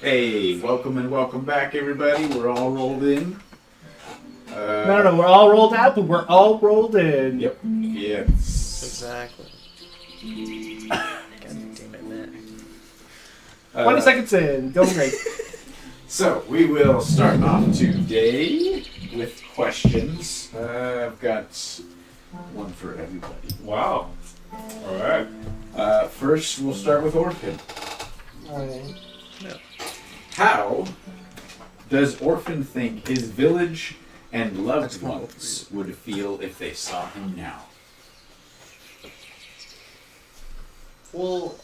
Hey, welcome and welcome back, everybody. We're all rolled in. No, we're all rolled out, but we're all rolled in. Yep. Yes. Exactly. God damn it, Matt. 20 seconds in. Go great. So, we will start off today with questions. I've got one for everybody. Wow. All right. First, we'll start with Orphan. Alright. How does Orphan think his village and loved ones would feel if they saw him now? Well,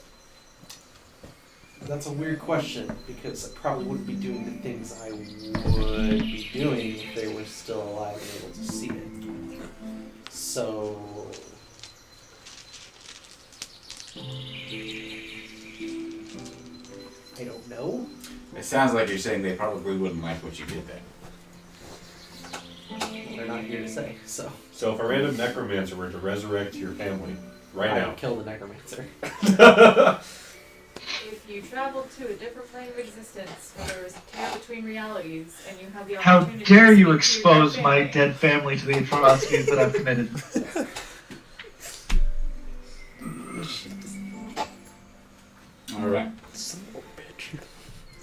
that's a weird question because I probably wouldn't be doing the things I would be doing if they were still alive and able to see it. So, I don't know. It sounds like you're saying they probably wouldn't like what you did there. They're not here to say. So So if a random necromancer were to resurrect your family right I now, would kill the necromancer. If you traveled to a different plane of existence where there was a gap between realities and you have the How opportunity dare to you speak to expose your my family, dead family to the atrocities that I've committed? All right. Son of a bitch.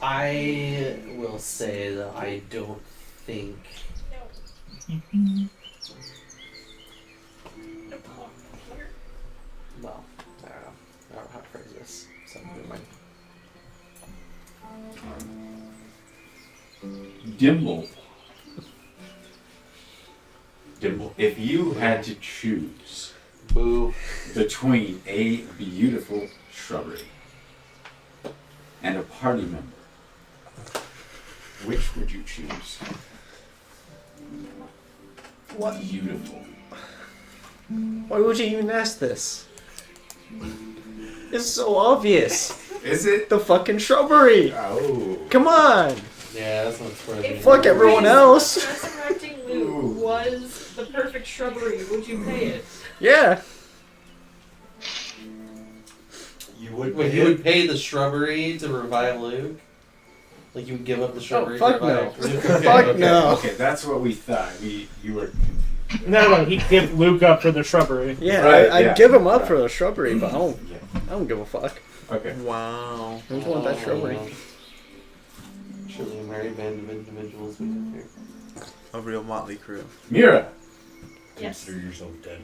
I will say that I don't think. Well, I don't know. I don't know how to phrase this. So never mind. Dimble. Dimble. If you had to choose Boo. between a beautiful shrubbery and a party member, which would you choose? What? Beautiful. Why would you even ask this? It's so obvious. Is it? The fucking shrubbery. Oh. Come on. Yeah, that's not for me. If Fuck the everyone price else. of resurrecting Luke was the perfect shrubbery, would you pay it? Yeah. you would. Wait, you would pay the shrubbery to revive Luke? Like you would give up the shrubbery fuck to revive no. Luke? Fuck no. Okay, that's what we thought. You were. No, he'd give Luke up for the shrubbery. Yeah, Right, I'd yeah. give him up Right. for the shrubbery, but I Yeah. don't give a fuck. Okay. Wow. I just want that shrubbery. Truly a merry band of individuals we have here. A real motley crew. Mira, Yes. Consider yourself dead.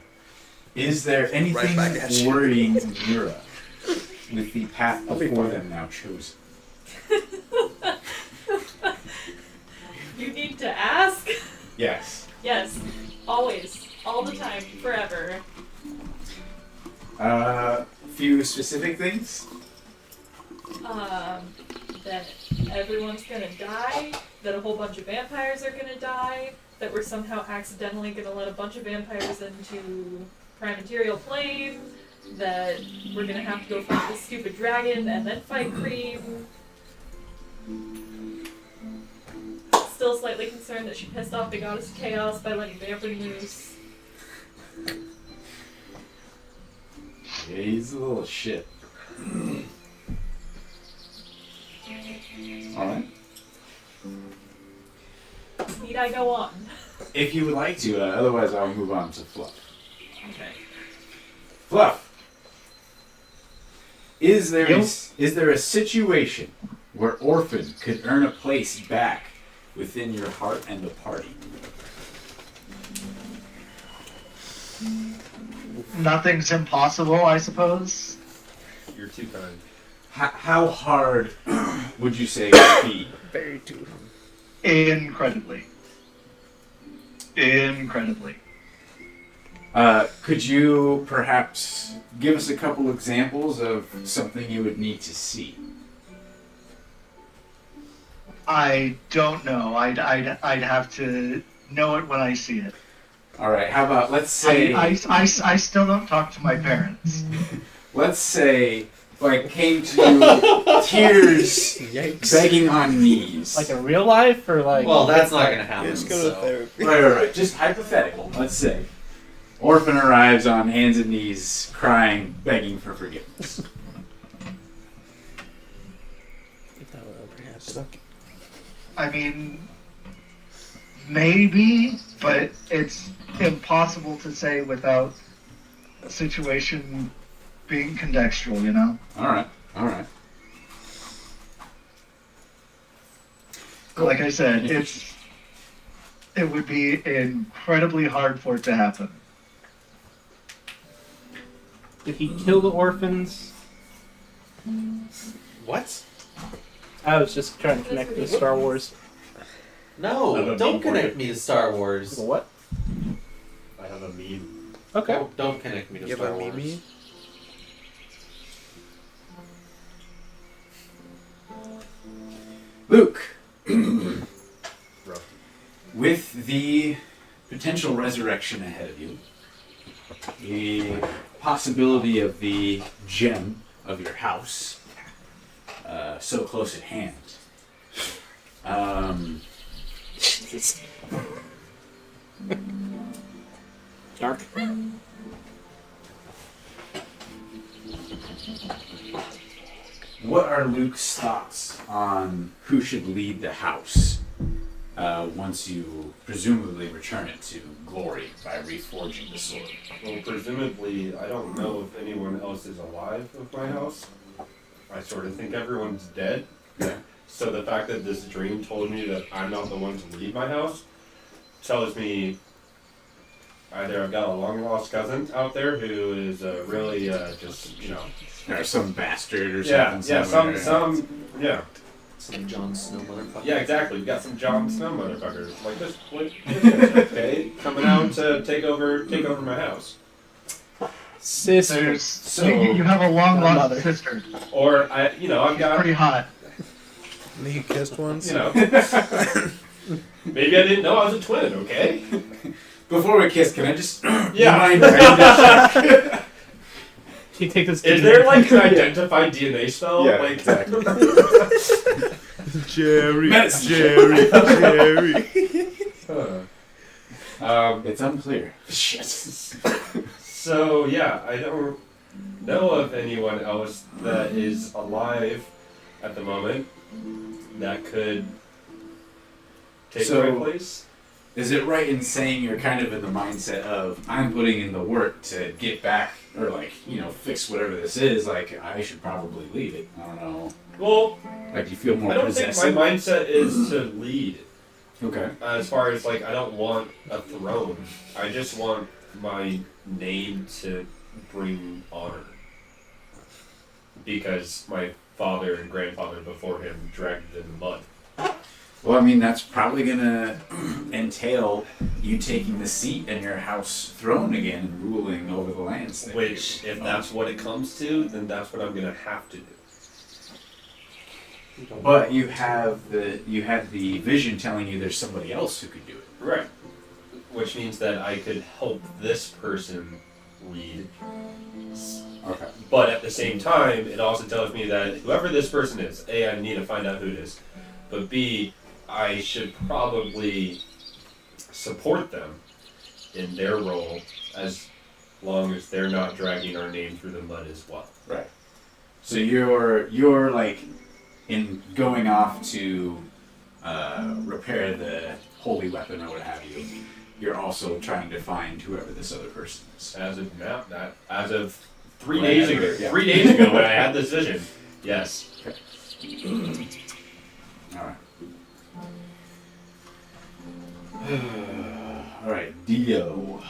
is there anything back at you. worrying Mira with the path I'll be before fine. them now chosen? You need to ask? Yes. Yes. Always. All the time. Forever. Few specific things. That everyone's gonna die, that a whole bunch of vampires are gonna die, that we're somehow accidentally gonna let a bunch of vampires into Prime Material Plane, that we're gonna have to go fight this stupid dragon and then fight Cream. Still slightly concerned that she pissed off the goddess of chaos by letting Vampire loose. Yeah, he's a little shit. Alright. Need I go on? If you would like to, otherwise I'll move on to Fluff. Okay. Fluff! Is there Yep. is there a situation where Orphan could earn a place back within your heart and the party? Nothing's impossible, I suppose. You're too kind. How hard would you say it would be? Very too. Incredibly. Incredibly. Could you perhaps give us a couple examples of something you would need to see? I don't know. I'd have to know it when I see it. All right. How about let's say I still don't talk to my parents. let's say like came to you tears Yikes. begging on knees. Like in real life, or like... Well, that's not gonna happen. Just go to so. therapy. Right. Just hypothetical. Let's say Orphan arrives on hands and knees, crying, begging for forgiveness. If that I mean, maybe, but it's impossible to say without a situation being contextual, you know? Alright. Like I said, it would be incredibly hard for it to happen. Did he kill the orphans? What? I was just trying to connect to Star Wars. I have No, a don't meme for connect you. me to Star Wars. What? I have a meme. Okay. Don't connect me to You have Star a Wars. Mimi? Luke, Rough. with the potential resurrection ahead of you, the possibility of the gem of your house so close at hand, Dark. what are Luke's thoughts on who should lead the house once you presumably return it to glory by reforging the sword? Well, presumably, I don't know if anyone else is alive of my house. I sort of think everyone's dead. Yeah. So the fact that this dream told me that I'm not the one to lead my house tells me either I've got a long lost cousin out there who is really just, you know. Or some bastard or Yeah, something. yeah. Some Jon Snow motherfucker. Yeah, exactly. We got some Jon Snow motherfuckers like this. Okay, coming out to take over my house. Sister. There's So- you have a long lost Mother. sister. Or I've got, Pretty hot. And you kissed once? you know. Maybe I didn't know I was a twin. Okay. Before we kiss, can I just Yeah. mind check? Can you take this? Is there like an identified DNA spell? Yeah, like, exactly. Jerry, Medicine. Jerry. It's unclear. Shit. So yeah, I don't know of anyone else that is alive at the moment that could take So- my place. Is it right in saying you're kind of in the mindset of I'm putting in the work to get back or like, fix whatever this is, like I should probably leave it. I don't know. Well, Like you feel more I don't think possessive? my mindset is to lead. Okay. As far as like, I don't want a throne. I just want my name to bring honor. Because my father and grandfather before him dragged it in the mud. Well, I mean, that's probably gonna entail you taking the seat in your house throne again and ruling over the lands. that Which, you if own. that's what it comes to, then that's what I'm gonna have to do. But you had the vision telling you there's somebody else who could do it. Right. Which means that I could help this person lead. Okay. But at the same time, it also tells me that whoever this person is, A, I need to find out who it is. But B, I should probably support them in their role as long as they're not dragging our name through the mud as well. Right. So you're like in going off to repair the holy weapon or what have you. You're also trying to find whoever this other person is. As of now, as of 3 Whenever, days ago, yeah. 3 days ago when I had this vision, yes. All right. All right, Dio.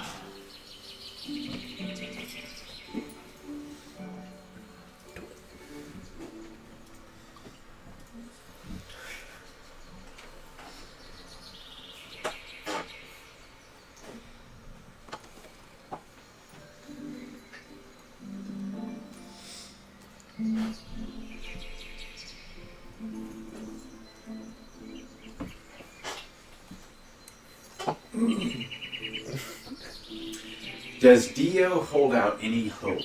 Does Dio hold out any hope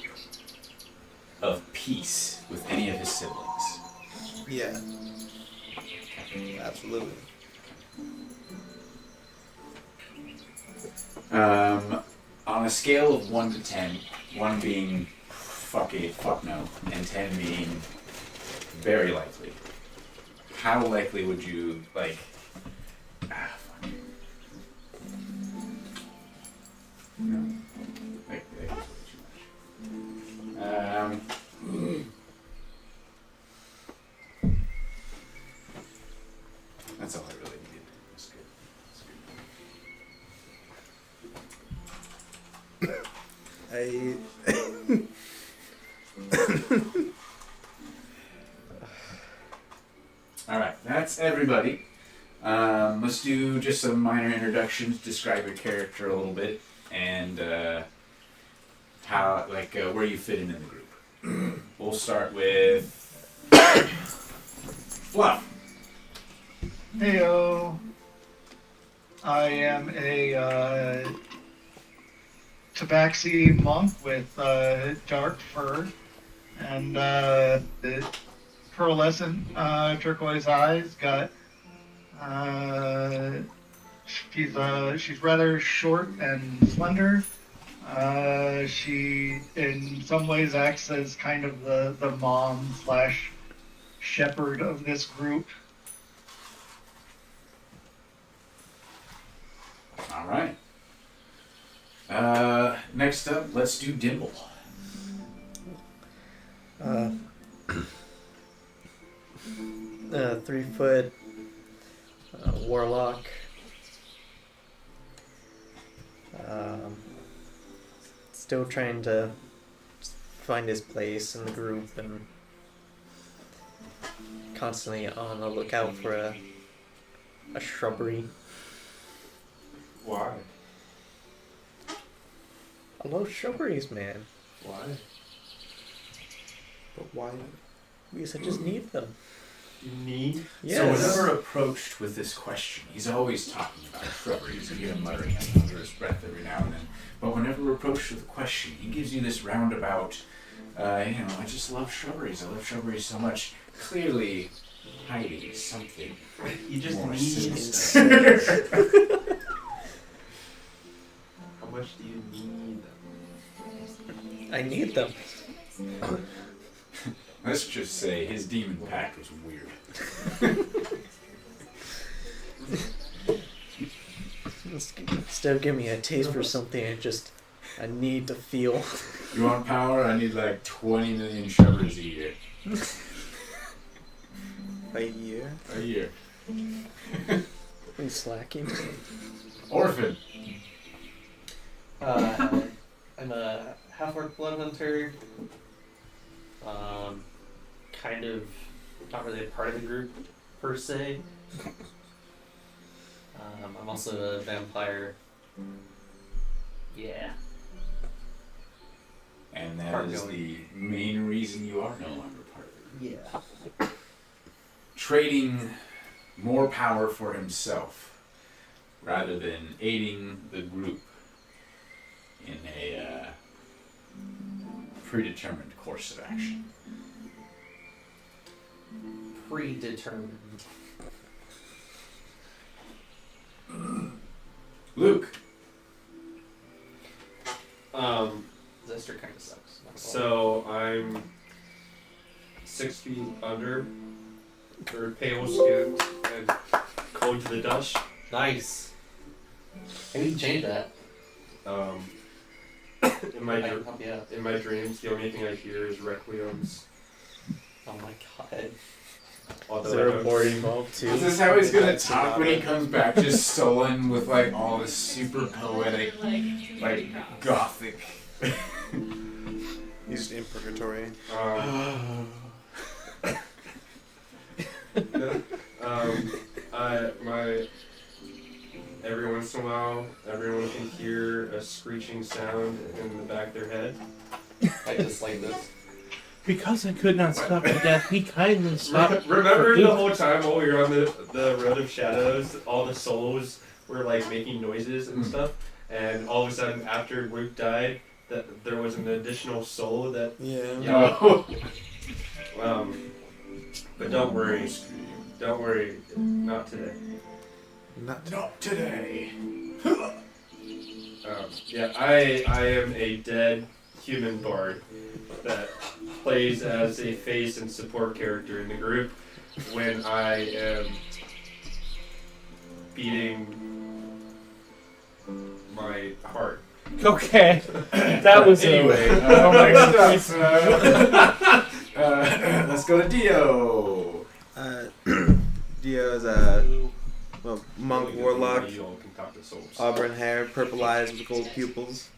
of peace with any of his siblings? Yeah. Absolutely. On a scale of 1 to 10, 1 being fuck no, and 10 being very likely, how likely would you like? Fuck. No, like that's way too much. That's all I really needed. That's good. That's good. All right, that's everybody. Let's do just some minor introductions. Describe your character a little bit, and how, like, where you fit in the group. We'll start with Fluff. Heyo. I am a tabaxi monk with dark fur and pearlescent turquoise eyes. Got she's rather short and slender. She in some ways acts as kind of the mom / shepherd of this group. All right. Next up, let's do Dimble. 3-foot warlock. Still trying to find his place in the group and constantly on the lookout for a shrubbery. Why? I love shrubberies, man. Why? But why? Because I just need them. You need? Yes. So whenever approached with this question, he's always talking about shrubberies and even muttering under his breath every now and then. But whenever approached with a question, he gives you this roundabout, I just love shrubberies. I love shrubberies so much. Clearly hiding something. You just more need sinister. How much do you need them? I need them. Let's just say his demon pact was weird. Instead of giving me a taste for something, I need to feel. You want power? I need like 20 million shrubberies a year. A year? A year. I'm slacking. Orphan. I'm a half-orc blood hunter. Kind of not really a part of the group per se. I'm also a vampire. Yeah. And that Part is going. the main reason you are no longer part of it. Yeah. Trading more power for himself rather than aiding the group in a predetermined course of action. Predetermined. Luke. Zester kind of sucks. So I'm 6 feet under, very pale skinned, and cold to the Dutch. Nice. I need to change that. In my I can help you out. in my dreams, the only thing I hear is requiems. Oh my god. Although Is there I a don't- board involved too? Is this how he's gonna talk when he comes back, just sullen with like all this super poetic, like gothic? He's in purgatory. Every once in a while, everyone can hear a screeching sound in the back of their head. I just like this. Because I could not stop my death, he kindly stopped. Remember for the Luke. whole time while we were on the road of shadows, all the souls were like making noises and stuff, and all of a sudden after Luke died, that there was an additional soul that. Yeah. Oh. But don't worry, not today. Not today. Yeah, I am a dead human bard that plays as a face and support character in the group. when I am beating my heart. Okay. That was Anyway, oh my next God. up, let's go to Dio. Dio is well, monk warlock, You all concocted souls. auburn hair, purple eyes with gold pupils.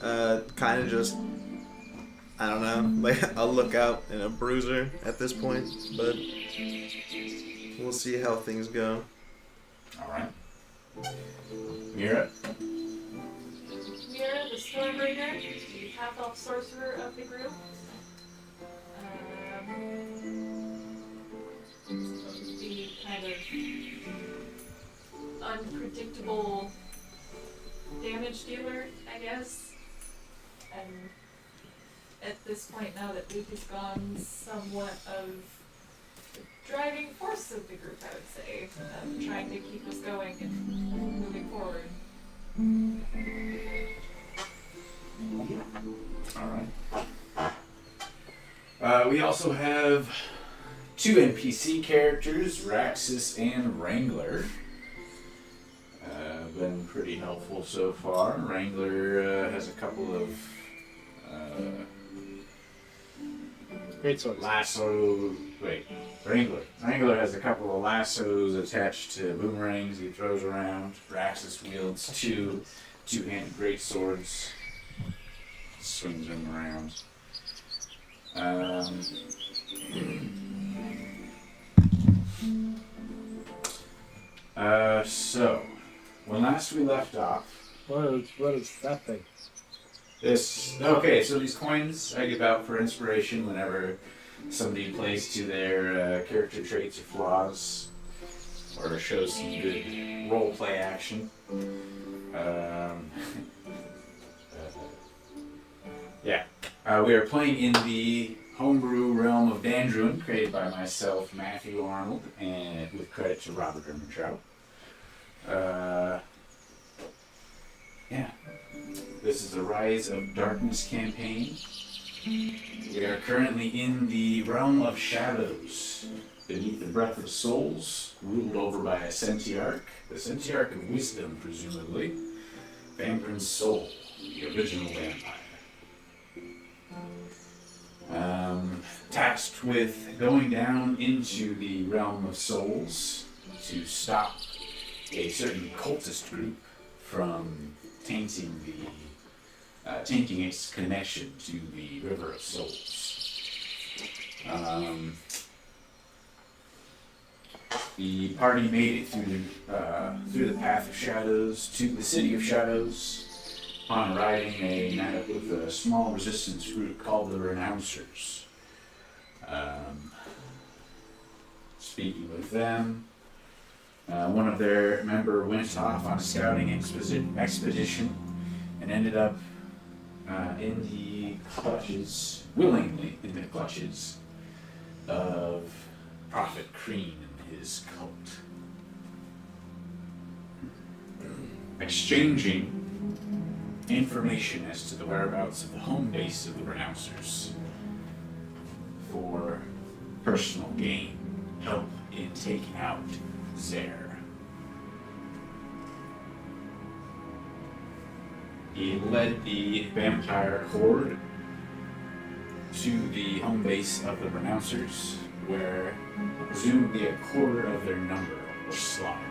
Kind of just, I don't know, like a lookout and a bruiser at this point, but we'll see how things go. All right. Mira. Mira, the Stormbringer, the half-elf sorcerer of the group. The kind of unpredictable damage dealer, I guess. And at this point, now that Luke is gone, somewhat of the driving force of the group, I would say, trying to keep us going and moving forward. All right. We also have 2 NPC characters, Raxus and Wrangler. Been pretty helpful so far. Wrangler has a couple of Great swords. Wrangler has a couple of lassos attached to boomerangs he throws around. Raxus wields 2 two-handed great swords. Swings them around. So, when last we left off, What is that thing? so these coins I give out for inspiration whenever somebody plays to their character traits or flaws, or shows some good roleplay action. We are playing in the homebrew realm of Dandruin, created by myself, Matthew Arnold, and with credit to Robert Ermentrout. This is the Rise of Darkness campaign. We are currently in the realm of shadows, beneath the breath of souls, ruled over by a centiarch, the centiarch of wisdom, presumably, Vamprin's soul, the original vampire. Tasked with going down into the realm of souls to stop a certain cultist group from tainting its connection to the River of Souls. The party made it through the Path of Shadows to the City of Shadows upon arriving. They met up with a small resistance group called the Renouncers. Speaking with them, one of their members went off on a scouting expedition and ended up willingly in the clutches of Prophet Crean and his cult. Exchanging information as to the whereabouts of the home base of the Renouncers for personal gain, help in taking out Zer. He led the vampire horde to the home base of the Renouncers, where presumably a quarter of their number were slaughtered.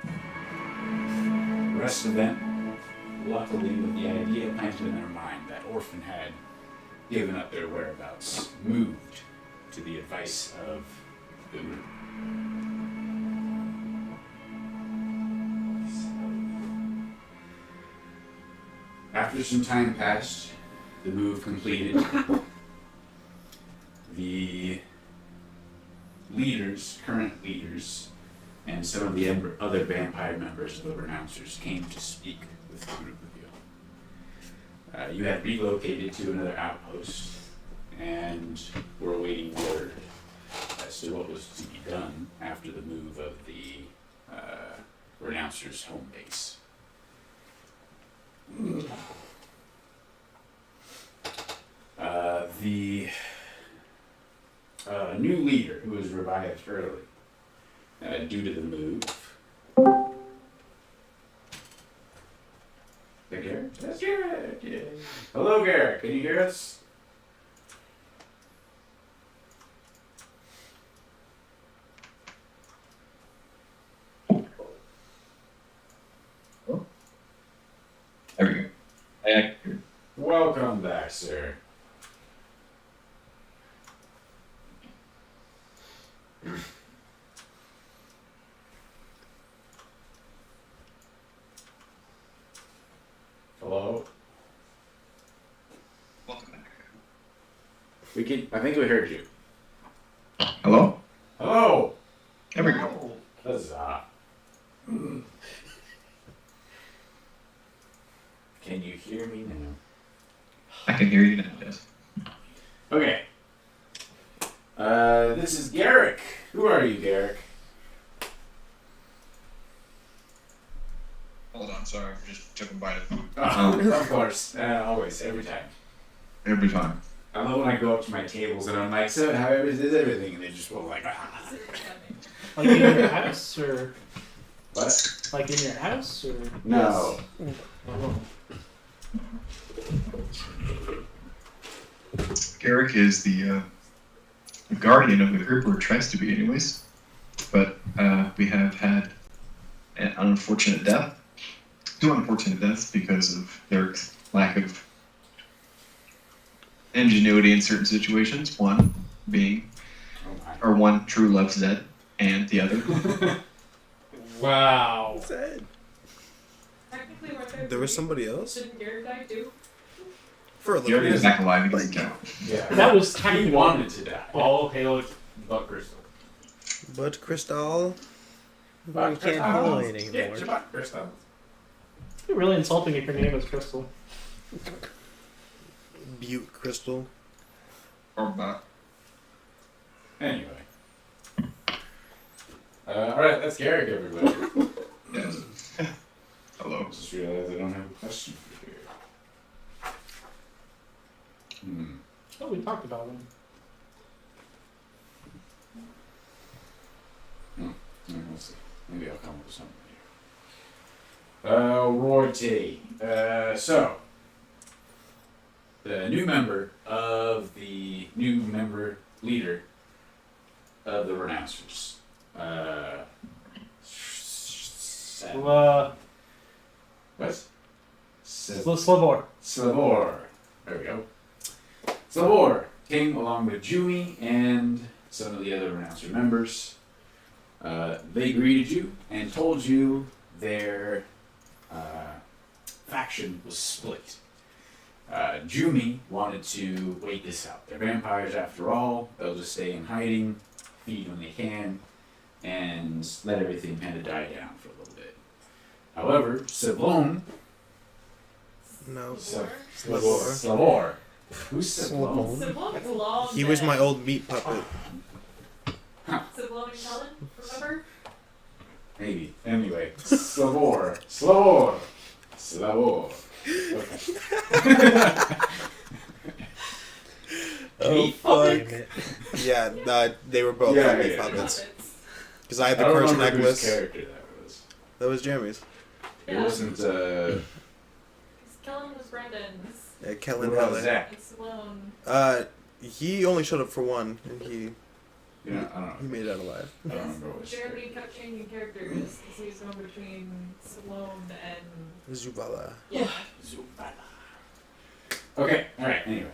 The rest of them, luckily with the idea planted in their mind that Orphan had given up their whereabouts, moved to the advice of the group. After some time passed, the move completed, the current leaders, and some of the other vampire members of the Renouncers came to speak with the group of you. You had relocated to another outpost and were awaiting word as to what was to be done after the move of the Renouncers' home base. a new leader who was revived early due to the move. Is that Garrick? That's Garrick. Yeah. Hello, Garrick. Can you hear us? There we go. I Welcome back, sir. Hello? Welcome back. We can. I think we heard you. Hello? Hello! There we go. Huzzah. Can you hear me now? I can hear you now, yes. Okay. This is Garrick. Who are you, Garrick? Hold on, sorry. I just took a bite of food. Of course. Always. Every time. Every time. I love when I go up to my tables and I'm like, so how is everything? And they just go like, ah. Like in your house, or What? like in your house, or No. Oh. Garrick is the guardian of the group, or tries to be anyways. But we have had an unfortunate death. Two unfortunate deaths because of Garrick's lack of ingenuity in certain situations. One being, or one true love's dead, and the other. Wow. Sad. Technically, weren't There was three? somebody else Didn't Garrett die too? for a The other little is bit. back alive. He doesn't count. Yeah. That was He tiny. wanted to die. All hail but Crystal. But Crystal, Well, we can't heal it anymore. It'd be really insulting if your name was Crystal. Butte Crystal. Or back. Anyway. Alright, that's Garrick, everybody. Yes. Hello. I just realized I don't have a question for you. Oh, we talked about them. We'll see. Maybe I'll come up with something here. Royalty. So, the new member leader of the Renouncers. What? Slavor. Slavor. There we go. Slavor came along with Jumi and some of the other Renouncer members. They greeted you and told you their faction was split. Jumi wanted to wait this out. They're vampires after all. They'll just stay in hiding, feed when they can, and let everything kind of die down for a little bit. However, Savlon, No. Slavor. Who's Savlon? Savlon's long. He was dead. my old meat puppet. Savlon and Helen, remember? Maybe. Anyway, Slavor. Okay. Oh Meat fuck. Damn it. Yeah, they were both Yeah, meat yeah. puppets. Puppets. Because I had I the don't cursed remember whose necklace. character that was. That was Jeremy's. It Yeah. wasn't. Kellen was Brendan's. Yeah, Kellen Who was Helen. that? And Savlon. He only showed up for one, and he You know, I don't he know. made it out alive. I don't remember what his Jeremy character. kept changing characters because he was going between Savlon and. Zuvala. Yeah. Okay. All right. Anyway,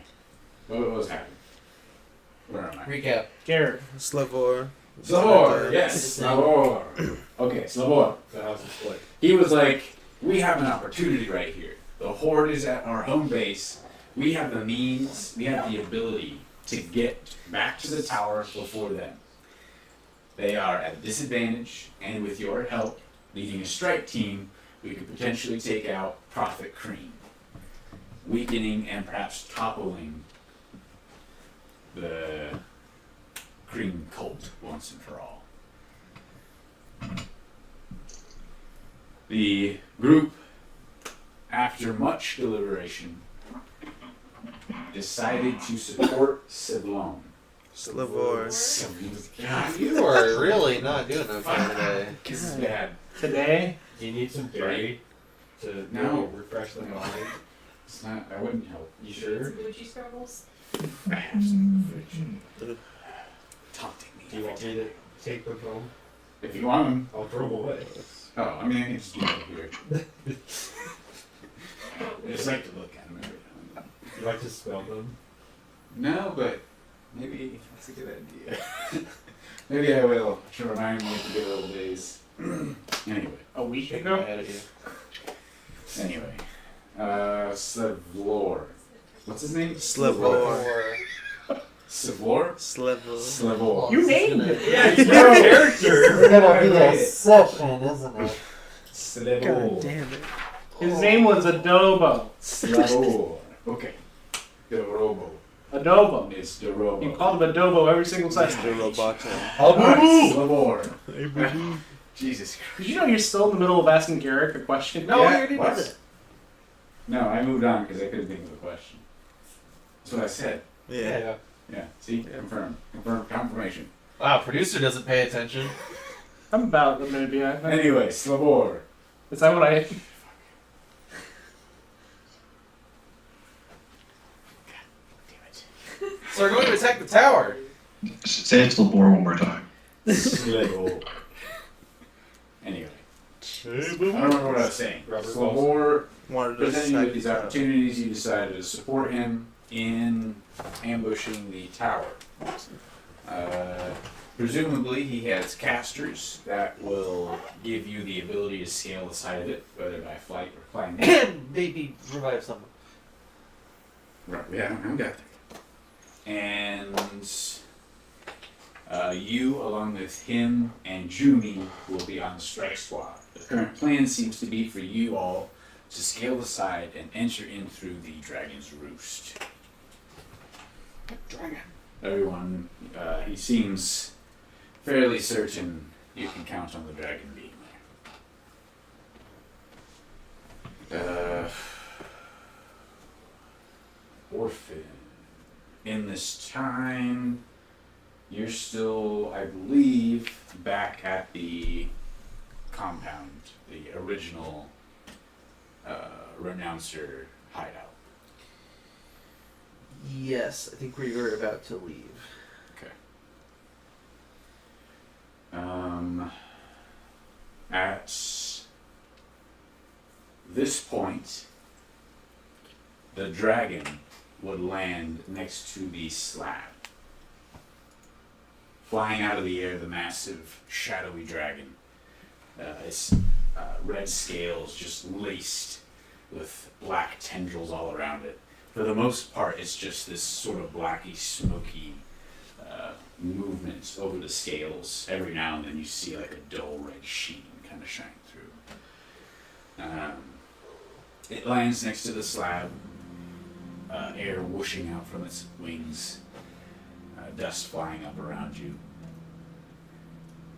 what was happening? Where am I? Recap. Garrett. Slavor. Slavor. Yes, Slavor. Okay, Slavor. The house is split. He was like, we have an opportunity right here. The Horde is at our home base. We have the means, we have the ability to get back to the tower before them. They are at a disadvantage, and with your help, leading a strike team, we could potentially take out Prophet Cream, weakening and perhaps toppling the Cream cult once and for all. The group, after much deliberation, decided to support Savlon. Slavor. God, You are really not doing okay today. this is bad. Today, Do you need some berry to No. refresh the mind? It's not. I wouldn't help. You sure? Gucci struggles. I have some fridge. Taunting me. Do you want me to take them home? If you want them. I'll throw them away. Oh, I mean, I can just leave it here. I just like to look at them every now and then. You like to smell them? No, but maybe that's a good idea. Maybe I will to remind me of the good old days. Anyway. a week Shaking ago. my head at you. Anyway. Slavor. What's his name? Slavor. Slavor? Slavor. Slavor. You named it. Yeah, it's your character. It's gonna be a session, isn't it? God Slavor. damn it. His name was Adobo. Slavor. Okay. Dorobo. Adobo. It's You Dorobo. called him Adobo every single session. Mr. Roboto. Alright, Slavor. Jesus Christ. Did you know you're still in the middle of asking Garrick a question? No, Yeah, I already what? did it. No, I moved on because I couldn't think of a question. That's what I said. Yeah. Yeah. See? Confirm. Confirmation. Wow, producer doesn't pay attention. I'm about a minute behind. Anyway, Slavor. Is that what I? So we're going to attack the tower. Say it's Labor one more time. Slavor. Anyway. I don't remember what I was saying. Robert Slavor Wanted to presented you with attack these the tower. opportunities. You decided to support him in ambushing the tower. Presumably, he has casters that will give you the ability to scale the side of it, whether by flight or climbing. And maybe revive someone. Right, yeah, I got that. And you, along with him and Juni, will be on the strike squad. The current plan seems to be for you all to scale the side and enter in through the dragon's roost. Dragon. Everyone, he seems fairly certain you can count on the dragon being there. Orphan. In this time, you're still, I believe, back at the compound, the original Renouncer hideout. Yes, I think we were about to leave. Okay. At this point, the dragon would land next to the slab. Flying out of the air, the massive, shadowy dragon. Its red scales just laced with black tendrils all around it. For the most part, it's just this sort of blacky, smoky movement over the scales. Every now and then you see like a dull red sheen kind of shine through. It lands next to the slab, air whooshing out from its wings, dust flying up around you.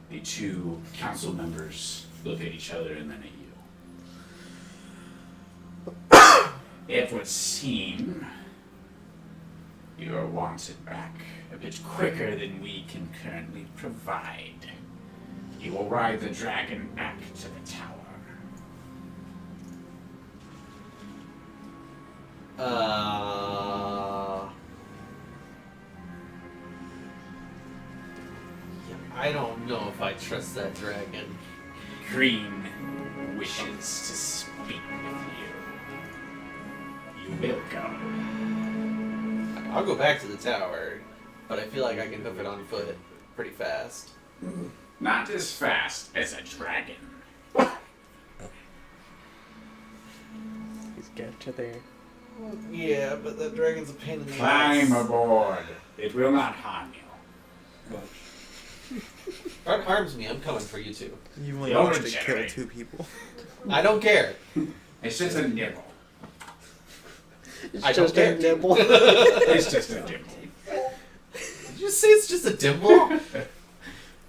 The two council members look at each other and then at you. It would seem you are wanted back a bit quicker than we can currently provide. You will ride the dragon back to the tower. I don't know if I trust that dragon. Green wishes to speak with you. You will go. I'll go back to the tower, but I feel like I can hoof it on foot pretty fast. Not as fast as a dragon. He's get to there. Yeah, but that dragon's a pain in the Climb ass. aboard. It will not harm you. If it harms me, I'm coming for you too. You The only owner managed to kill generator. 2 people. I don't care. It's just a nibble. It's I don't just care. a nibble. It's just a nibble. Did you say it's just a dimple?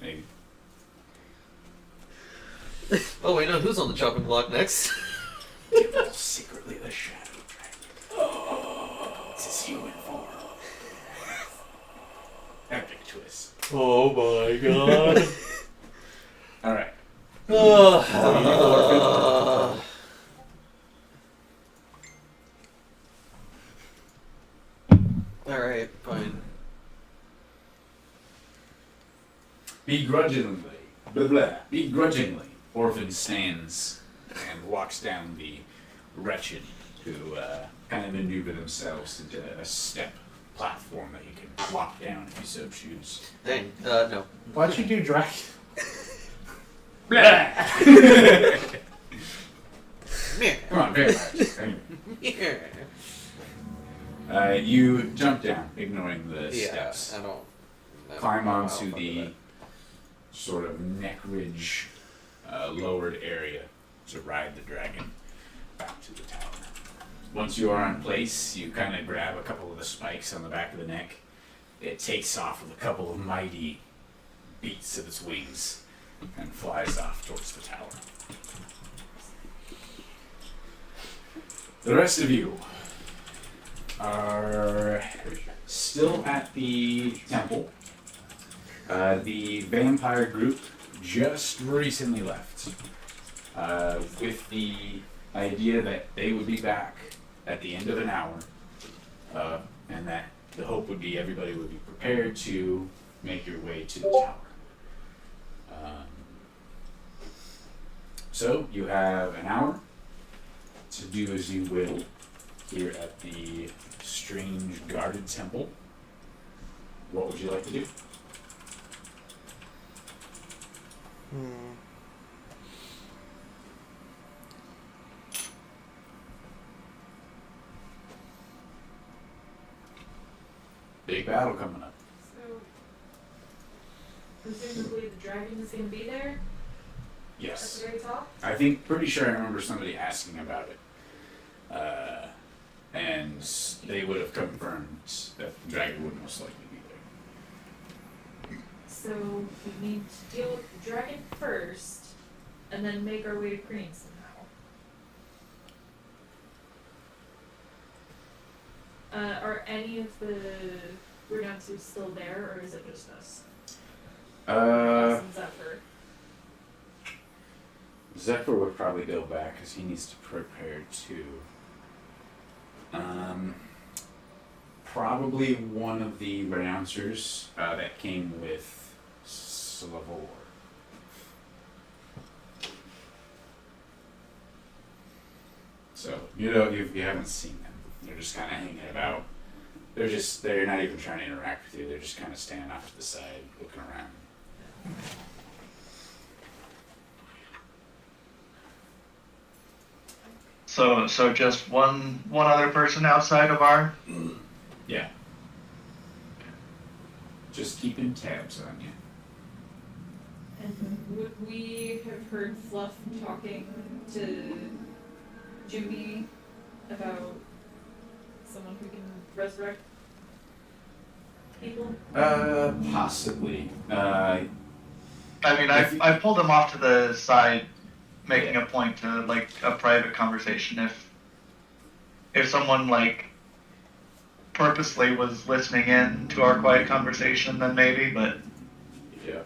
Maybe. Oh wait, no, who's on the chopping block next? Nibble secretly the shadow dragon. It's his human form. That twist. Oh my god. All right. Oh. Alright, fine. Begrudgingly, Orphan stands and walks down the wretched who kind of maneuver themselves into a step platform that you can walk down if you so choose. Dang, no. Why'd you do drag? Come on, very much. You jump down, ignoring the Yeah, steps. I don't. Climb know onto how the to sort of neck ridge lowered area to ride the dragon back to the tower. Once you are in place, you kind of grab a couple of the spikes on the back of the neck. It takes off with a couple of mighty beats of its wings and flies off towards the tower. The rest of you are still at the temple. The vampire group just recently left with the idea that they would be back at the end of an hour, and that the hope would be everybody would be prepared to make your way to the tower. So you have an hour to do as you will here at the strange guarded temple. What would you like to do? Big battle coming up. So, presumably the dragon is going to be there at Yes. the very top? I think, pretty sure I remember somebody asking about it. And they would have confirmed that the dragon would most likely be there. So, we need to deal with the dragon first, and then make our way to Green somehow. Are any of the renouncers still there, or is it just us? Us and Zephyr. Zephyr would probably go back because he needs to prepare too. Probably one of the renouncers that came with Slavor. So you haven't seen them. They're just kind of hanging about. They're not even trying to interact with you. They're just kind of standing off to the side, looking around. So just one other person outside of our. Yeah. Just keeping tabs on you. And would we have heard Fluff talking to Judy about someone who can resurrect people? Possibly. I mean, I pulled him off to the side, making a point to like a private conversation. If someone like purposely was listening in to our quiet conversation, then maybe. But Yeah.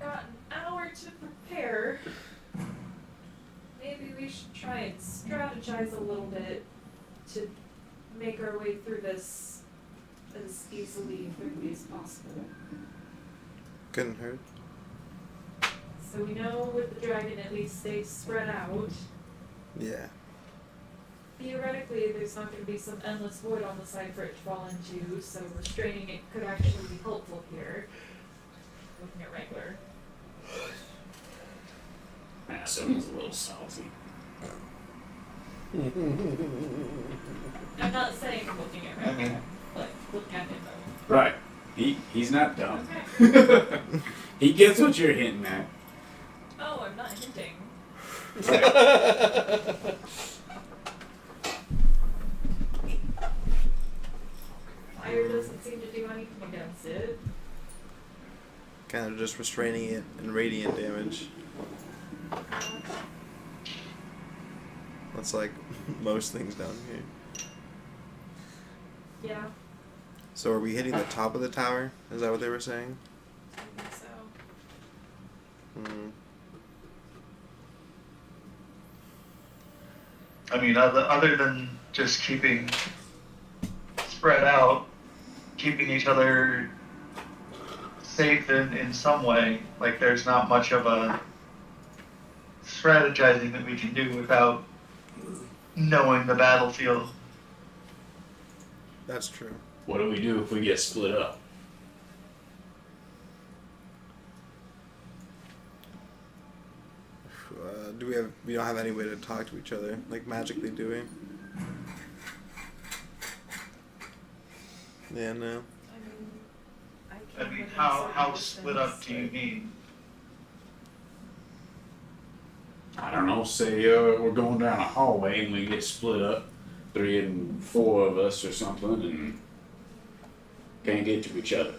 Got an hour to prepare. Maybe we should try and strategize a little bit to make our way through this as easily and quickly as possible. Couldn't hurt. So we know with the dragon at least they spread out. Yeah. Theoretically, there's not going to be some endless void on the side for it to fall into, so restraining it could actually be helpful here. Looking at Wrangler. Someone's a little salty. I'm not saying looking at Wrangler, but looking at him though. Right. He's not dumb. Okay. He gets what you're hinting at. Oh, I'm not hinting. Fire doesn't seem to do anything against it. Kind of just restraining it and radiant damage. That's like most things down here. Yeah, So are we hitting the top of the tower? Is that what they were saying? I think so. Hmm. I mean, other than just keeping spread out, keeping each other safe in some way, like there's not much of a strategizing that we can do without knowing the battlefield. That's true. What do we do if we get split up? We don't have any way to talk to each other, like magically, do we? Yeah, no. I mean, I I can't mean, live in how city split up do you distance, mean? I don't know, say we're going down a hallway and we get split up, 3 and 4 of us or something, and can't get to each other.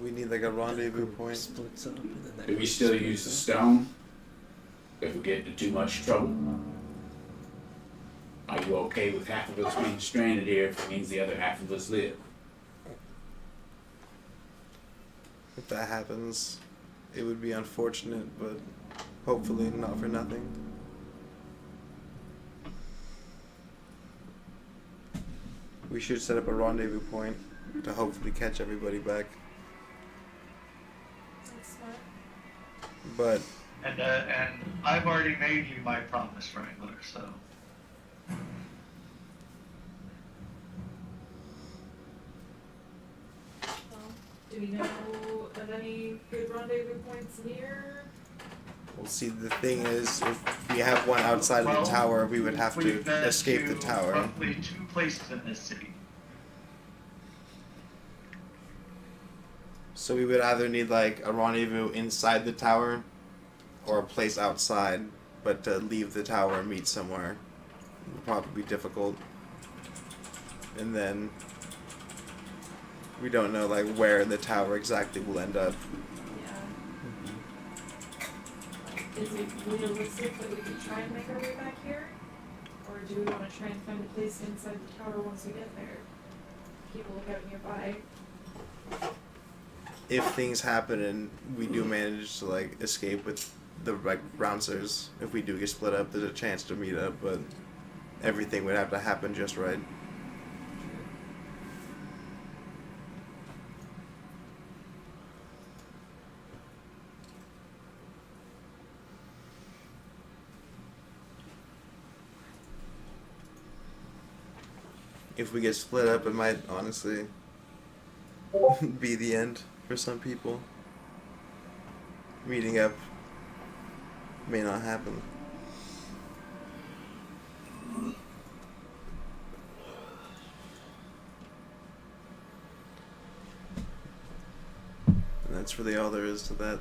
We need like a rendezvous point. Splits up and then that Do we group still splits use the up. stone? If we get into too much trouble? Are you okay with half of us being stranded here if it means the other half of us live? If that happens, it would be unfortunate, but hopefully not for nothing. We should set up a rendezvous point to hopefully catch everybody back. That's smart. But And I've already made you my promise, Wrangler, so. Well, do we know of any good rendezvous points near? we'll see. The thing is, if we have one outside of Well, the tower, we would have We've to been escape to the tower. roughly 2 places in this city. So we would either need like a rendezvous inside the tower or a place outside, but to leave the tower and meet somewhere would probably be difficult. And then we don't know like where the tower exactly will end up. Yeah. Is it realistic that we could try and make our way back here? Or do we want to try and find a place inside the tower once we get there? Keep a lookout nearby. If things happen and we do manage to like escape with the like bouncers, if we do get split up, there's a chance to meet up, but everything would have to happen just right. If we get split up, it might honestly be the end for some people. Meeting up may not happen. And that's really all there is to that.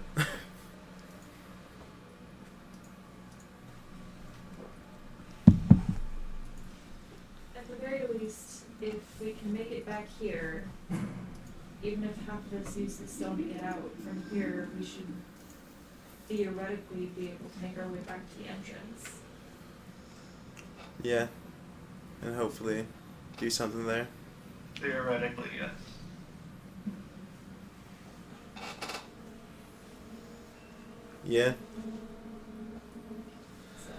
At the very least, if we can make it back here, even if half of us use the stone to get out from here, we should theoretically be able to make our way back to the entrance. Yeah. And hopefully do something there. Theoretically, yes. Yeah. So,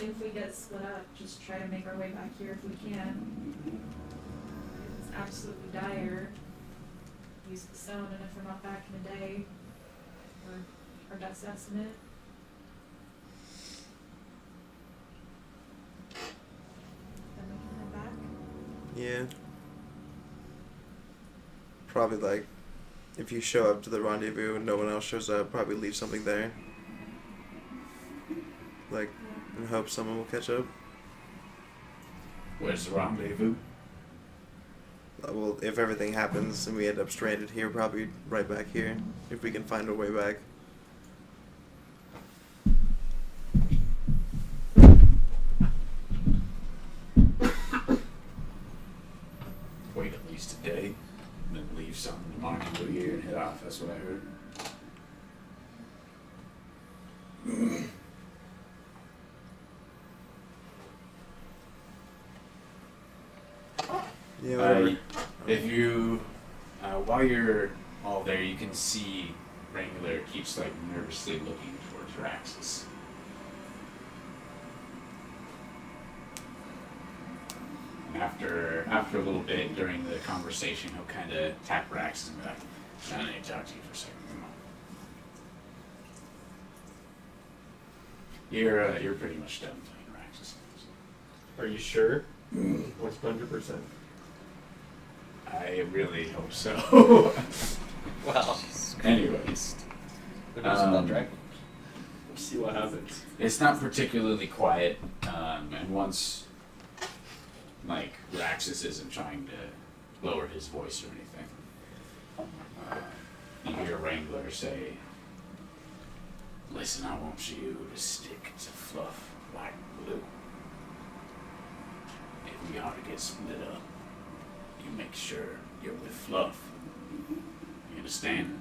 if we get split up, just try to make our way back here if we can. If it's absolutely dire, use the stone, and if we're not back in a day, or our best estimate, then we can head back. Yeah. Probably like if you show up to the rendezvous and no one else shows up, probably leave something there. Like in hopes someone will catch up. Where's the rendezvous? Well, if everything happens and we end up stranded here, probably right back here, if we can find our way back. Wait at least a day, and then leave something to mark you here and head off. That's what I heard. Yeah, whatever. If you, while you're all there, you can see Wrangler keeps like nervously looking towards Raxus. And after a little bit during the conversation, he'll kind of tap Raxus and be like, "I need to talk to you for a second. Come on." You're pretty much done playing Raxus. Are you sure? 100%. I really hope so. Well, Anyways, we're using that dragon. We'll see what happens. it's not particularly quiet, and once, like, Raxus isn't trying to lower his voice or anything, you hear Wrangler say, "Listen, I want you to stick to Fluff like glue. If we are to get split up, you make sure you're with Fluff. You understand?"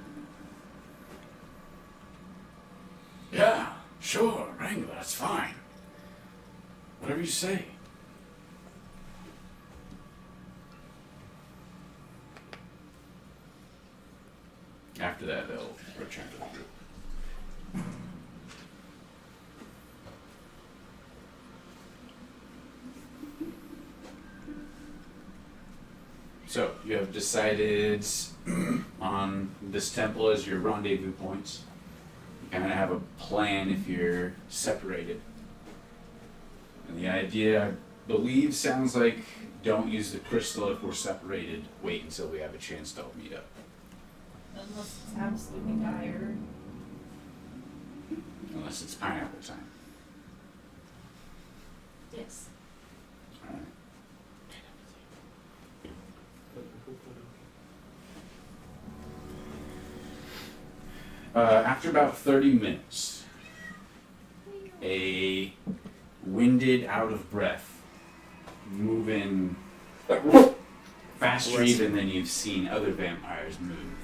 "Yeah, sure, Wrangler, that's fine. Whatever you say." After that, they'll return to the group. So, you have decided on this temple as your rendezvous point. You kind of have a plan if you're separated. And the idea, I believe, sounds like don't use the crystal if we're separated. Wait until we have a chance to all meet up. Unless it's absolutely dire. Unless it's pineapple time. Yes. Alright. After about 30 minutes, a winded, out of breath, moving faster even than you've seen other vampires move,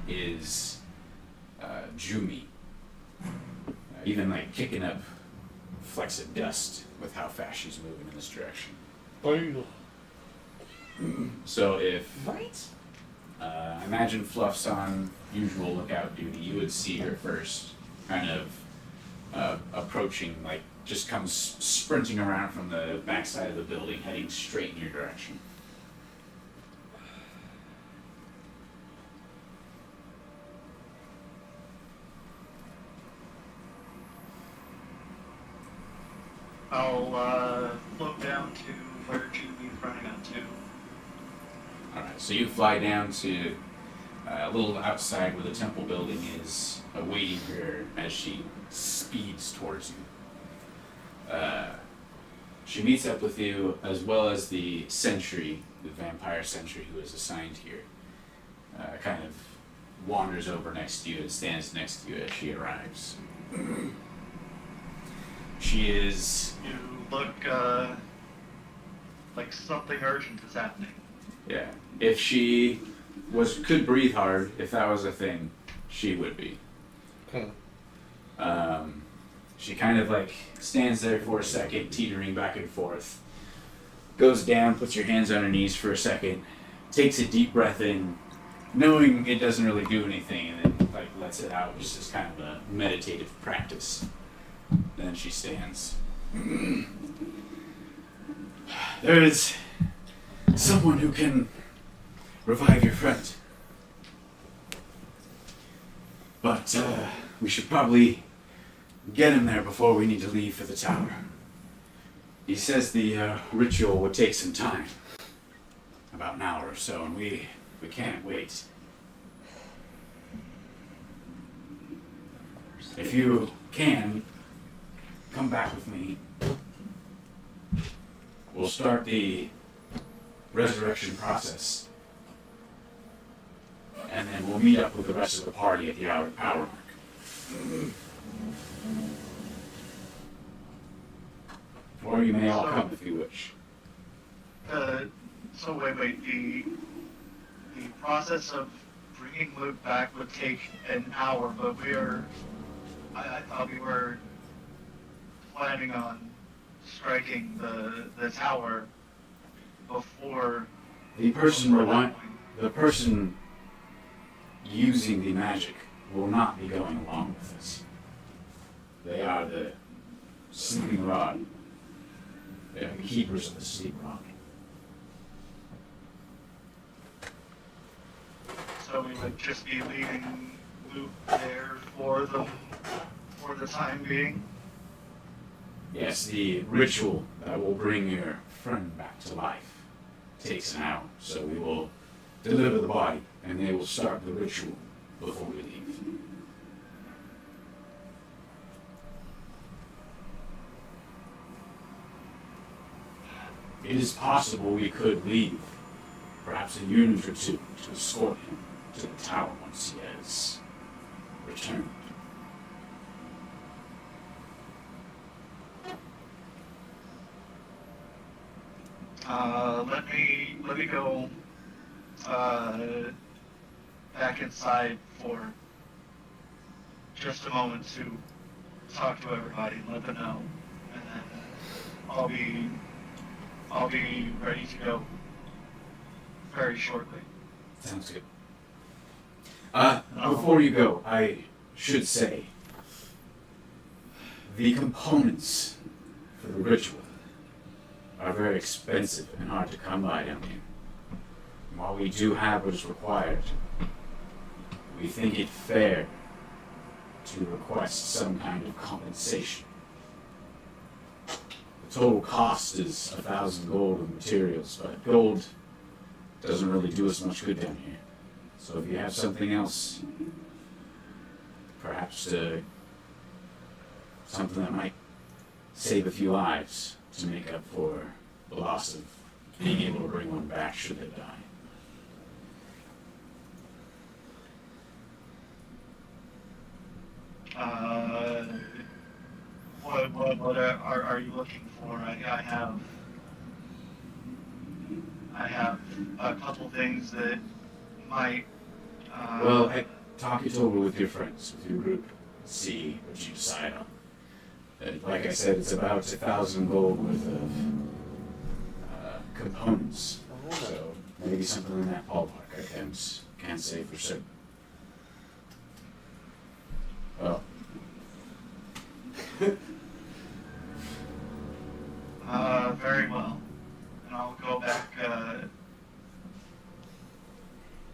is Jumi. Even like kicking up flecks of dust with how fast she's moving in this direction. So if imagine Fluff's on usual lookout duty, you would see her first, kind of approaching, like just comes sprinting around from the backside of the building, heading straight in your direction. I'll look down to where Judy's running up to. Alright, so you fly down to a little outside where the temple building is, awaiting her as she speeds towards you. She meets up with you, as well as the sentry, the vampire sentry who is assigned here. Kind of wanders over next to you and stands next to you as she arrives. She is... You look like something urgent is happening. Yeah. If she could breathe hard, if that was a thing, she would be. She kind of like stands there for a second, teetering back and forth. Goes down, puts your hands on her knees for a second, takes a deep breath in, knowing it doesn't really do anything, and then like lets it out just as kind of a meditative practice. Then she stands. There is someone who can revive your friend. But we should probably get him there before we need to leave for the tower. He says the ritual would take some time. About an hour or so, and we can't wait. If you can, come back with me. We'll start the resurrection process. And then we'll meet up with the rest of the party at the hour mark. Or you may all come if you wish. So wait, the process of bringing Luke back would take an hour, but I thought we were planning on striking the tower before The person using the magic will not be going along with us. They are the sleeping rod. They are the keepers of the sleep rod. So we would just be leaving Luke there for the time being. Yes, the ritual that will bring your friend back to life takes an hour, so we will deliver the body, and they will start the ritual before we leave. It is possible we could leave, perhaps a unit or two, to escort him to the tower once he has returned. Let me go back inside for just a moment to talk to everybody and let them know, and then I'll be ready to go very shortly. Sounds good. Before you go, I should say, the components for the ritual are very expensive and hard to come by down here. While we do have what is required, we think it fair to request some kind of compensation. The total cost is 1,000 gold of materials, but gold doesn't really do us much good down here. So if you have something else, perhaps something that might save a few lives to make up for the loss of being able to bring one back should they die. What are you looking for? I have a couple things that might. Well, talk it over with your friends, with your group, see what you decide on. And like I said, it's about 1,000 gold worth of components. So maybe something in that ballpark. I can't say for certain. Well. Very well. And I'll go back.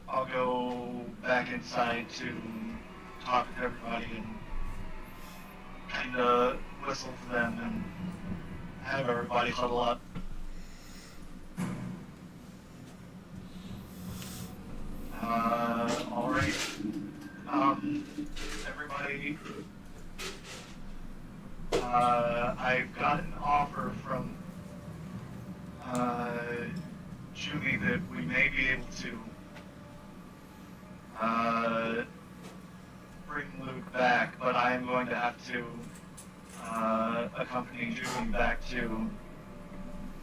I'll go back inside to talk to everybody and kind of whistle to them and have everybody huddle up. All right. Everybody. I've got an offer from Jumi that we may be able to bring Luke back, but I am going to have to accompany Jumi back to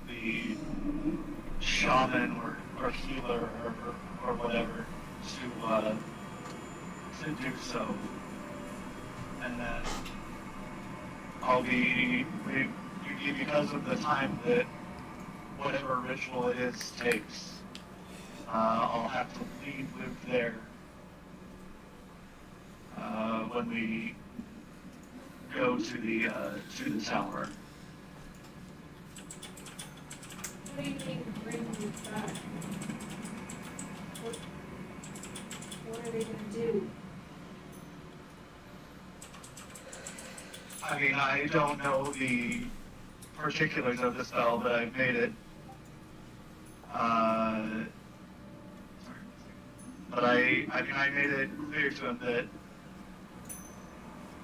the shaman or healer or whatever to do so. And then I'll be because of the time that whatever ritual it is takes, I'll have to leave Luke there when we go to the tower. What do you think of bringing Luke back? What are they gonna do? I mean, I don't know the particulars of the spell, but I've made it. But I made it clear to him that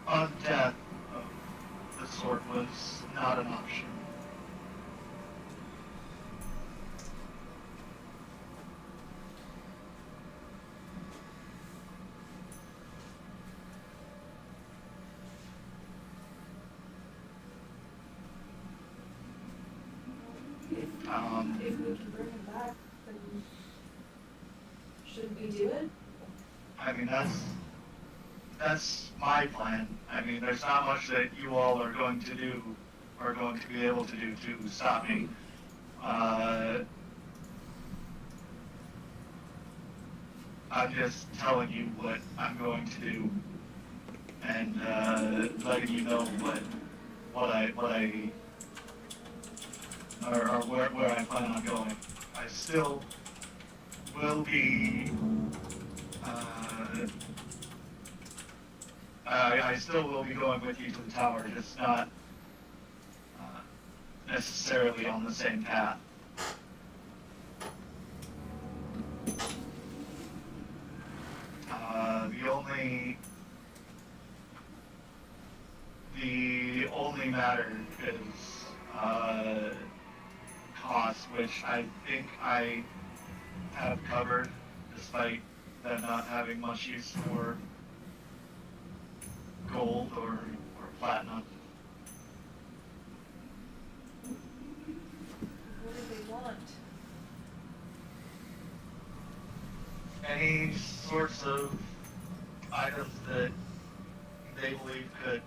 a death of the sort was not an option. If we can bring him back, then shouldn't we do it? I mean, that's my plan. I mean, there's not much that you all are going to do, or going to be able to do to stop me. I'm just telling you what I'm going to do, and letting you know what I or where I plan on going. I still will be. I still will be going with you to the tower, just not necessarily on the same path. The only matter is cost, which I think I have covered, despite them not having much use for gold or platinum. What do they want? Any sorts of items that they believe could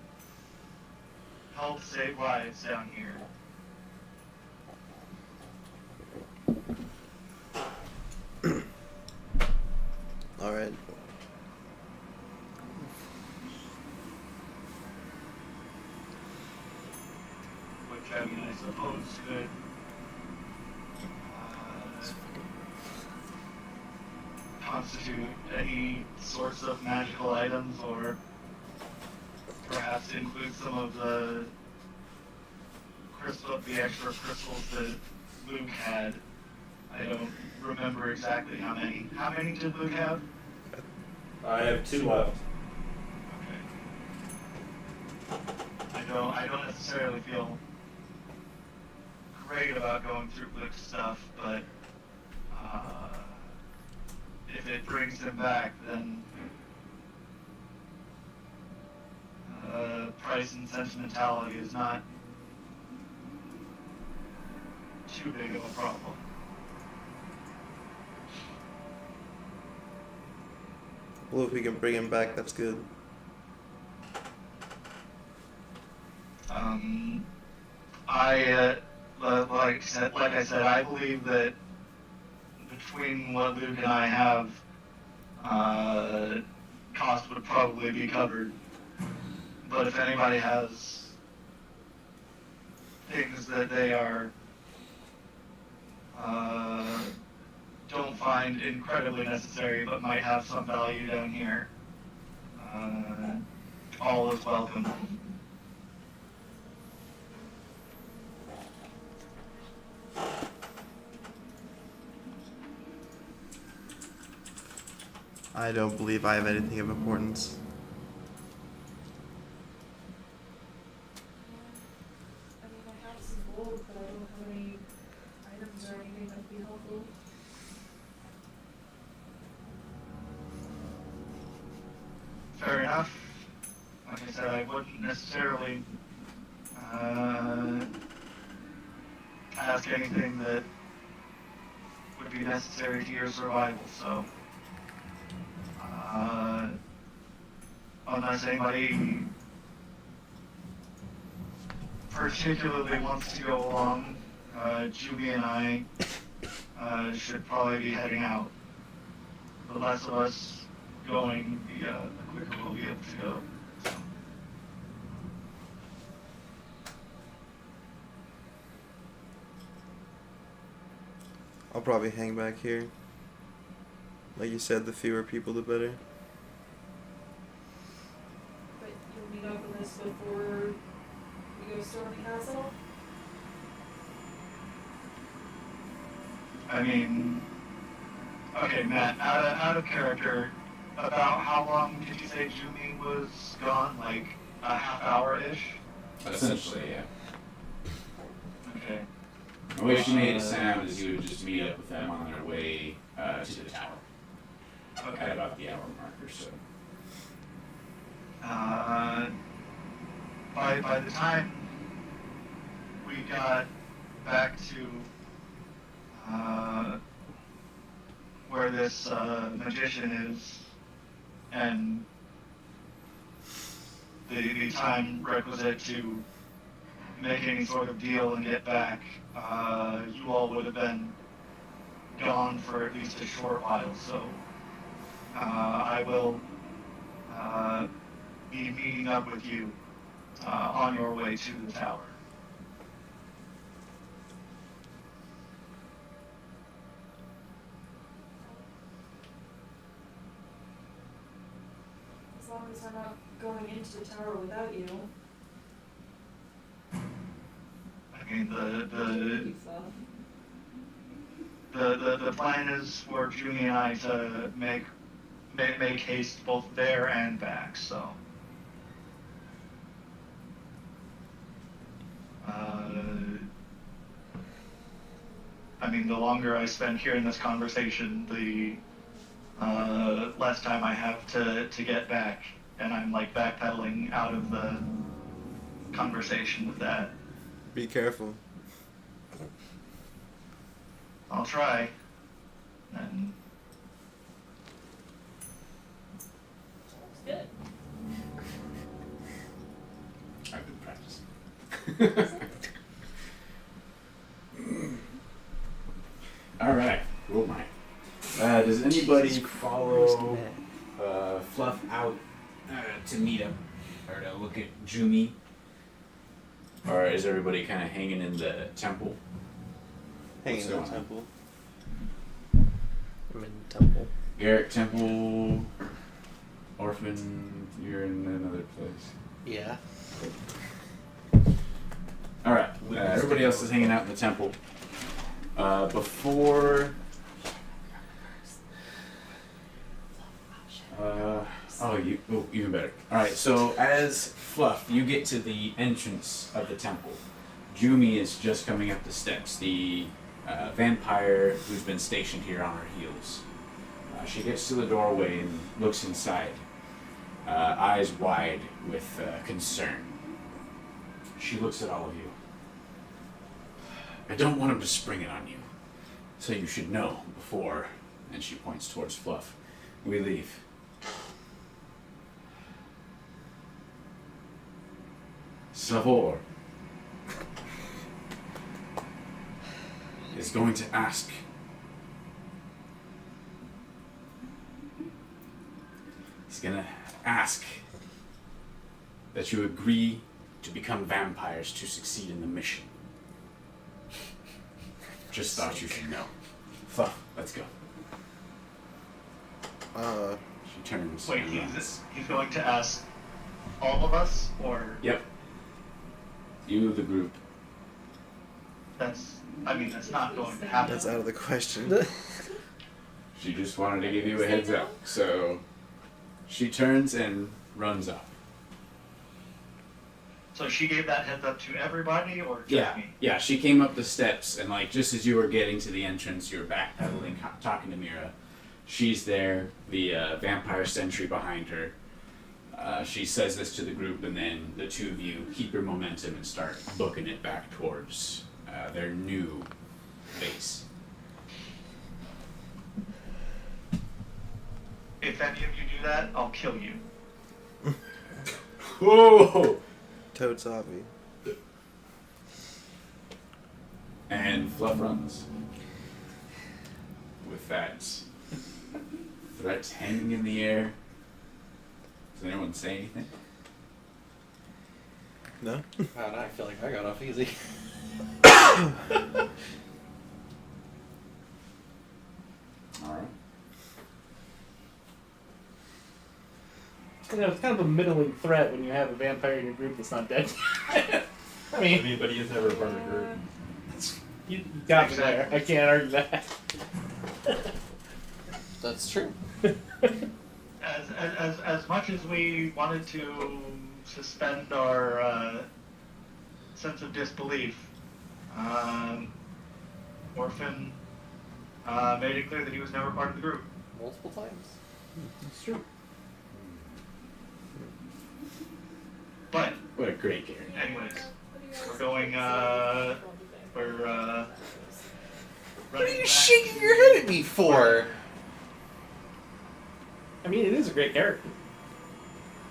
help save lives down here. All right. Which, I mean, I suppose could constitute any sorts of magical items, or perhaps include some of the extra crystals that Luke had. I don't remember exactly how many. How many did Luke have? I have 2 left. Okay. I don't necessarily feel great about going through Luke's stuff, but if it brings him back, then price and sentimentality is not too big of a problem. Well, if we can bring him back, that's good. Like I said, I believe that between what Luke and I have, cost would probably be covered. But if anybody has things that they are don't find incredibly necessary but might have some value down here, all is welcome. I don't believe I have anything of importance. I mean, I have some gold, but I don't have any items or anything that would be helpful. Fair enough. Like I said, I wouldn't necessarily ask anything that would be necessary to your survival, so unless anybody particularly wants to go along, Juby and I should probably be heading out. The less of us going, the quicker we'll be able to go. So. I'll probably hang back here. Like you said, the fewer people, the better. But you'll meet up with us before we go storm the castle? I mean, okay, Matt, out of character, about how long did you say Jumi was gone? Like a half hour-ish? Essentially, yeah. Okay. The way she made it sound is you would just meet up with them on their way to the tower. Okay. At about the hour mark or so. By the time we got back to where this magician is, and the time requisite to make any sort of deal and get back, you all would have been gone for at least a short while, so I will be meeting up with you on your way to the tower. As long as we're not going into the tower without you. I mean, You thought. the plan is for Junie and I to make haste both there and back. So, I mean, the longer I spend hearing this conversation, the less time I have to get back, and I'm like backpedaling out of the conversation with that. Be careful. I'll try. And Good. I've been practicing. All right. Oh my. Does anybody follow Fluff out to meet him or to look at Jumi? Or is everybody kind of hanging in the temple? Hanging in the going on? temple. I'm in temple. Garrick, temple, orphan, you're in another place. Yeah. All right. Everybody else is hanging out in the temple. Before. Even better. All right. So as Fluff, you get to the entrance of the temple. Jumi is just coming up the steps. The vampire who's been stationed here on her heels. She gets to the doorway and looks inside, eyes wide with concern. She looks at all of you. I don't want him to spring it on you, so you should know before, and she points towards Fluff, we leave. Savor is going to ask that you agree to become vampires to succeed in the mission. Just thought you should know. Fluff, let's go. She turns. wait, and runs. he's going to ask all of us, or Yep. You, the group. that's not going to happen. That's out of the question. She just wanted to give you a heads up. So she turns and runs up. So she gave that heads up to everybody, or just me? Yeah, she came up the steps, and like just as you were getting to the entrance, you were backpedaling, talking to Mira. She's there, the vampire sentry behind her. She says this to the group, and then the two of you keep your momentum and start booking it back towards their new base. If any of you do that, I'll kill you. Whoa! Toad Savi. And Fluff runs. With that threat hanging in the air. Does anyone say anything? No? Wow, now I feel like I got off easy. Alright. You know, it's kind of a middling threat when you have a vampire in your group that's not dead. I mean, but he's never part of the group. you got me there. I can't argue that. That's true. As much as we wanted to suspend our sense of disbelief, Orphan made it clear that he was never part of the group. Multiple times. It's true. But What a great character. anyways, we're going. We're What are you shaking your head at me for? I mean, it is a great character.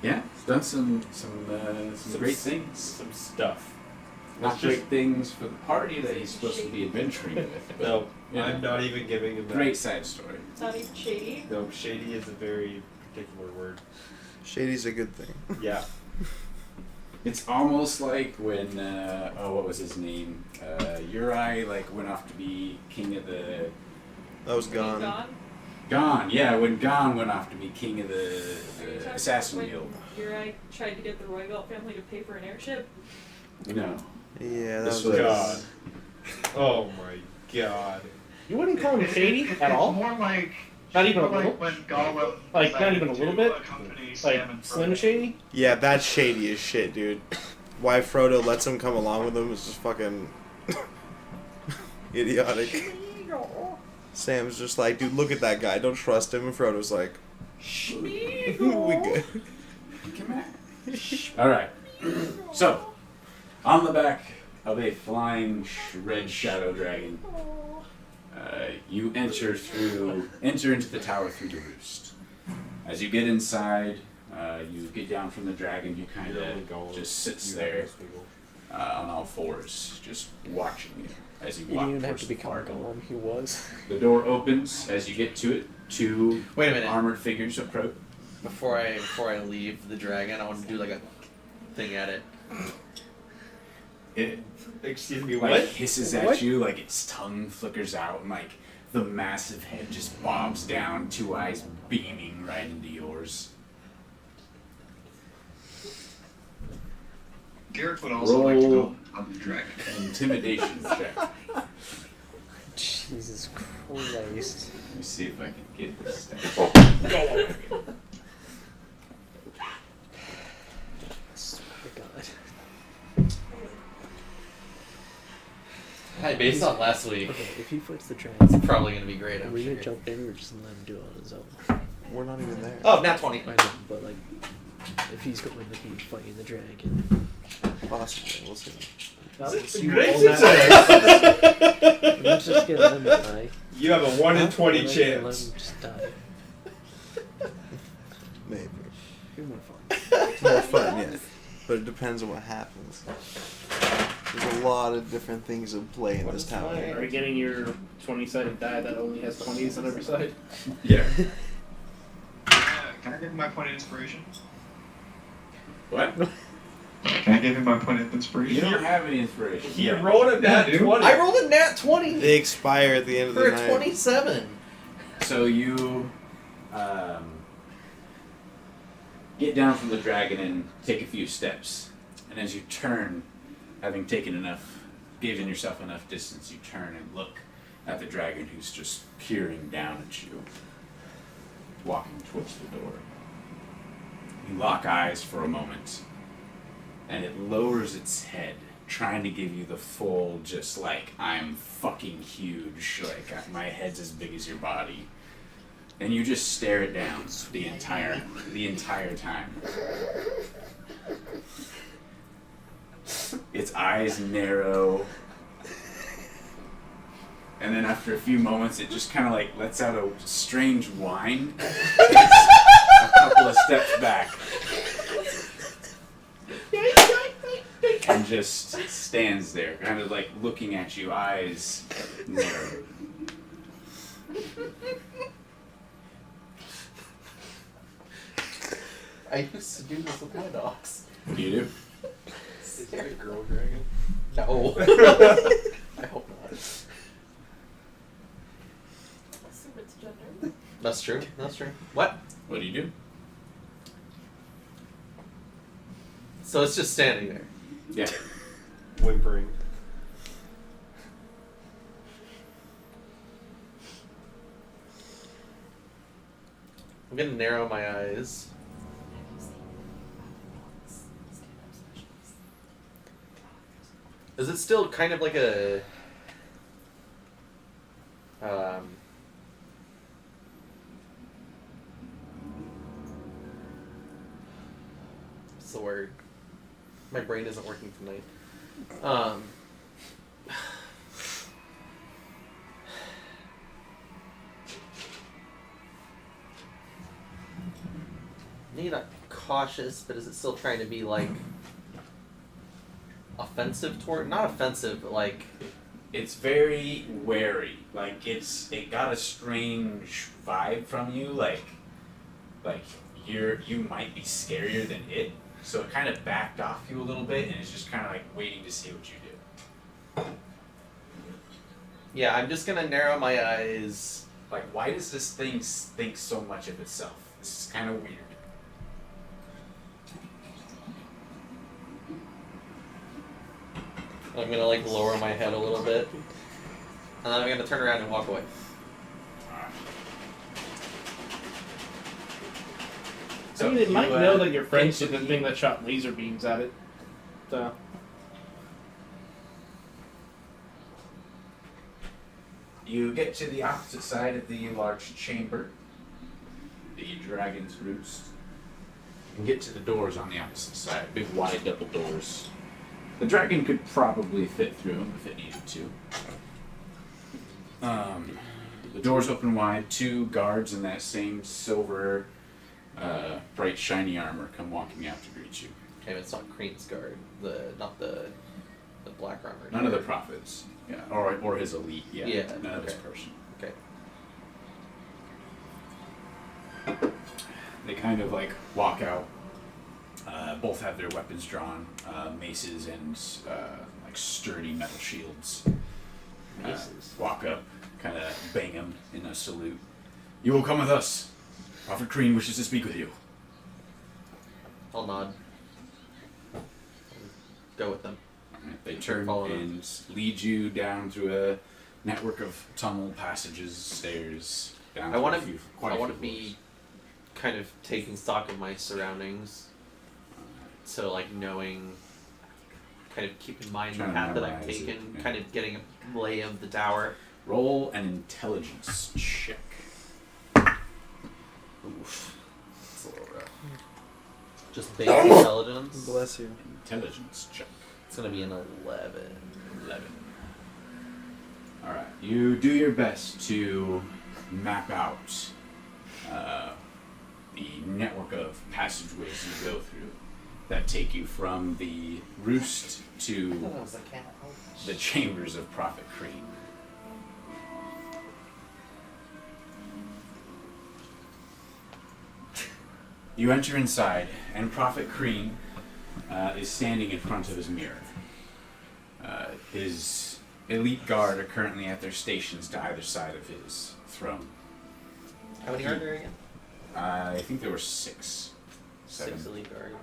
Yeah, it's done some great things. Some stuff. not great things for the party that he's supposed to be adventuring with. But, No, you know, I'm not even giving him that. Great side story. It's not even shady. No, shady is a very particular word. Shady's a good thing. Yeah. It's almost like when what was his name? Uri like went off to be king of the. That was gone. Gon, yeah, when Gon went off to be king of the assassin when guild. Uri tried to get the Royvelt family to pay for an airship. No. Yeah, that This was. God. Oh my God. You wouldn't call him shady at all? More like Not even a like little? when Gollum Like, not decided even a little to bit? accompany Like, Sam and Slim Frodo. Shady? Yeah, that's shady as shit, dude. Why Frodo lets him come along with him is just fucking idiotic. Sam's just like, dude, look at that guy. Don't trust him. And Frodo's like, we good. Come on. All right. So, on the back of a flying red shadow dragon, you enter into the tower through the roost. As you get inside, you get down from the dragon. You kind of just sits there on all fours, just watching you as you You walk didn't even have towards to the become park. Gollum. He was. The door opens as you get to it. Two Wait a minute. armored figures approach. Before I leave the dragon, I want to do like a thing at it. It Excuse me, like what? hisses at What? you, like its tongue flickers out, and like the massive head just bobs down, two eyes beaming right into yours. Garrett would also like to Roll. go on the dragon. An intimidation check. Jesus Christ. Let me see if I can get this stat. Swear to God. Hey, based on last week, Okay, if he fights the dragon, it's probably gonna be great. are I'm we sure. gonna jump in or just let him do it on his own? We're not even there. Oh, not 20. I know, but like, if he's going to be fighting the dragon, Possibly. We'll see. let's just get him to die. You have a 1 in 20 Let him chance. just die. Maybe. You're more fun. More fun, yeah. But it depends on what happens. There's a lot of different things in play in this town. Are you getting your 20-sided die that only has 20s on every side? Yeah. Can I give him my point of inspiration? What? Can I give him my point of You inspiration? don't have any inspiration. He rolled a nat dude. 20. I rolled a nat 20 They expire at the end of for the a night. 27. So you get down from the dragon and take a few steps. And as you turn, having given yourself enough distance, you turn and look at the dragon who's just peering down at you, walking towards the door. You lock eyes for a moment, and it lowers its head, trying to give you the full, just like, I'm fucking huge, like, my head's as big as your body. And you just stare it down the entire time. Its eyes narrow. And then after a few moments, it just kind of like lets out a strange whine. Takes a couple of steps back. And just stands there, kind of like looking at you, eyes narrowed. I used to do this with my dogs. You do? Is there a girl dragon? No. I hope not. Assume it's gender. That's true. That's true. What? What do you do? So it's just standing there. Yeah. Whimpering. I'm gonna narrow my eyes. Is it still kind of like a what's the word? My brain isn't working tonight. Maybe not cautious, but is it still trying to be like offensive? offensive toward? Not offensive, but like. It's very wary. Like it got a strange vibe from you. Like you might be scarier than it. So it kind of backed off you a little bit, and it's just kind of like waiting to see what you do. Yeah, I'm just gonna narrow my eyes. Like, why does this thing think so much of itself? This is kind of weird. I'm gonna like lower my head a little bit, and then I'm gonna turn around and walk away. I mean, it might know that you're friends with into the thing that shot laser beams at it. So. You get to the opposite side of the large chamber, the dragon's roost. You can get to the doors on the opposite side, big wide double doors. The dragon could probably fit through them if it needed to. The doors open wide. 2 guards in that same silver, bright, shiny armor come walking out to greet you. Okay, it's not Kreen's guard, not the black armor. None of the prophets, yeah, or his elite, yeah. Yeah, None of his okay. person. Okay. They kind of like walk out. Both have their weapons drawn, maces and like sturdy metal shields. Maces. Walk up, kind of bang them in a salute. You will come with us. Prophet Kreen wishes to speak with you. I'll nod. Go with them. Alright, they turn Follow them. and lead you down through a network of tunnel passages, stairs. Down I want to. quite I a want to few be kind of taking stock of my surroundings. So like knowing, kind of keep in mind the Trying to path that I've memorize it, taken, yeah. kind of getting a lay of the tower. Roll an intelligence check. Oof. It's a little rough. Just basic intelligence. Bless you. Intelligence check. It's gonna be an 11. 11. Alright, you do your best to map out the network of passageways you go through that take you from the roost to was a cat. the chambers of Prophet Kreen. You enter inside, and Prophet Kreen is standing in front of his mirror. His elite guard are currently at their stations to either side of his throne. How many are there again? I think there were 6. 7. 6 elite guard.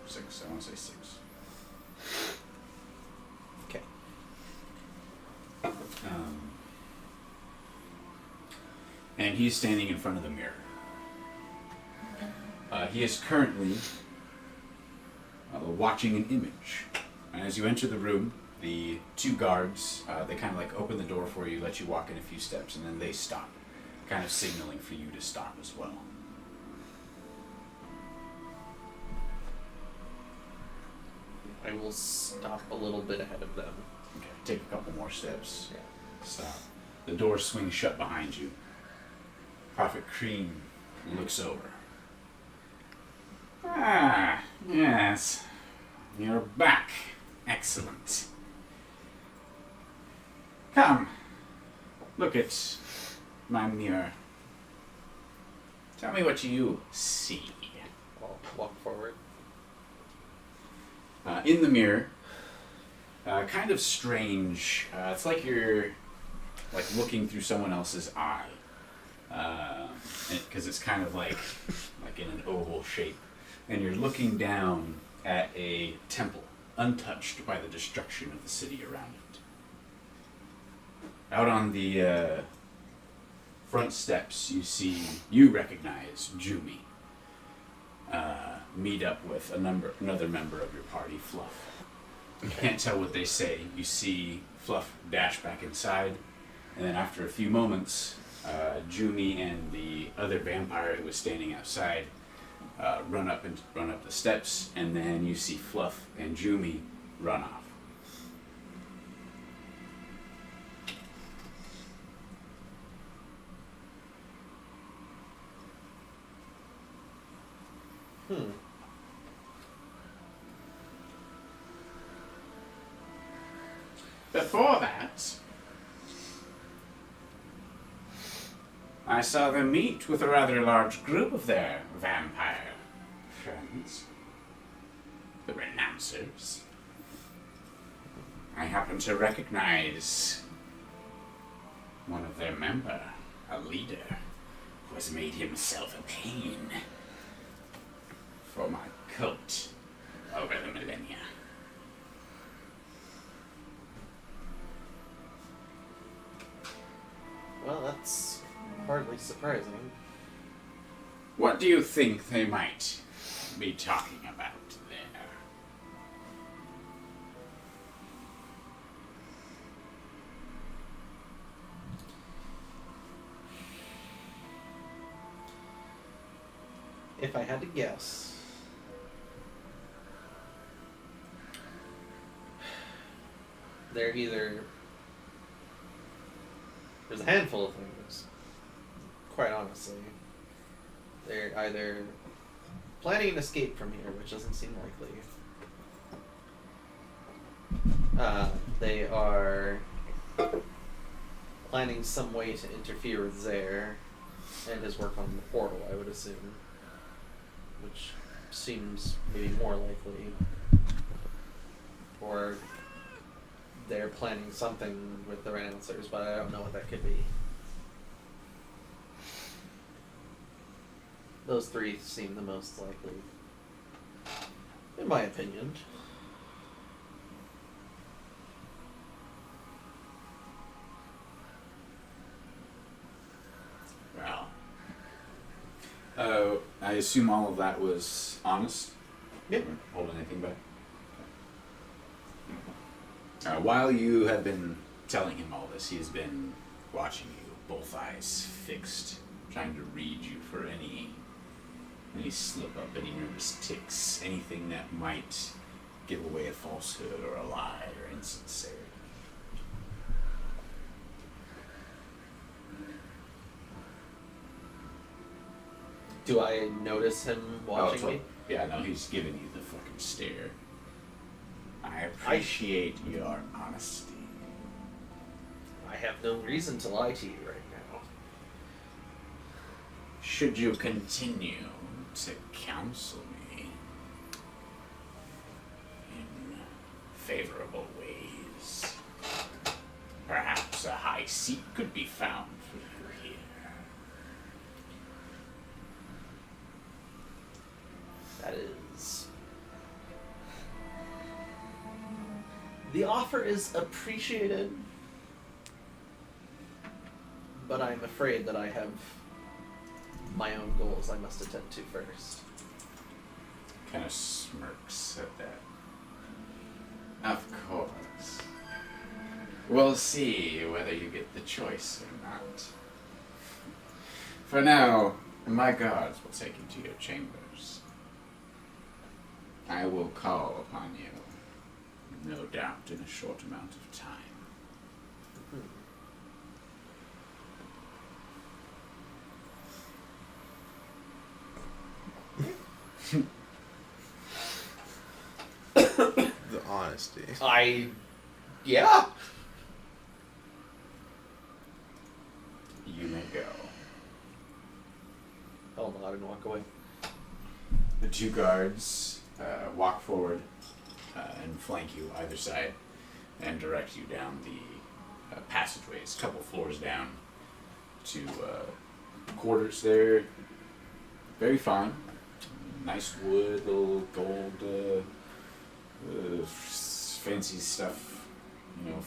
6. I want to say 6. Okay. And he's standing in front of the mirror. He is currently watching an image. And as you enter the room, the 2 guards, they kind of like open the door for you, let you walk in a few steps, and then they stop, kind of signaling for you to stop as well. I will stop a little bit ahead of them. Okay, take a couple more steps. Yeah. Stop. The door swings shut behind you. Prophet Kreen looks over. Ah, yes. You're back. Excellent. Come. Look at my mirror. Tell me what you see. I'll walk forward. In the mirror, kind of strange. It's like you're like looking through someone else's eye, because it's kind of like in an oval shape, and you're looking down at a temple, untouched by the destruction of the city around it. Out on the front steps, you recognize Jumi. Meet up with another member of your party, Fluff. You can't tell what they say. You see Fluff dash back inside, and then after a few moments, Jumi and the other vampire who was standing outside run up the steps, and then you see Fluff and Jumi run off. before that, I saw them meet with a rather large group of their vampire friends, the Renouncers. I happen to recognize one of their member, a leader, who has made himself a pain for my cult over the millennia. Well, that's hardly surprising. What do you think they might be talking about there? If I had to guess, they're either... There's a handful of things, quite honestly. They're either planning an escape from here, which doesn't seem likely. They are planning some way to interfere with Zaire and his work on the portal, I would assume. Which seems maybe more likely. Or they're planning something with the Renouncers, but I don't know what that could be. Those three seem the most likely, in my opinion. Well, I assume all of that was honest? Yep. You weren't holding anything back? While you have been telling him all this, he has been watching you, both eyes fixed, trying to read you for any slip up, any nervous tics, anything that might give away a falsehood or a lie or insincerity. Do I notice him watching me? Yeah, no, he's giving you the fucking stare. I appreciate your honesty. I have no reason to lie to you right now. Should you continue to counsel me in favorable ways, perhaps a high seat could be found for you here. That is... The offer is appreciated, but I'm afraid that I have my own goals I must attend to first. Kind of smirks at that. Of course. We'll see whether you get the choice or not. For now, my guards will take you to your chambers. I will call upon you, no doubt, in a short amount of time. The honesty. Yeah. You may go. I'll nod and walk away. The two guards walk forward and flank you either side and direct you down the passageways, a couple floors down to quarters there. Very fine. Nice wood, little gold, fancy stuff. You know,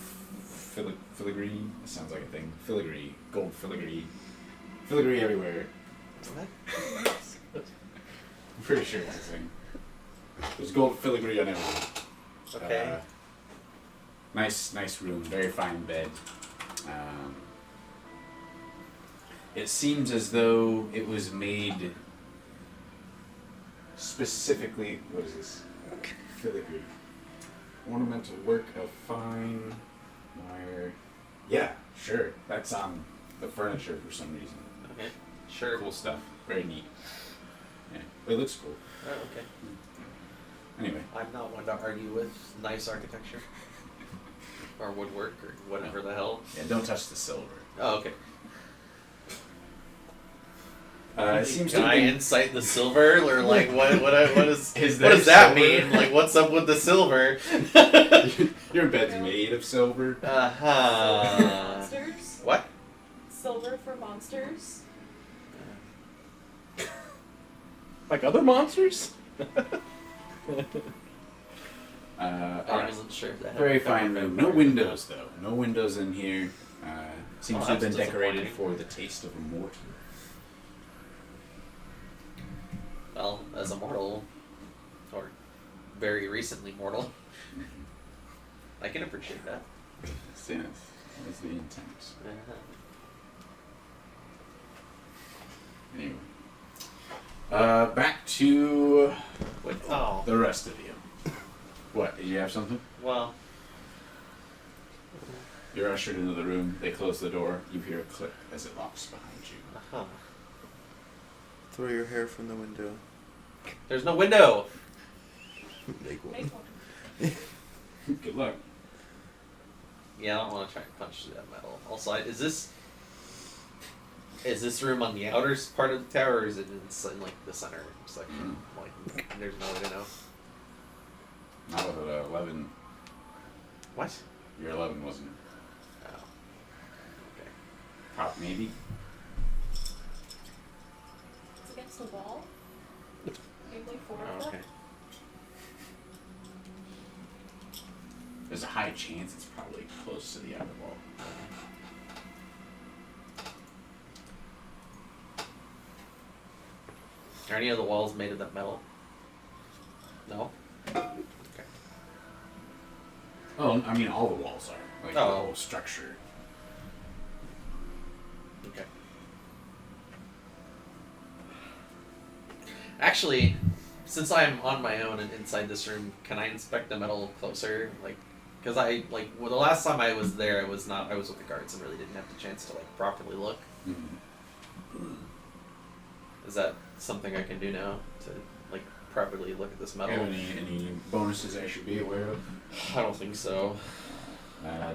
filigree. That sounds like a thing. Filigree, gold filigree. Filigree everywhere. I'm pretty sure it's a thing. There's gold filigree on everything. Okay. Nice room, very fine bed. It seems as though it was made specifically. What is this? Filigree. Ornamental work of fine wire. Yeah, sure. That's on the furniture for some reason. Okay. Sure. Cool stuff. Very neat. Yeah, it looks cool. Oh, okay. Anyway. I'm not one to argue with nice architecture. Or or woodwork or whatever the hell. Yeah, don't touch the silver. Oh, okay. It seems Can to I be. incite the silver, or like what is Is what there does that silver? mean? Like, what's up with the silver? Your bed's made of silver. Monsters? What? Silver for monsters? Like other monsters? I Alright. wasn't sure. If that had Very to cover fine room. vampire. No windows though. No windows in here. Seems Oh, to have been that's decorated disappointing. for the taste of a mortal. Well, as a mortal, or very recently mortal, I can appreciate that. Yes, that's the intent. Anyway. Back to Wait, oh, the rest of you. What? Did you have something? well, You're ushered into the room. They close the door. You hear a click as it locks behind you. uh-huh. Throw your hair from the window. There's no window. Make one. Make one. Good luck. Yeah, I don't want to try and punch through that metal. Also, is this room on the outer part of the tower, or is it in like the center section? Like, there's no way to know. Not with 11. What? Your 11 wasn't. Oh. Okay. Prop maybe. It's against the wall. Maybe 4 of Oh, them. okay. There's a high chance it's probably close to the outer wall. Are any of the walls made of that metal? No. Oh, I mean, all the walls are. Like the Oh. whole structure. Okay. Actually, since I'm on my own and inside this room, can I inspect the metal closer? Like, because the last time I was there, I was with the guards and really didn't have the chance to like properly look. Mm-hmm. Is that something I can do now to like properly look at this Do you metal? have any bonuses I should be aware of? I don't think so.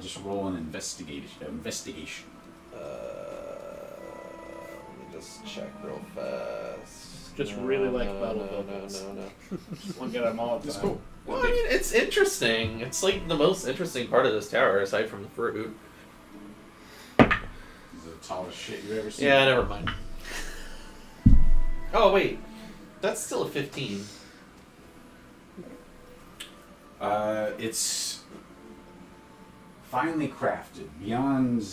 Just roll an investigation. Let me just check real fast. Just really like metal no, buildings. no. Look at them all the That's time. cool. Well, I mean, it's interesting. It's like the most interesting part of this tower, aside from the fruit. This is the tallest shit you've ever seen. Yeah, never mind. Oh wait, that's still a 15. It's finely crafted beyond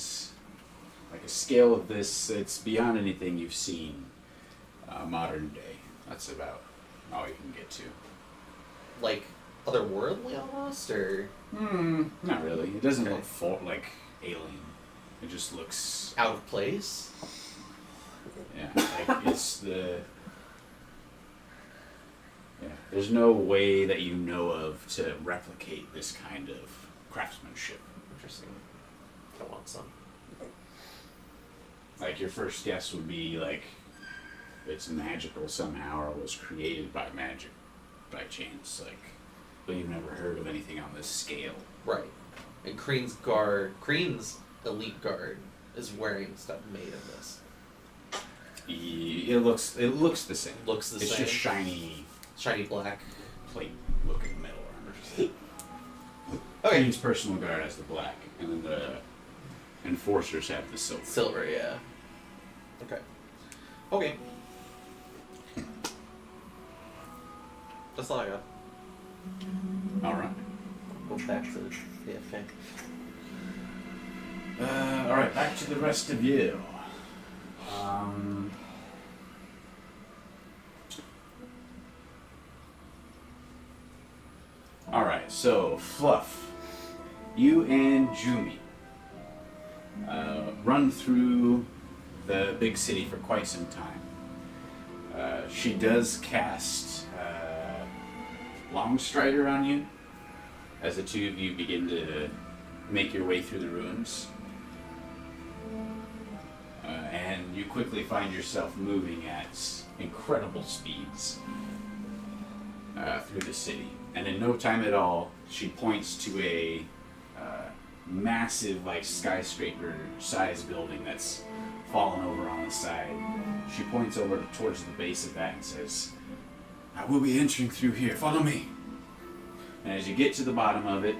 like a scale of this. It's beyond anything you've seen modern day. That's about all you can get to. Like otherworldly almost, or Not really. It doesn't Okay. look like alien. It just looks out of place. yeah. Like it's the yeah. There's no way that you know of to replicate this kind of craftsmanship. Interesting. I want some. Like your first guess would be like it's magical somehow or was created by magic by chance. Like, but you've never heard of anything on this scale. Right. And Kreen's elite guard is wearing stuff made of this. It looks the same. Looks the It's same. just shiny Shiny black. plate looking metal armor. Okay. Queen's personal guard has the black, and then the enforcers have the silver. Silver, yeah. Okay. Okay. That's all I got. All right. Go back to PFK. All right. Back to the rest of you. All right. So Fluff, you and Jumi run through the big city for quite some time. She does cast Longstrider on you as the two of you begin to make your way through the ruins. And you quickly find yourself moving at incredible speeds through the city. And in no time at all, she points to a massive, like, skyscraper-sized building that's fallen over on the side. She points over towards the base of that and says, "I will be entering through here. Follow me." And as you get to the bottom of it,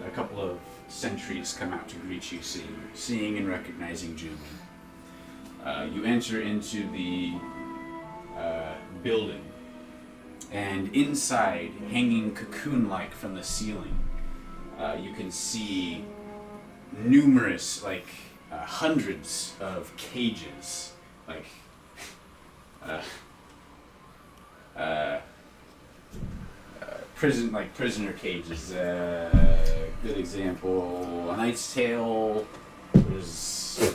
a couple of sentries come out to greet you, seeing and recognizing Jumi. You enter into the building, and inside, hanging cocoon-like from the ceiling, you can see numerous, like, hundreds of cages, like, prisoner cages. Good example, A Knight's Tale. There's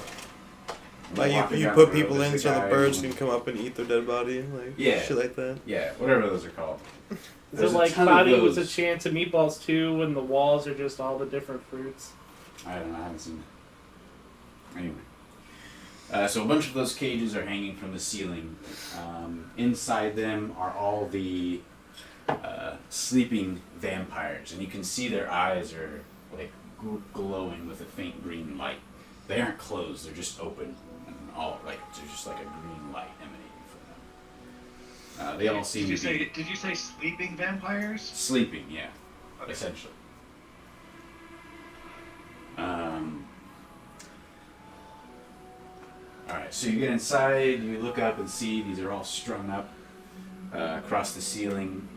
Like you put people in so the birds can come up and eat their dead body, like Yeah. shit like that. Yeah, whatever those are called. Is There's it a like ton of Cloudy with a those. Chance of Meatballs too, when the walls are just all the different fruits? I don't know, I haven't seen it. Anyway. So a bunch of those cages are hanging from the ceiling. Inside them are all the sleeping vampires, and you can see their eyes are like glowing with a faint green light. They aren't closed; they're just open, and all like there's just like a green light emanating from them. They all seem Did you to be say? Did you say sleeping vampires? sleeping. Yeah, Okay. essentially. Alright, so you get inside, you look up and see these are all strung up across the ceiling.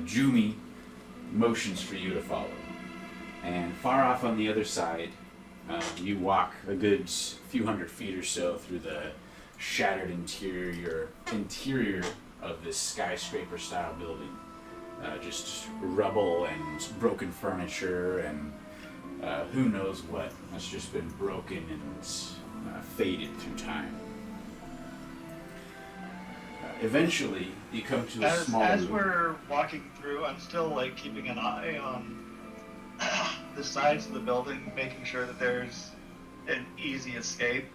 Jumi motions for you to follow. And far off on the other side, you walk a good few hundred feet or so through the shattered interior of this skyscraper-style building. Just rubble and broken furniture and who knows what has just been broken and faded through time. Eventually, you come to a small As room. we're walking through, I'm still like keeping an eye on the sides of the building, making sure that there's an easy escape.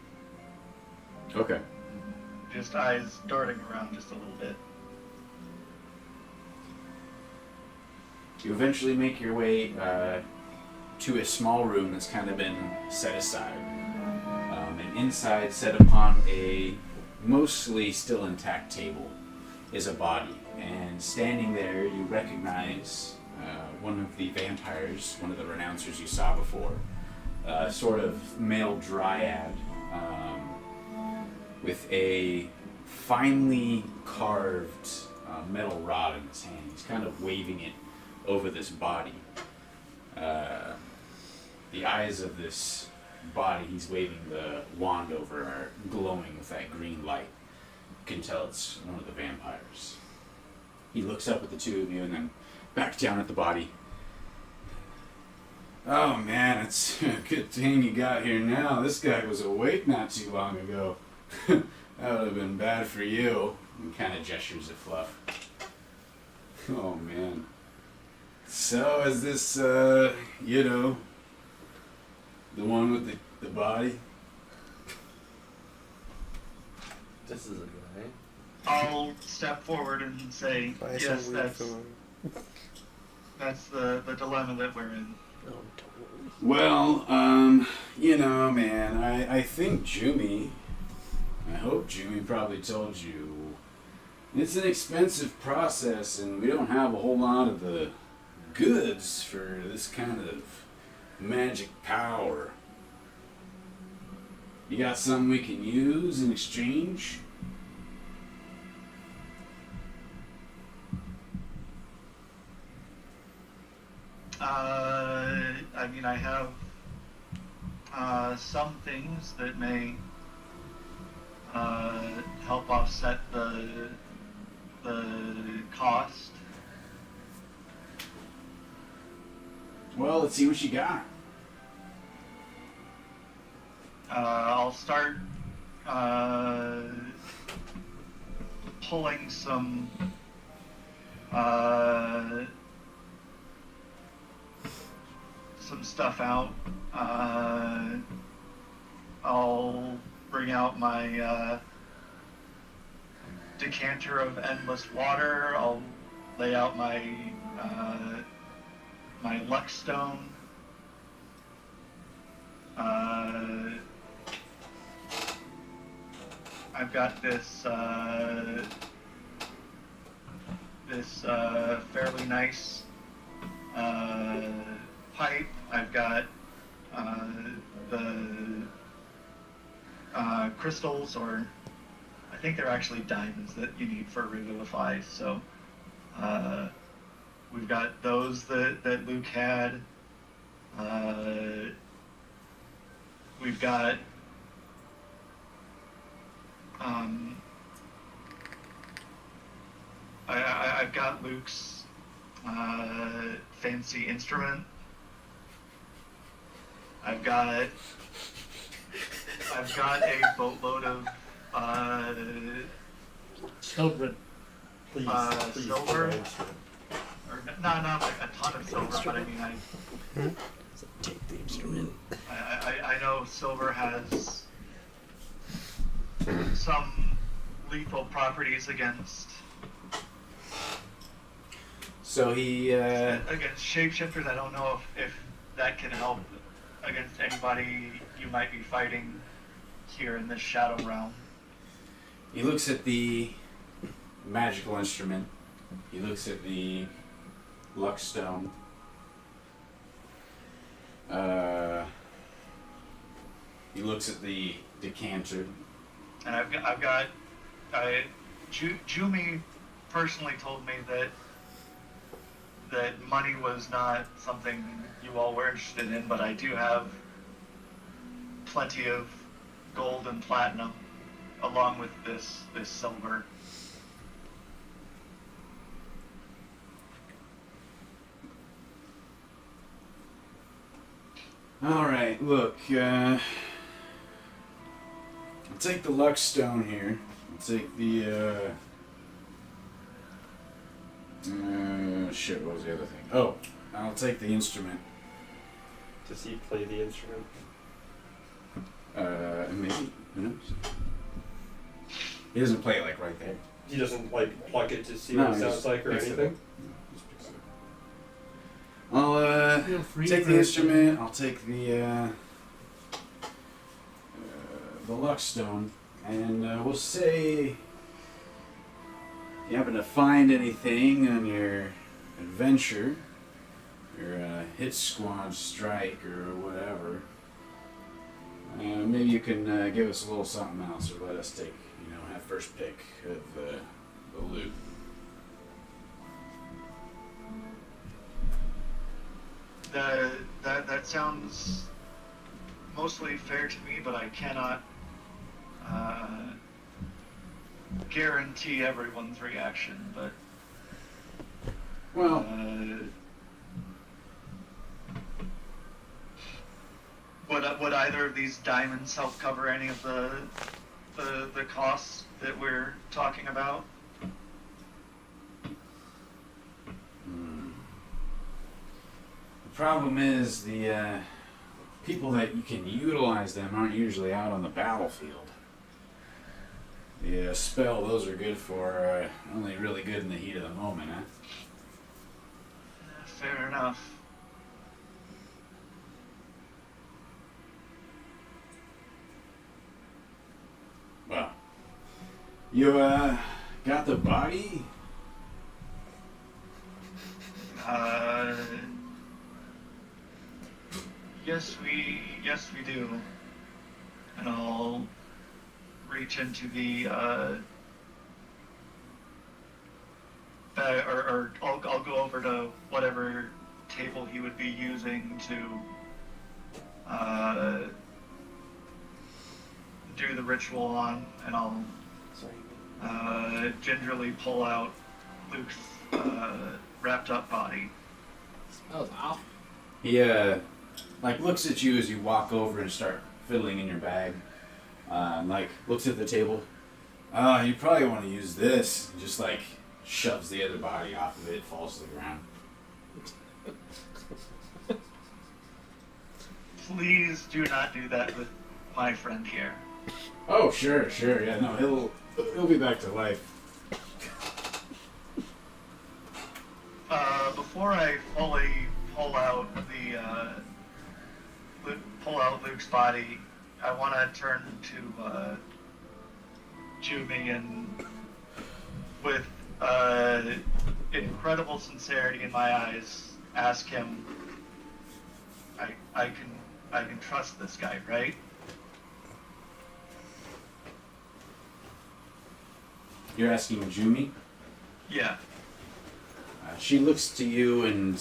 Okay. Just eyes darting around just a little bit. You eventually make your way to a small room that's kind of been set aside. And inside, set upon a mostly still intact table, is a body. And standing there, you recognize one of the vampires, one of the renouncers you saw before. Sort of male dryad with a finely carved metal rod in his hand. He's kind of waving it over this body. The eyes of this body he's waving the wand over are glowing with that green light. You can tell it's one of the vampires. He looks up at the two of you and then back down at the body. "Oh man, it's a good thing you got here now. This guy was awake not too long ago. That would have been bad for you." And kind of gestures at Fluff. "Oh man. So is this, the one with the body?" This is a guy. I'll step forward and say, Buy yes, some weed from him. that's the dilemma that we're in. Oh, totally. Well, man, I think I hope Jumi probably told you, it's an expensive process and we don't have a whole lot of the goods for this kind of magic power. You got something we can use in exchange? I have some things that may help offset the cost. Well, let's see what you got. I'll start pulling some stuff out. I'll bring out my decanter of endless water. I'll lay out my my luck stone. I've got this fairly nice pipe. I've got the crystals, or I think they're actually diamonds that you need for Revivify. So we've got those that Luke had. We've got I've got Luke's fancy instrument. I've got a boatload of Children, please, silver. Or not like a ton of silver, but I mean Take the instrument. I know silver has some lethal properties against So he, against shapeshifters. I don't know if that can help against anybody you might be fighting here in this shadow realm. he looks at the magical instrument. He looks at the luck stone. He looks at the decanter. And I've got Jumi personally told me that money was not something you all were interested in, but I do have plenty of gold and platinum along with this silver. Alright, look, I'll take the luck stone here. I'll take the, shit, what was the other thing? Oh, I'll take the instrument. Does he play the instrument? Maybe, who knows? He doesn't play it, like, right there. He doesn't like pluck it to see No, what it he sounds just like or picks it anything? up. Just picks it up. I'll, Feel free take for- the instrument, I'll take the luck stone, and we'll say you happen to find anything on your adventure, your hit squad strike or whatever, maybe you can give us a little something else, or let us take, have first pick of the loot. That sounds mostly fair to me, but I cannot guarantee everyone's reaction. But Well, would either of these diamonds help cover any of the costs that we're talking about? the problem is the people that you can utilize them aren't usually out on the battlefield. The spell those are good for only really good in the heat of the moment, huh? Fair enough. Well, you got the body? Yes we do. And I'll reach into the bag, or I'll go over to whatever table he would be using to do the ritual on, and I'll gingerly pull out Luke's wrapped up body. Smells awful. He looks at you as you walk over and start fiddling in your bag. Looks at the table. You probably want to use this. Just shoves the other body off of it, falls to the ground. Please do not do that with my friend here. Oh, sure, yeah, no, he'll be back to life. Before I fully pull out Luke's body, I want to turn to Jumi and with incredible sincerity in my eyes, ask him. I can trust this guy, right? You're asking Jumi? Yeah. She looks to you and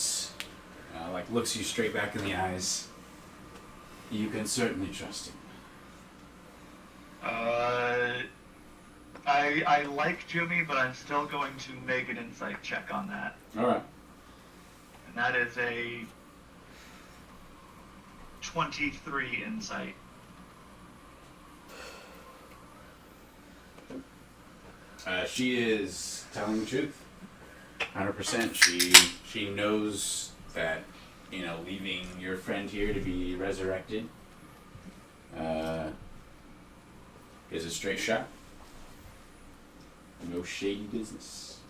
like looks you straight back in the eyes. You can certainly trust him. I like Jumi, but I'm still going to make an insight check on that. All right. And that is a 23 insight. She is telling the truth. 100%. She knows that, leaving your friend here to be resurrected is a straight shot. No shady business.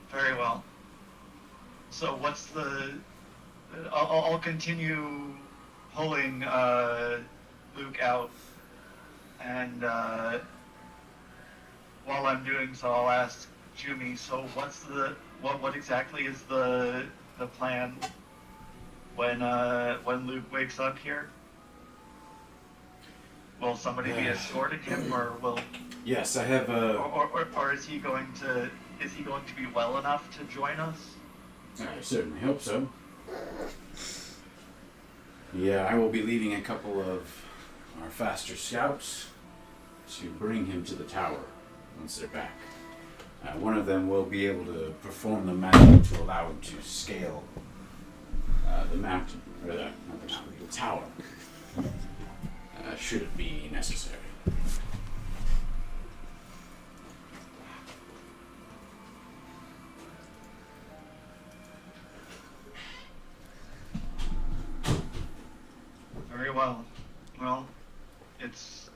Very well. So what's the... I'll continue pulling Luke out, and while I'm doing so, I'll ask Jumi, so what exactly is the plan when Luke wakes up here? Will somebody be escorting him, or will... Yes, I have a... Or is he going to be well enough to join us? I certainly hope so. Yeah, I will be leaving a couple of our faster scouts to bring him to the tower once they're back. One of them will be able to perform the magic to allow him to scale the mountain, or not the mountain, the tower, should it be necessary. Very well. Well, it's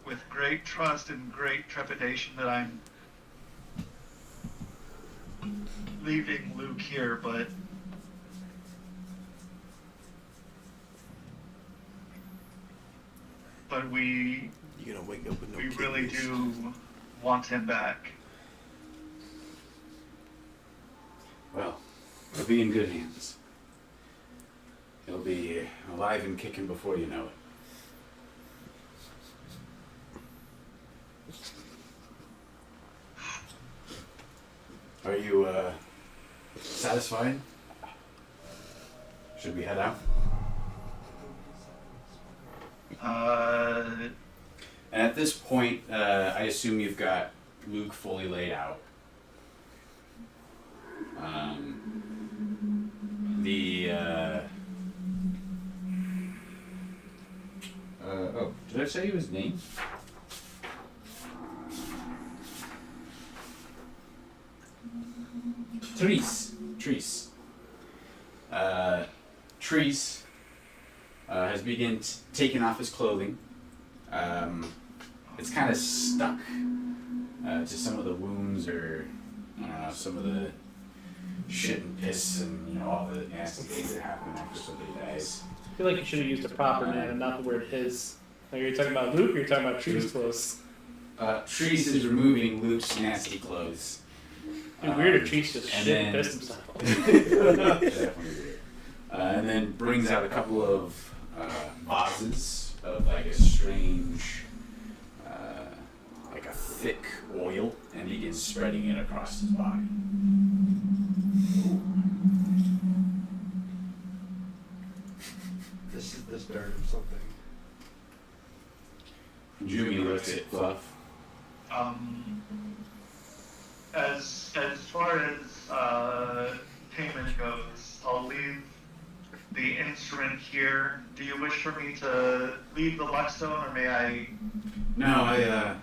with great trust and great trepidation that I'm leaving Luke here, but we You're gonna wake up with no we really kidneys. do want him back. Well, he'll be in good hands. He'll be alive and kicking before you know it. Are you satisfied? Should we head out? And at this point, I assume you've got Luke fully laid out. Did I say his name? Trees. Trees has begun taking off his clothing. It's kind of stuck to some of the wounds, or some of the shit and piss and all the nasty things that happen after somebody dies. I feel like you should have used a proper name and not the word his. Like, are you talking about Luke or are you talking about Trees clothes? Trees is removing Luke's nasty clothes. It'd be weird if Trees just and shit and then- pissed himself. Definitely weird. And then brings out a couple of vases of like a strange, like a thick oil, and begins spreading it across his body. This is this dirt or something. Jumi looks at Fluff. As far as payment goes, I'll leave the instrument here. Do you wish for me to leave the Luckstone, or may I? No,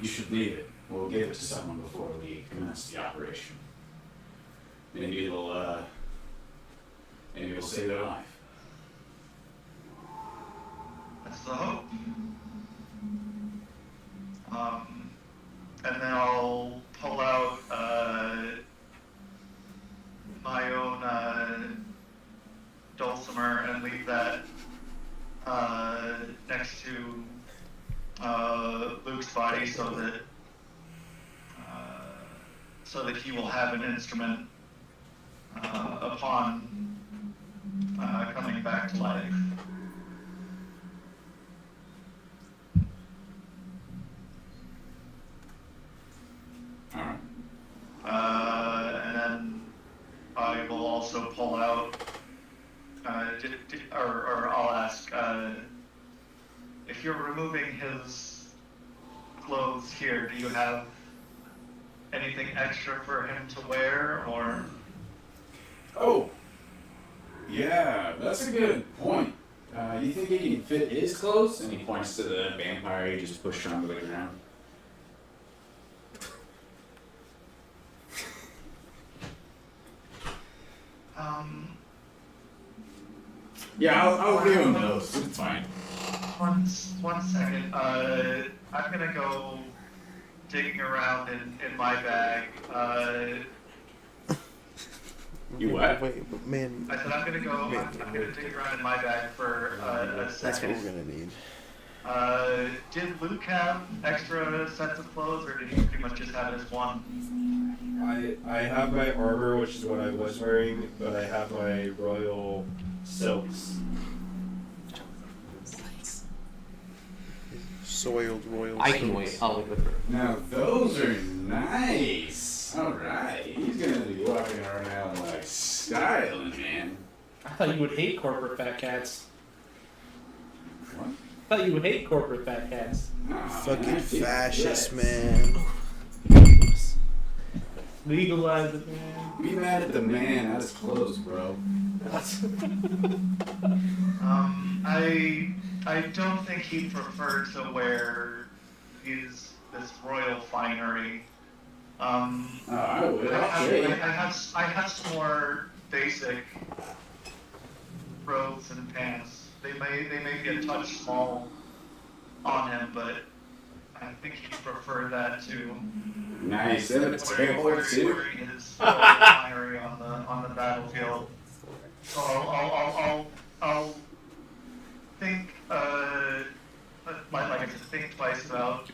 you should leave it. We'll give it to someone before we commence the operation. Maybe it'll save their life. That's the hope. And then I'll pull out my own Dol so that he will have an instrument upon coming back to life. Alright. And then I will also pull out, or I'll ask, if you're removing his clothes here, do you have anything extra for him to wear, or? Oh! Yeah, that's a good point. You think he can fit his clothes? And he points to the vampire he just pushed onto the ground. Yeah, I'll give him those. It's fine. One second. I'm gonna go digging around in my bag. You what? Wait, but man, I said I'm gonna go. I'm gonna dig around in my bag for a that's what second. we're gonna need. Did Luke have extra sets of clothes, or did he pretty much just have his one? I have my armor, which is what I was wearing, but I have my royal silks. Soiled royal. I can silks. wait. I'll wait with her. Now those are nice. Alright, he's gonna be walking around like styling, man. I thought you would hate corporate fat cats. What? I thought you would hate corporate fat cats. Nah, Fucking man, I feel fascist, good. man. Legalize it, man. Be mad at the man, not his clothes, bro. I don't think he'd prefer to wear this royal finery. Oh, I would. I I'll trade. have some more basic robes and pants. They may be a touch small on him, but I think he'd prefer that to Nice. They have a tail too. wearing his royal finery on the battlefield. So I'll think like I said, think twice about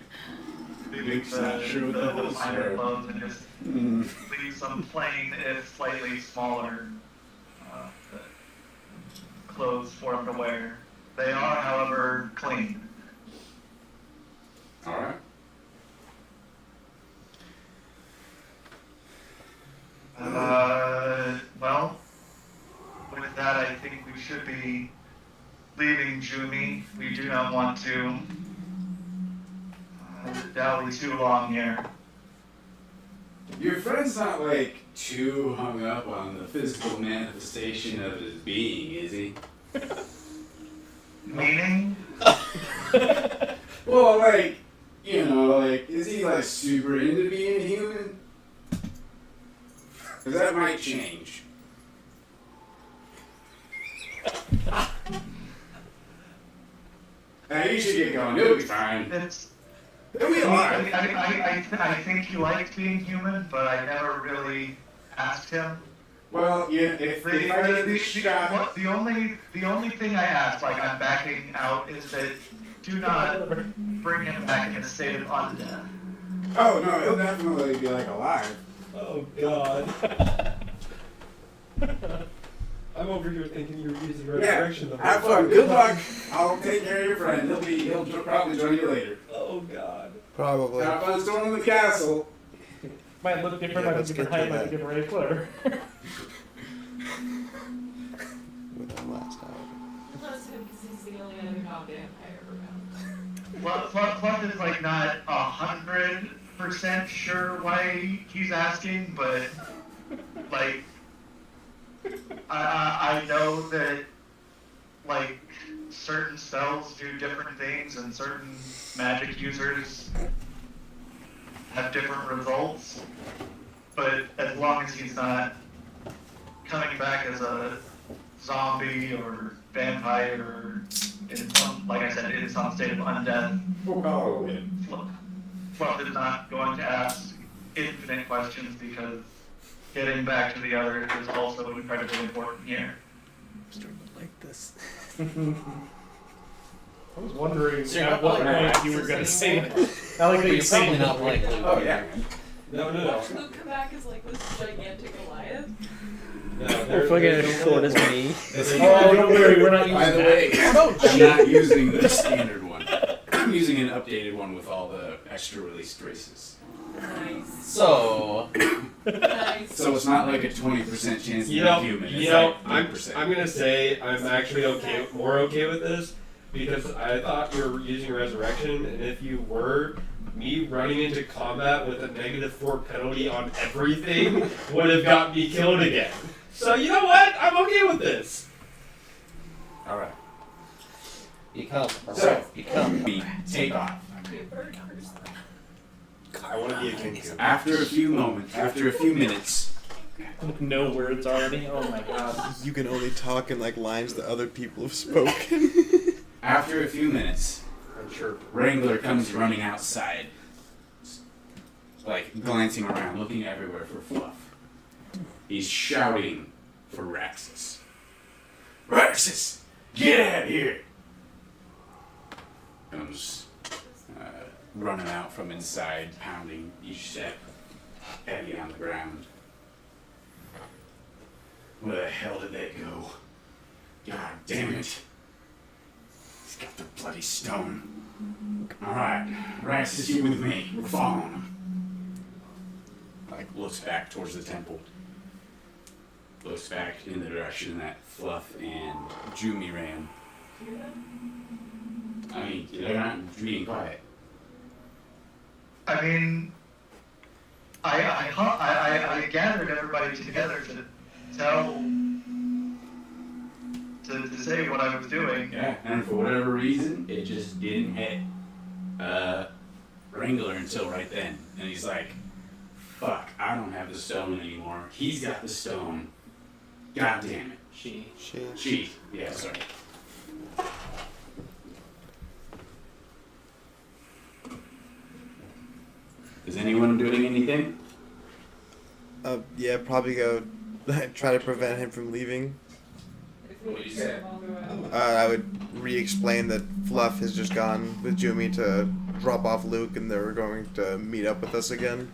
leaving Luke's not sure what the those minor are. clothes and just Mm. leave some plain, if slightly smaller, clothes for him to wear. They are, however, clean. Alright. Well, with that, I think we should be leaving Jumi. We do not want to dally too long here. Your friend's not like too hung up on the physical manifestation of his being, is he? Meaning? Well, like, you know, like, is he like super into being human? Because that might change. Now you should get going. It'll be fine. It's. It'll be alive. I think he likes being human, but I never really asked him. Well, yeah, if I get this shot, The only thing I asked, like I'm backing out, is that do not bring him back in a state of undeath. oh no, he'll definitely be like alive. Oh God. I'm over here thinking you're using resurrection. the whole Have fun. time. Good luck. I'll take care of your friend. He'll probably join you later. Oh God. Probably. Have fun storming the castle. Might look different, Yeah, might be let's different get to height, might that. be different race, whatever. With our last hour. Unless because he's the only other non-vampire around. Well, Fluff is like not 100% sure why he's asking, but like I know that like certain spells do different things and certain magic users have different results. But as long as he's not coming back as a zombie or vampire or in some, like I said, in some state of undeath, We'll call it a win. Fluff is not going to ask infinite questions because getting back to the other is also incredibly important here. I'm starting to like this. I was wondering So you're at not what playing point you were Axis going to say anymore? that. I like that You're you say probably not playing. Oh yeah. No. Watch Luke come back as like this gigantic Goliath. No, They're fucking as short as me. Oh, don't worry, we're not using By the that. way, I'm not using the standard one. I'm using an updated one with all the extra released races. Nice. So, Nice. So it's not like a 20% chance to You be know, human. It's you know, like I'm 8%. gonna say I'm actually more okay with this because I thought you were using resurrection, and if you were, me running into combat with a -4 penalty on everything would have got me killed again. So you know what? I'm okay with this. All right. become. So- Become. We take off. I want to be a king. After a few minutes, No words already. Oh my god. You can only talk in like lines that other people have spoken. after a few minutes, I'm sure. Wrangler comes running outside, like glancing around, looking everywhere for Fluff. He's shouting for Raxus. Raxus, get out of here! Comes running out from inside, pounding each step, heavy on the ground. Where the hell did they go? God damn it. He's got the bloody stone. Alright, Raxus, you with me. We're following him. Like, looks back towards the temple. Looks back in the direction that Fluff and Jumi ran. I mean, they're not being quiet. I mean, I gathered everybody together to tell, to say what I was doing. Yeah, and for whatever reason, it just didn't hit Wrangler until right then. And he's like, fuck, I don't have the stone anymore. He's got the stone. God damn it. She. Yeah, sorry. Is anyone doing anything? Yeah, probably go try to prevent him from leaving. What do you say? I would re-explain that Fluff has just gone with Jumi to drop off Luke, and they're going to meet up with us again.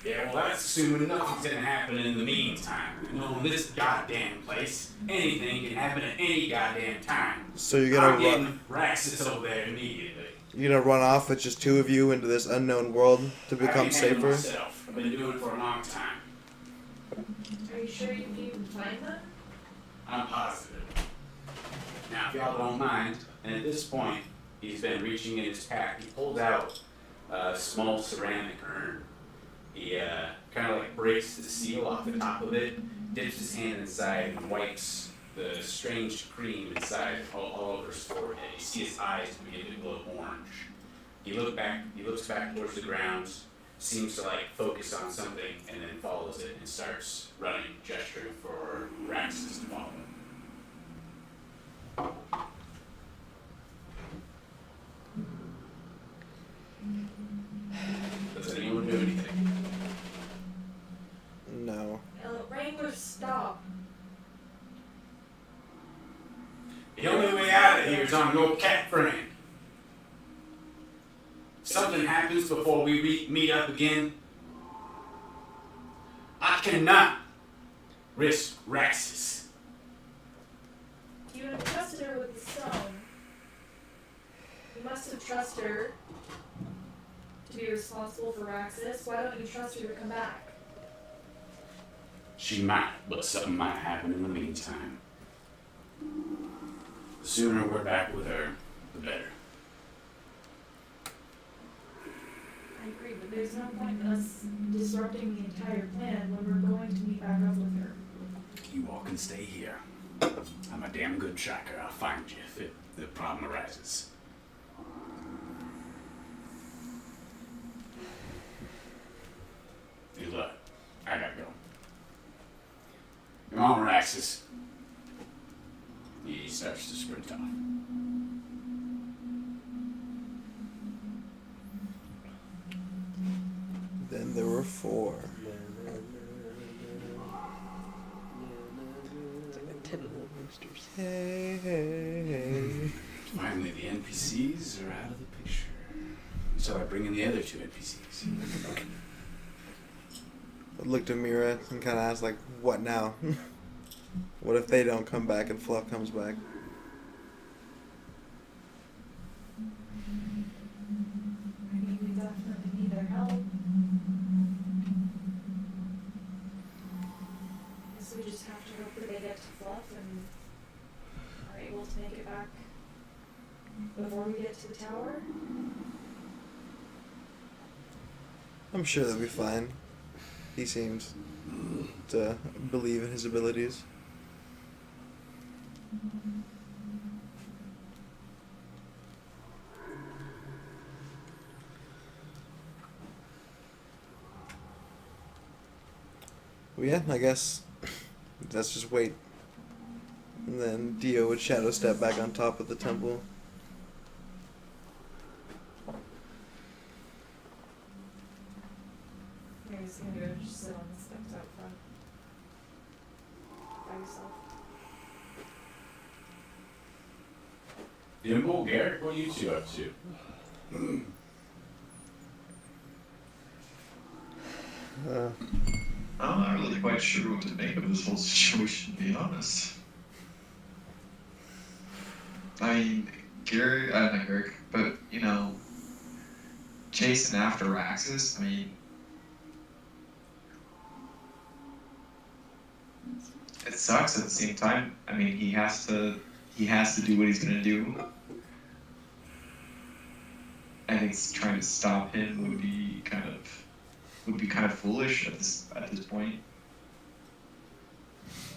Yeah, well, that's assuming nothing's gonna happen in the meantime. You know, in this goddamn place, anything can happen at any goddamn time. So you're gonna I'm run. getting Raxus over there immediately. You're gonna run off with just two of you into this unknown world to I become can handle safer. myself. I've been doing it for a long time. Are you sure you can even find them? I'm positive. Now, if y'all don't mind, and at this point, he's been reaching in his pack. He pulled out a small ceramic urn. He kind of like breaks the seal off the top of it, dips his hand inside, and wipes the strange cream inside all over his forehead. You see his eyes begin to glow orange. He looks back towards the ground, seems to like focus on something, and then follows it and starts running, gesturing for Raxus to follow him. Does anyone do anything? No. Wrangler, stop. The only way out of here is on your cat friend. Something happens before we meet up again. I cannot risk Raxus. You entrusted her with the stone. You must have trusted her to be responsible for Raxus. Why don't you trust her to come back? She might, but something might happen in the meantime. The sooner we're back with her, the better. I agree, but there's no point in us disrupting the entire plan when we're going to meet back up with her. You all can stay here. I'm a damn good tracker. I'll find you if the problem arises. Good luck. I gotta go. Come on, Raxus. He starts to sprint off. Then there were four. It's like a 10 little roosters. Hey, hey, hey. Finally, the NPCs are out of the picture. So I bring in the other two NPCs. look to Mira and kind of ask, like, what now? What if they don't come back and Fluff comes back? I mean, we definitely need their help. Guess we just have to hope that they get to Fluff and are able to make it back before we get to the tower. I'm sure they'll be fine. He seems to believe in his abilities. Well, yeah, I guess let's just wait. And then Dio would shadow step back on top of the temple. You're just gonna go just sit on the steps out front by yourself. Dimble, Garrett, what are you two up to? I'm not really quite sure what to make of this whole situation, to be honest. I mean, not Garrick, but, you know, chasing after Raxus, I mean, it sucks at the same time. I mean, he has to do what he's gonna do. I think trying to stop him would be kind of foolish at this point.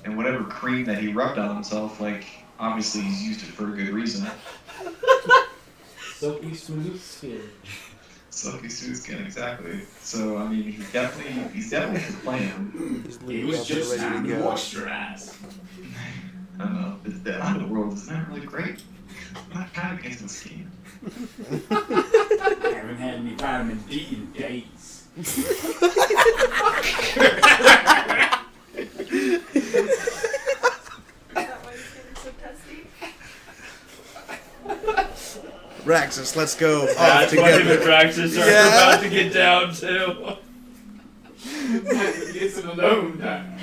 And whatever cream that he rubbed on himself, like, obviously he's used it for a good reason. Silky smooth skin. Silky smooth skin, exactly. So I mean, he's definitely the plan. He was just time to moisturize. I don't know. The underworld is not really great. I'm not kind of against the skin. I haven't had any vitamin D in days. Is that why your skin is so testy? Raxus, let's go. That's what him and Praxis are Yeah. about to get down to. It's an alone time.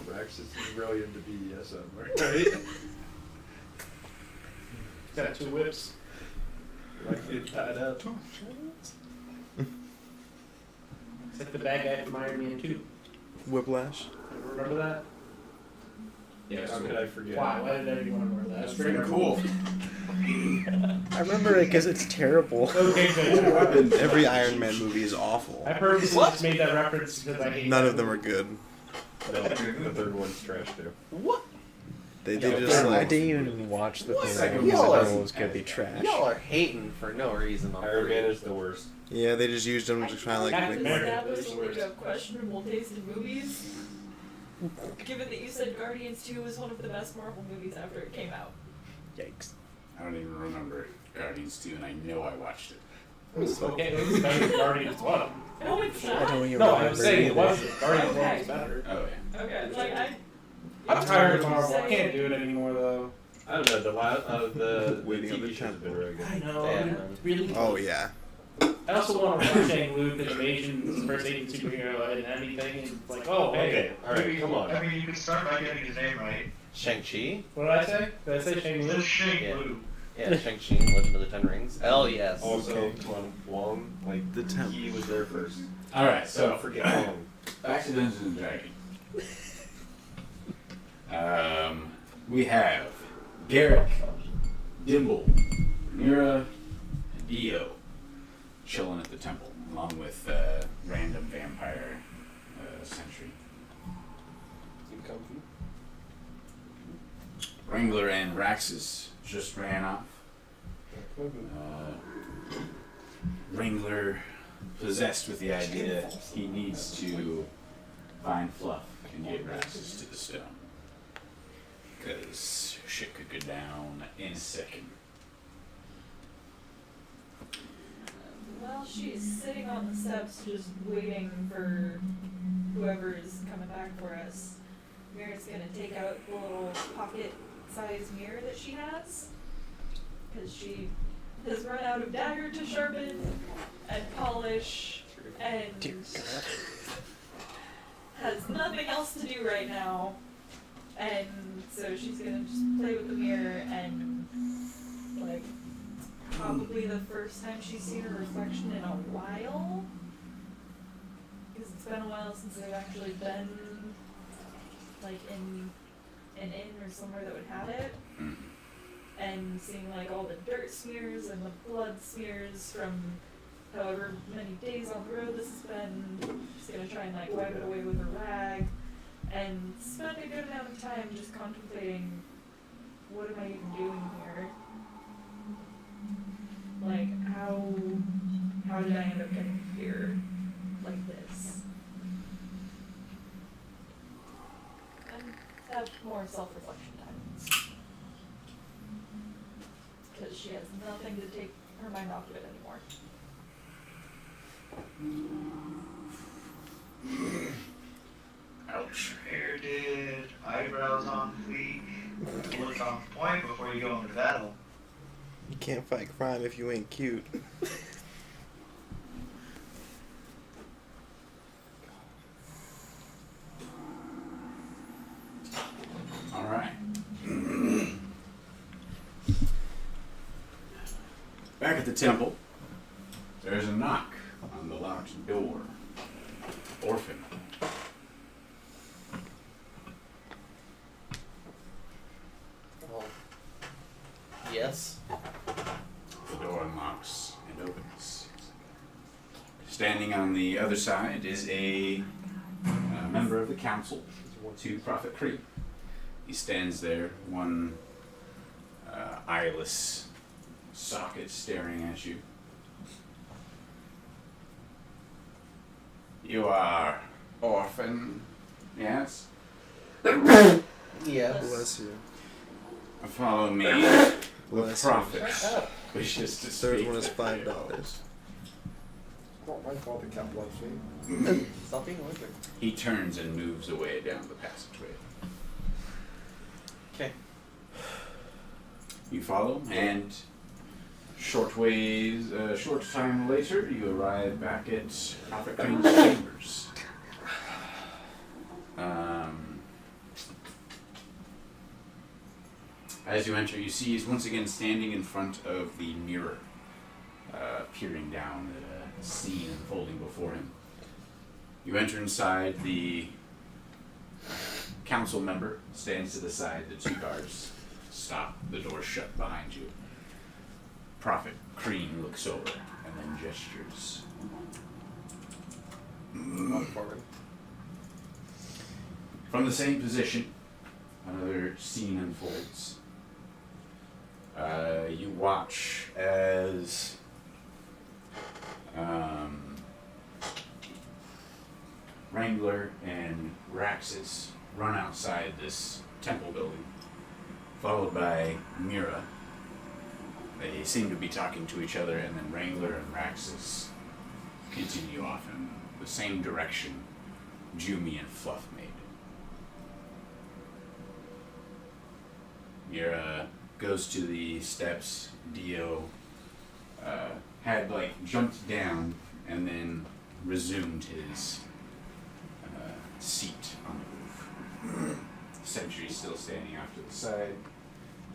Praxis is really into BDSM, right? Got 2 whips. Like get tied up. It's like the bad guy from Iron Man 2. Whiplash. Remember that? Yeah, How could I forget? Why? Why did everyone remember that? That's pretty cool. I remember it because it's terrible. Okay, good. Every Iron Man movie is awful. I purposely just made that reference because I hate None that of them are movie. good. No, the third one's trash too. They Yeah, just I like didn't even watch the thing. Second Because one. I know it was gonna be trash. Y'all are hating for no reason. On Iron Man three. is the worst. yeah, they just used them to try and like Captain make America. Established that you have questionable taste in movies. Given that you said Guardians 2 was one of the best Marvel movies after it came out. Yikes. I don't even remember Guardians 2, and I know I watched it. It was okay. It was better than Guardians 1. No, it's I not. don't even No, remember I was saying it either. wasn't. Guardians 1 was Okay. better. Oh, yeah. Okay, like I'm tired of Marvel. I can't do it anymore though. I don't know. The Waiting on the TV shows have been really good. I know. Yeah. It's really. Oh yeah. I also want to watch Shang-Lu because Asian's first Asian superhero in anything, and it's like, oh, hey. Okay, all right, come on. I mean, you can start by getting his name right. Shang-Chi? What did I say? Did I say Shang-Lu? It's Shang Lu. Yeah, Shang-Chi, Legend of the Ten Rings. Oh, yes. Also, come on, Wong, like The temp. he was there first. All right, So so forget Wong. back to Dungeons and Dragons. We have Garrick, Dimble, Mira, and Dio chilling at the temple, along with random vampire sentry. Keep comfy. Wrangler and Raxus just ran off. Wrangler, possessed with the idea he needs to find Fluff and get Raxus to the stone. Because shit could go down in a second. Well, she's sitting on the steps just waiting for whoever is coming back for us. Merritt's gonna take out the little pocket size mirror that she has. Because she has run out of dagger to sharpen and polish and Dear God. has nothing else to do right now. And so she's gonna just play with the mirror and, like, probably the first time she's seen her reflection in a while. Because it's been a while since they've actually been, like, in an inn or somewhere that would have it. And seeing, like, all the dirt smears and the blood smears from however many days on the road this has been. She's gonna try and, like, wipe it away with a rag. And spend a good amount of time just contemplating, what am I even doing here? Like, how did I end up getting here like this? And have more self-reflection time. Because she has nothing to take her mind off of it anymore. Ouch. Hair eyebrows on fleek, look on point before you go into battle. You can't fight crime if you ain't cute. Alright. Back at the temple, there's a knock on the locked door. Orphan. Well, yes. The door unlocks and opens. Standing on the other side is a member of the council to Prophet Creep. He stands there, one eyeless socket staring at you. You are orphan, yes? Yes. Bless you. Follow me. The Bless you. prophet wishes to Third speak. one is $5. Not my fault the cat loves me. Stop being allergic. He turns and moves away down the passageway. Okay. You follow, and short time later, you arrive back at Prophet Cream's chambers. As you enter, you see he's once again standing in front of the mirror, peering down at a scene unfolding before him. You enter inside, the council member stands to the side, the two guards stop, the door shut behind you. Prophet Cream looks over and then gestures. Walk forward. From the same position, another scene unfolds. You watch as Wrangler and Raxus run outside this temple building, followed by Mira. They seem to be talking to each other, and then Wrangler and Raxus continue off in the same direction Jumi and Fluff made. Mira goes to the steps. Dio had jumped down and then resumed his seat on the roof. Sentry still standing off to the side,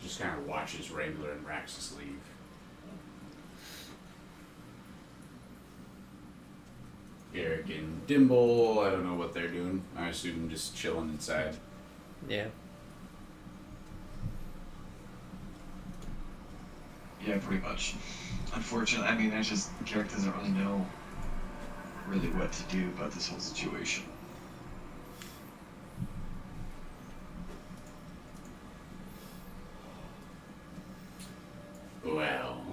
just kind of watches Wrangler and Raxus leave. Garrick and Dimble, I don't know what they're doing. I assume just chilling inside. Yeah. Yeah, pretty much. Unfortunately, I mean, Garrick doesn't really know what to do about this whole situation. Well,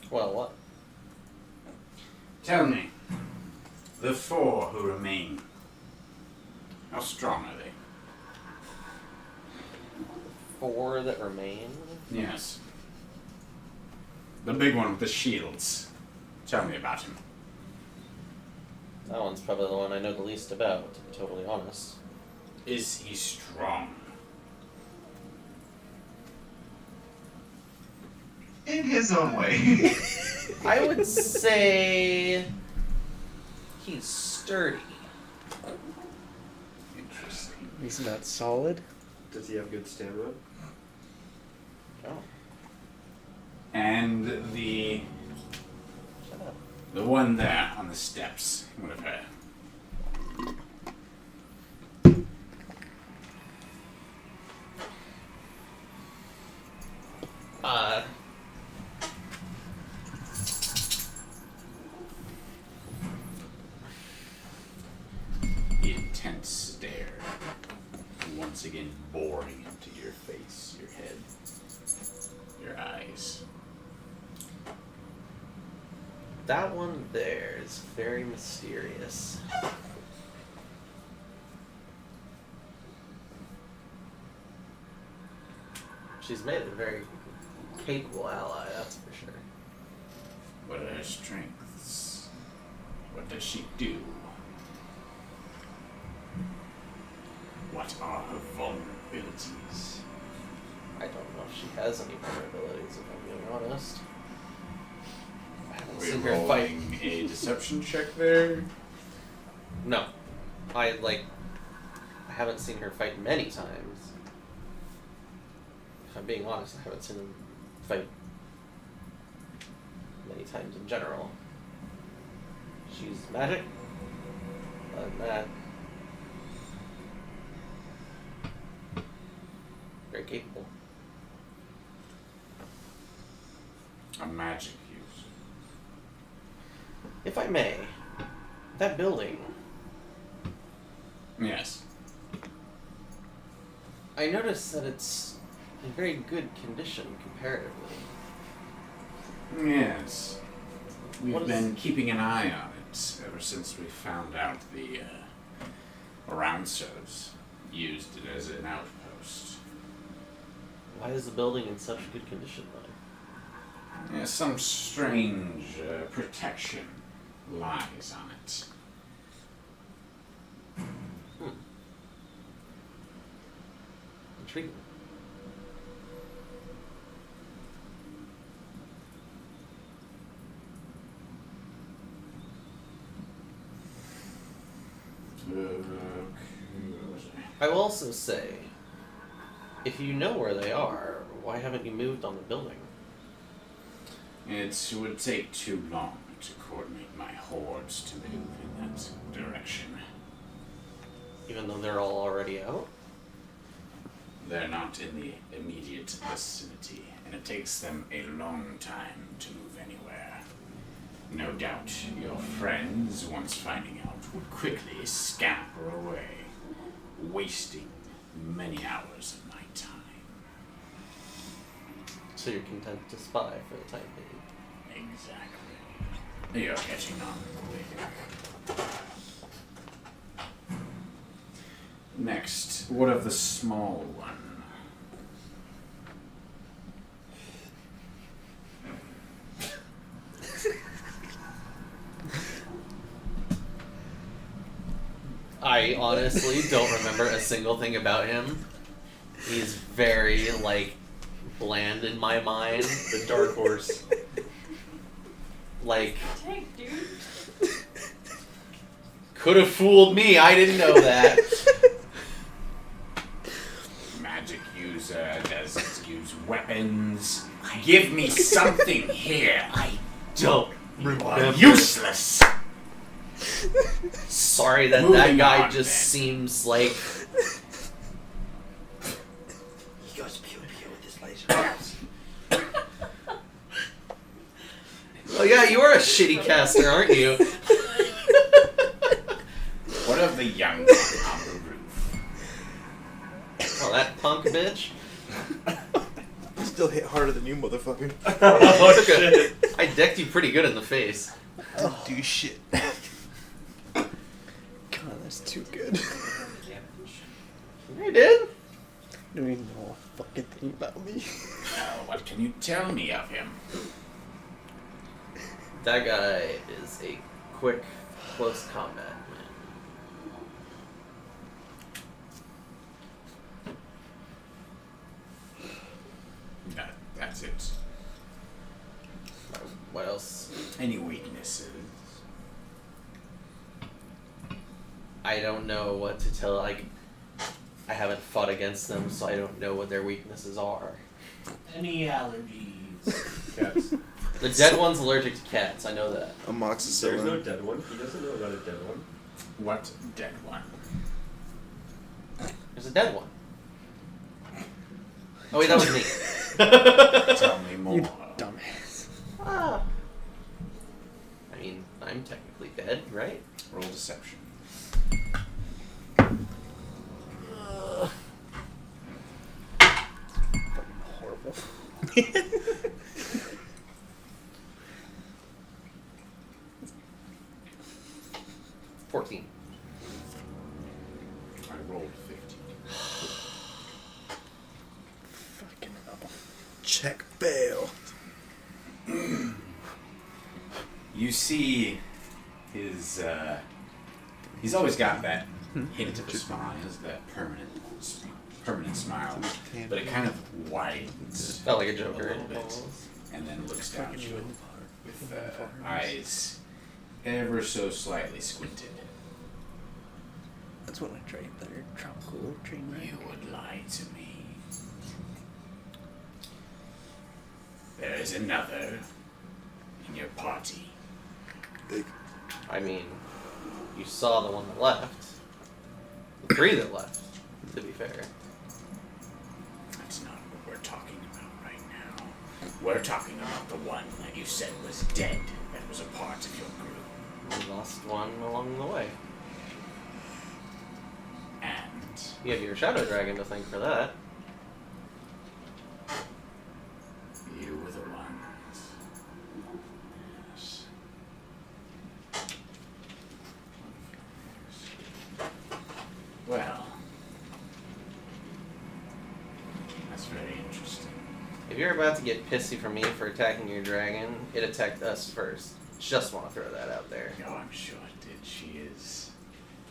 Well, what? tell me, the four who remain, how strong are they? 4 that remain? Yes. The big one with the shields. Tell me about him. That one's probably the one I know the least about, to be totally honest. Is he strong? In his own way. I would say he's sturdy. Interesting. He's not solid. Does he have good stamina? Oh, And the shut up. one there on the steps. What of her? The intense stare, once again boring into your face, your head, your eyes. That one there is very mysterious. She's made a very capable ally, that's for sure. What are her strengths? What does she do? What are her vulnerabilities? I don't know if she has any vulnerabilities, if I'm being honest. I haven't We're seen her fight. rolling a deception check there. No. I haven't seen her fight many times. If I'm being honest, I haven't seen her fight many times in general. She's magic. Other than that, very capable. A magic user. If I may, that building, Yes. I noticed that it's in very good condition comparatively. Yes. We've What is- been keeping an eye on it ever since we found out the Rouncers used it as an outpost. Why is the building in such good condition, though? Yeah, some strange protection lies on it. Intriguing. I will also say, if you know where they are, why haven't you moved on the building? It would take too long to coordinate my hordes to move in that direction. Even though they're all already out? They're not in the immediate vicinity, and it takes them a long time to move anywhere. No doubt your friends, once finding out, would quickly scamper away, wasting many hours of my time. So you're content to spy for the time being? Exactly. You're catching on quick. Next, what of the small one? I honestly don't remember a single thing about him. He's very, bland in my mind. The dark horse. Tank, dude. Could have fooled me, I didn't know that. Magic user doesn't use weapons. Give me something here. I Don't you are remember. useless. Sorry that Moving guy on, just then. seems like... He goes pew pew with his laser eyes. Oh yeah, you are a shitty caster, aren't you? What of the young one on the roof? Oh, that punk bitch? Still hit harder than you, motherfucker. Oh, shit. I decked you pretty good in the face. Don't do shit. God, that's too good. You did? You don't even know a fucking thing about me. What can you tell me of him? That guy is a quick close combat. That's it. What else? Any weaknesses? I don't know what to tell. Like, I haven't fought against them, so I don't know what their weaknesses are. Any allergies? Cats. The dead one's allergic to cats. I know that. Amoxicillin. There's no dead one. He doesn't know about a dead one. What dead one? There's a dead one. Oh wait, that was me. Tell me more. You dumbass. Ah. I mean, I'm technically dead, right? Roll deception. Horrible. 14. I rolled 15. Fucking hell. Check bail. You see his, he's always got that hint of a smile, he has that permanent smile, but it kind of widens Felt like a a Joker. little bit, and then looks down at you with eyes ever so slightly squinted. That's when I tried their tropical train ride. You would lie to me. There is another in your party. I mean, you saw the one that left. The 3 that left, to be fair. That's not what we're talking about right now. We're talking about the one that you said was dead, that was a part of your group. We lost one along the way. And You have your Shadow Dragon to thank for that. you were the ones. Yes. Well, that's very interesting. If you're about to get pissy for me for attacking your dragon, it attacked us first. Just want to throw that out there. Oh, I'm sure it did. She is.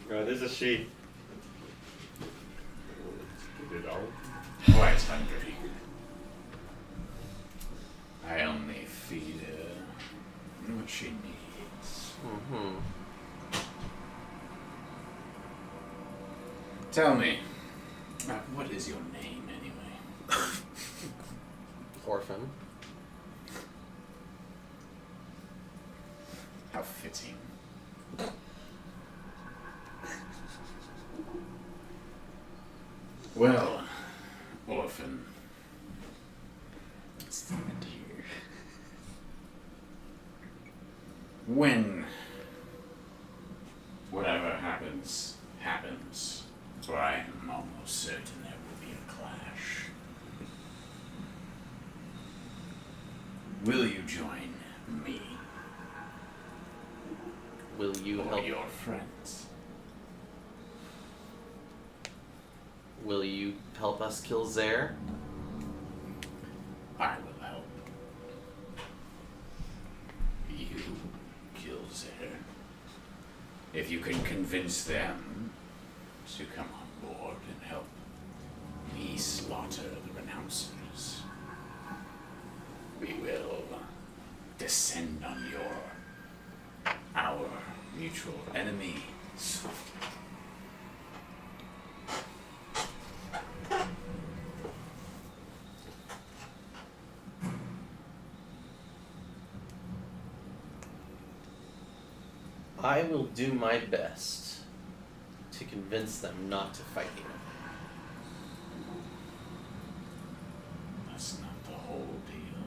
God, this is she. Did it all? Quite hungry. I only feed her what she needs. Mm-hmm. Tell me, what is your name anyway? Orphan. How fitting. Well, orphan. It's not here. When whatever happens, for I am almost certain there will be a clash. Will you join me Will you or help? your friends? Will you help us kill Zaire? I will help. You kill Zaire. If you can convince them to come on board and help me slaughter the renouncers, we will descend on our mutual enemy swiftly. I will do my best to convince them not to fight you. That's not the whole deal.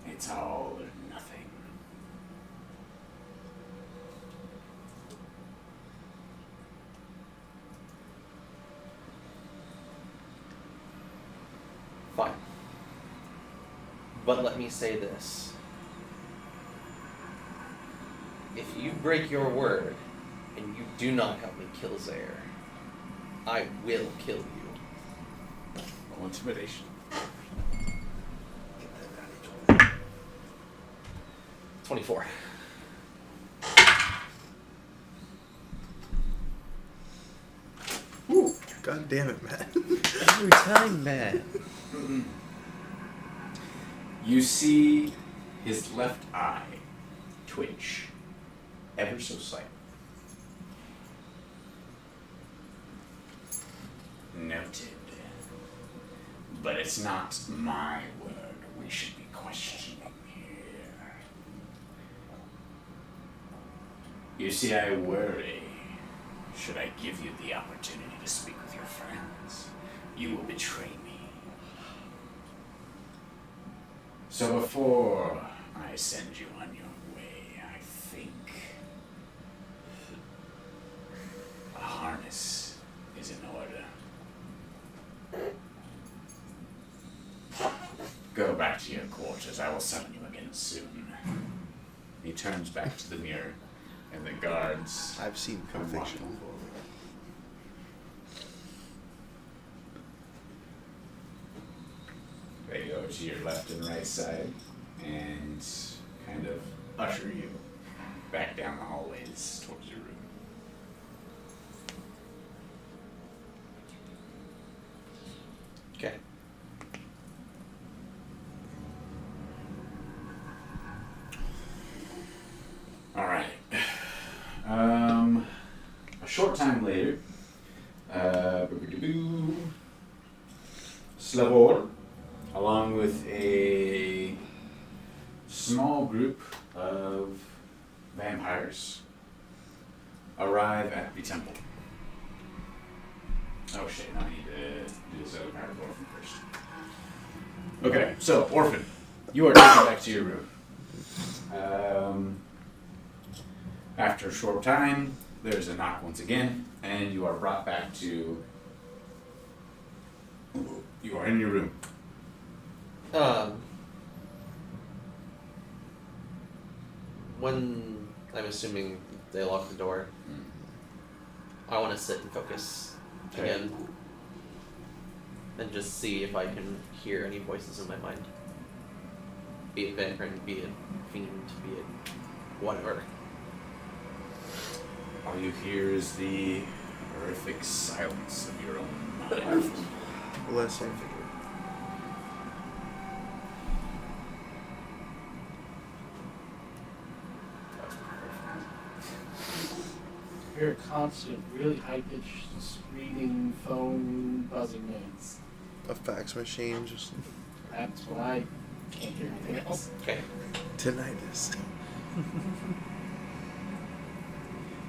It's all or nothing. Fine. But let me say this. If you break your word and you do not help me kill Zaire, I will kill you. Roll intimidation. 24. God damn it, Matt. Every time, man. You see his left eye twitch ever so slightly. Noted. But it's not my word we should be questioning here. You see, I worry, should I give you the opportunity to speak with your friends, you will betray me. So before I send you on your way, I think a harness is in order. Go back to your quarters. I will summon you again soon. He turns back to the mirror, and the guards I've seen come Pulp walking Fiction. forward. They go to your left and right side and kind of usher you back down the hallways towards your room. Okay. All right. A short time later, Slavor, along with a small group of vampires, arrive at the temple. Oh shit, now I need to do this other part of Orphan first. Okay, so Orphan, you are taken back to your room. After a short time, there's a knock once again, and you are brought back to. You are in your room. When I'm assuming they lock the door, I want to sit and focus again, and just see if I can hear any voices in my mind. Be it vampire, be it fiend, be it whatever. All you hear is the horrific silence of your own mind. Bless him. Hear a constant, really high-pitched, screaming, phone, buzzing noise. A fax machine, just That's why I can't hear anything else. Okay. tinnitus.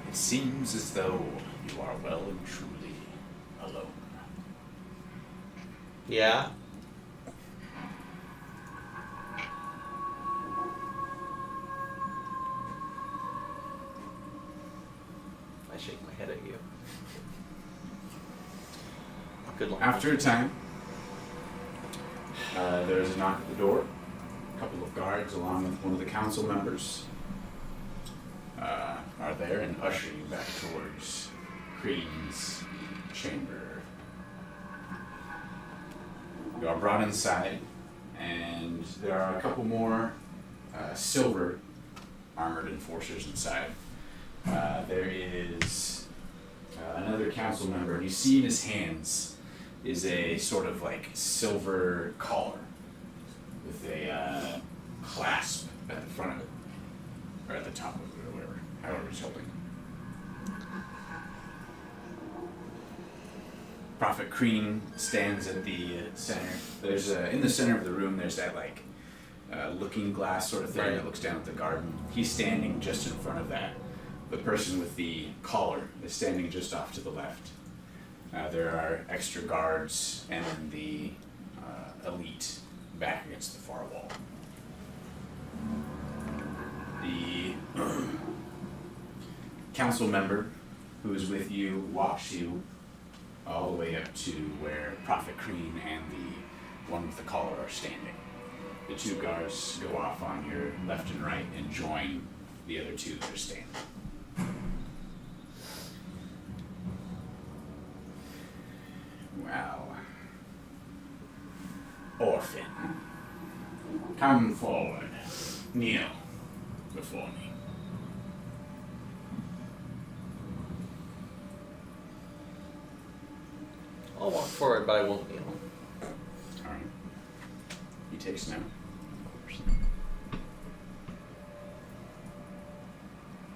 It seems as though you are well and truly alone. Yeah. I shake my head at you. Good luck. After a time, there's a knock at the door. A couple of guards, along with one of the council members, are there and usher you back towards Creed's chamber. You are brought inside, and there are a couple more silver armored enforcers inside. There is another council member, and you see in his hands is a sort of like silver collar with a clasp at the front of it, or at the top of it, or whatever, however he's holding it. Prophet Crean stands at the center. There's in the center of the room. There's that like looking glass sort of thing Right. that looks down at the garden. He's standing just in front of that. The person with the collar is standing just off to the left. There are extra guards and the elite back against the far wall. The council member who is with you walks you all the way up to where Prophet Crean and the one with the collar are standing. The two guards go off on your left and right and join the other two that are standing. Well, Orphan, come forward. Kneel before me. walk forward, but I won't kneel. Alright. He takes note.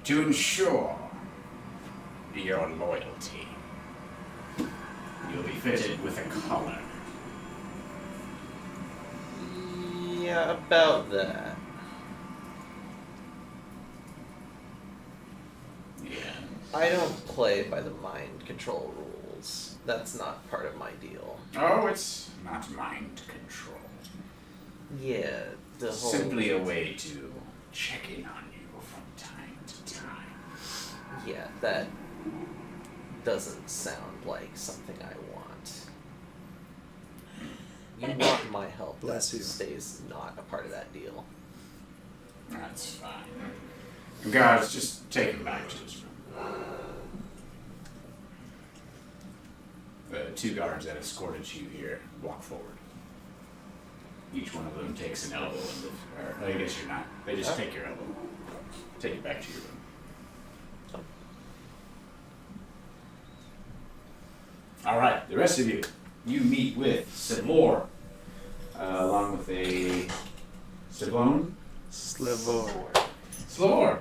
To ensure your loyalty, you'll be fitted with a collar. Yeah, about that. Yeah. I don't play by the mind control rules. That's not part of my deal. Oh, it's not mind control. Yeah, the whole... Simply a way to check in on you from time to time. Yeah, that doesn't sound like something I want. You want my help. Bless that you. stays not a part of that deal. That's fine. Guards, just take him back to his room. The 2 guards that escorted you here walk forward. Each one of them takes an elbow and or I guess you're not. They just take your elbow. Take it back to your room. Alright, the rest of you. You meet with Savor, along with a Savone? Slivor. Slavor.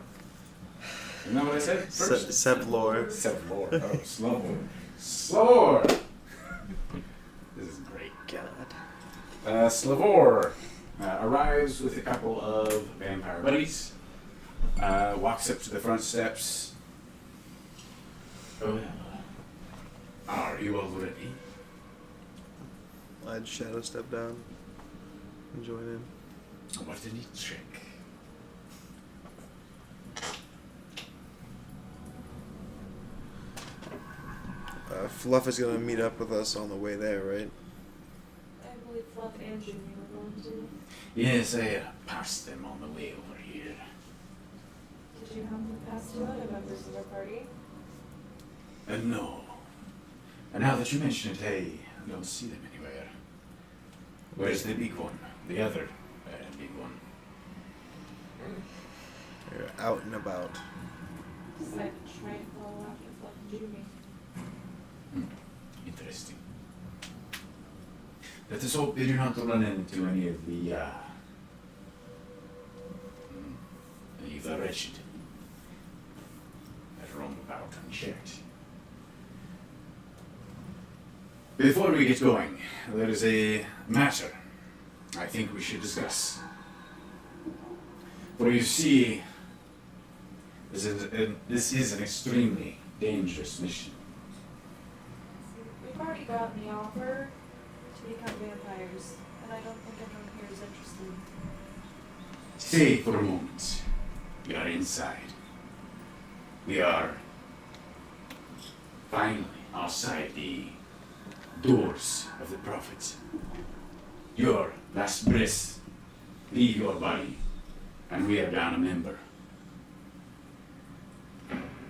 Isn't that what I said? First? Sevlor. Savor. Oh, Slavor. Slavor! This is great. God. Slavor arrives with a couple of vampire buddies, walks up to the front steps. Oh, are you all ready? I'd shadow step down and join in. What a neat trick. Fluff is gonna meet up with us on the way there, right? I believe Fluff and Jimmy were going to. Yes, I passed them on the way over here. Did you happen to pass to other members of our party? No. And now that you mention it, I don't see them anywhere. Where's the big one? The other big one? They're out and about. Decided to try and follow after Fluff and Jimmy. Interesting. Let us hope they do not run into any of the wretched that roam about unchecked. Before we get going, there is a matter I think we should discuss. For you see, this is an extremely dangerous mission. We've already gotten the offer to become vampires, and I don't think anyone here is interested. Stay for a moment. We are inside. We are finally outside the doors of the Prophet. Your last breath leave your body, and we are down a member.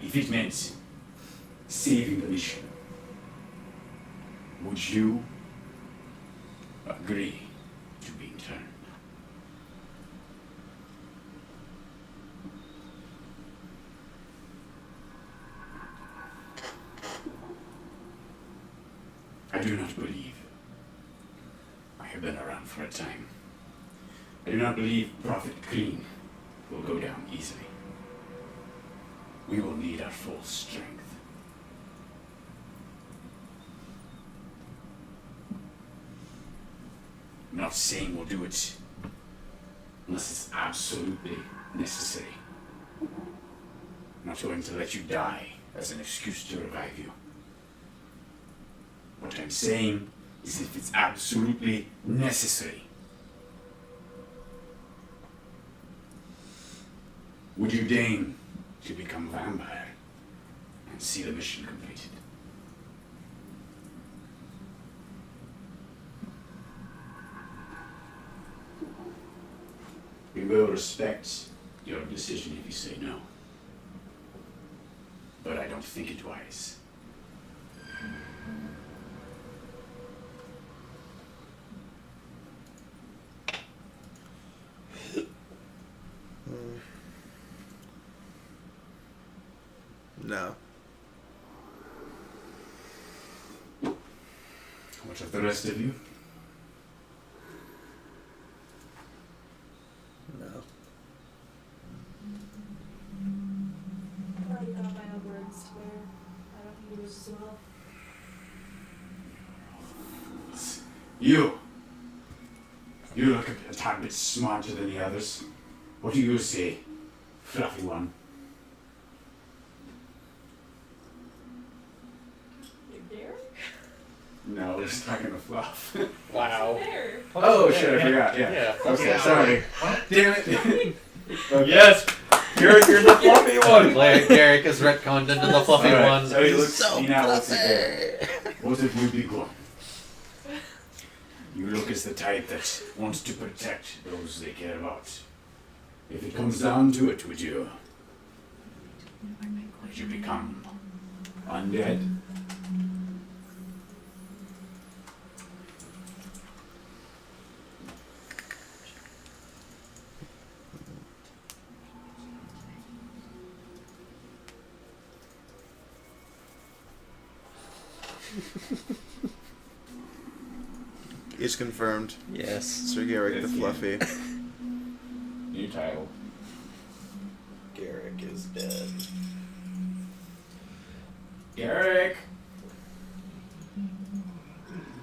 If it meant saving the mission, would you agree to being turned? I do not believe. I have been around for a time. I do not believe Prophet Green will go down easily. We will need our full strength. I'm not saying we'll do it unless it's absolutely necessary. I'm not going to let you die as an excuse to revive you. What I'm saying is if it's absolutely necessary. Would you deign to become a vampire and see the mission completed? We will respect your decision if you say no. But I don't think it wise. No. What of the rest of you? No. I already got my own words to wear. I don't need yours as well. You! You look a tiny bit smarter than the others. What do you say, fluffy one? You're Derek? No, we're just talking to Fluff. Wow. There. Oh shit, I forgot, yeah. Yeah. Okay, Yeah. sorry. What? Damn it. Yes! You're the fluffy one! Garrick is retconned into the fluffy Alright, one. so he looks, So he now looks at fluffy. Derek. What have you become? You look as the type that wants to protect those they care about. If it comes down to it, would you become undead? It's confirmed. Yes. Sir Garrick the Yes, Fluffy. New title. Garrick is dead. Garrick!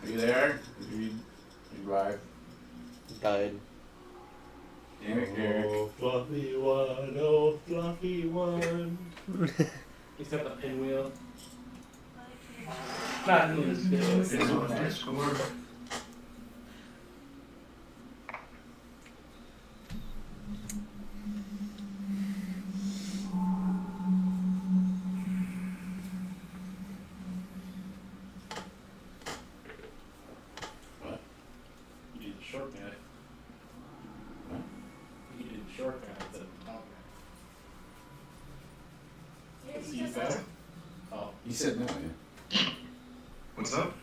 Are you there? You alive? Died. Damn it, Garrick. Oh, fluffy one, oh, fluffy one. He's got the pinwheel. Not in this video. It's on Discord. What? You did shortcut. What? You did shortcut instead of top Yeah, Is he he does better? that. Oh. You said no, yeah. What's up?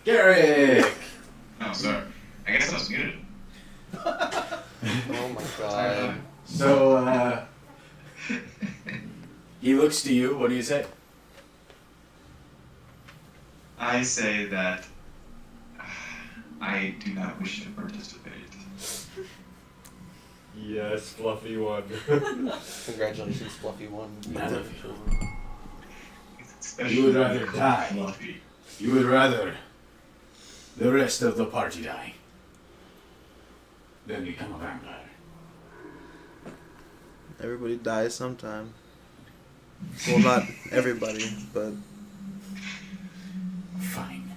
Garrick! Oh, sorry. I guess I was muted. Oh my god. So, he looks to you. What do you say? I say that I do not wish to participate. Yes, fluffy one. Congratulations, fluffy one. None of Especially You would rather die. Fluffy. You would rather the rest of the party die than become a vampire. Everybody dies sometime. Well, not everybody, but Fine.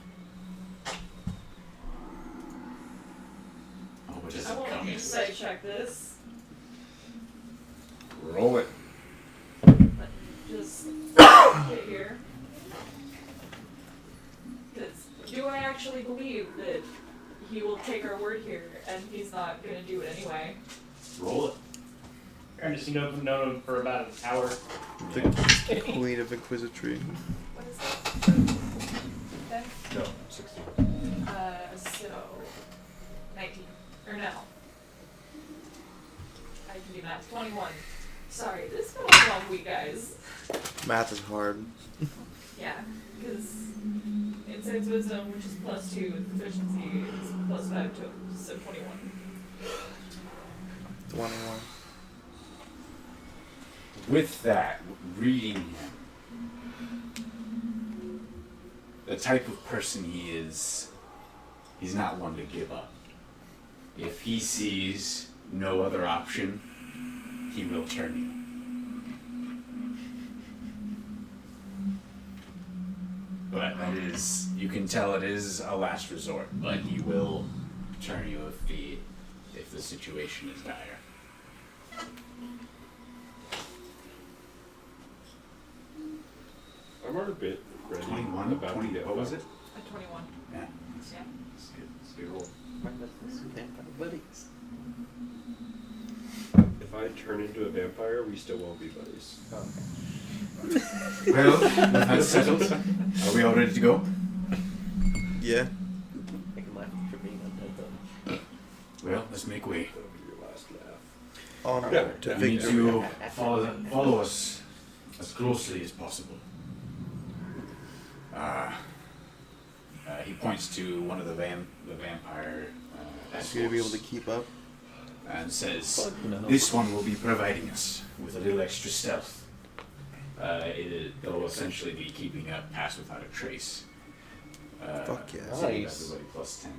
Oh, what does I it want come to to? insight check this. Roll it. Just get here. Because do I actually believe that he will take our word here and he's not going to do it anyway? Roll it. I just known him for about an hour. the Queen of Inquisitry. What is that? Okay. No, 16. So 19. Or no. I can do math. 21. Sorry, this felt a long week, guys. Math is hard. Yeah, because Insight's Wisdom, which is +2, and Proficiency is +5 to so 21. 21. With that, reading him, the type of person he is, he's not one to give up. If he sees no other option, he will turn you. But that is, you can tell it is a last resort, but he will turn you if the situation is dire. I'm a bit ready 21, about 20, to get what was it? A 21. Yeah, Yeah. it's good. It's a good roll. Buddies. If I turn into a vampire, we still won't be buddies. Well, that's settled. Are we all ready to go? Yeah. I can laugh for being undead though. Well, let's make way. That'll be your last laugh. Honor Yeah, to You need victory. to follow us as closely as possible. He points to one of the vampire Is he gonna be able to escorts keep up? and says, Fuck no. "This one will be providing us with a little extra stealth. They'll essentially be keeping up, pass without a trace. Fuck yeah. Saving Nice. everybody plus 10.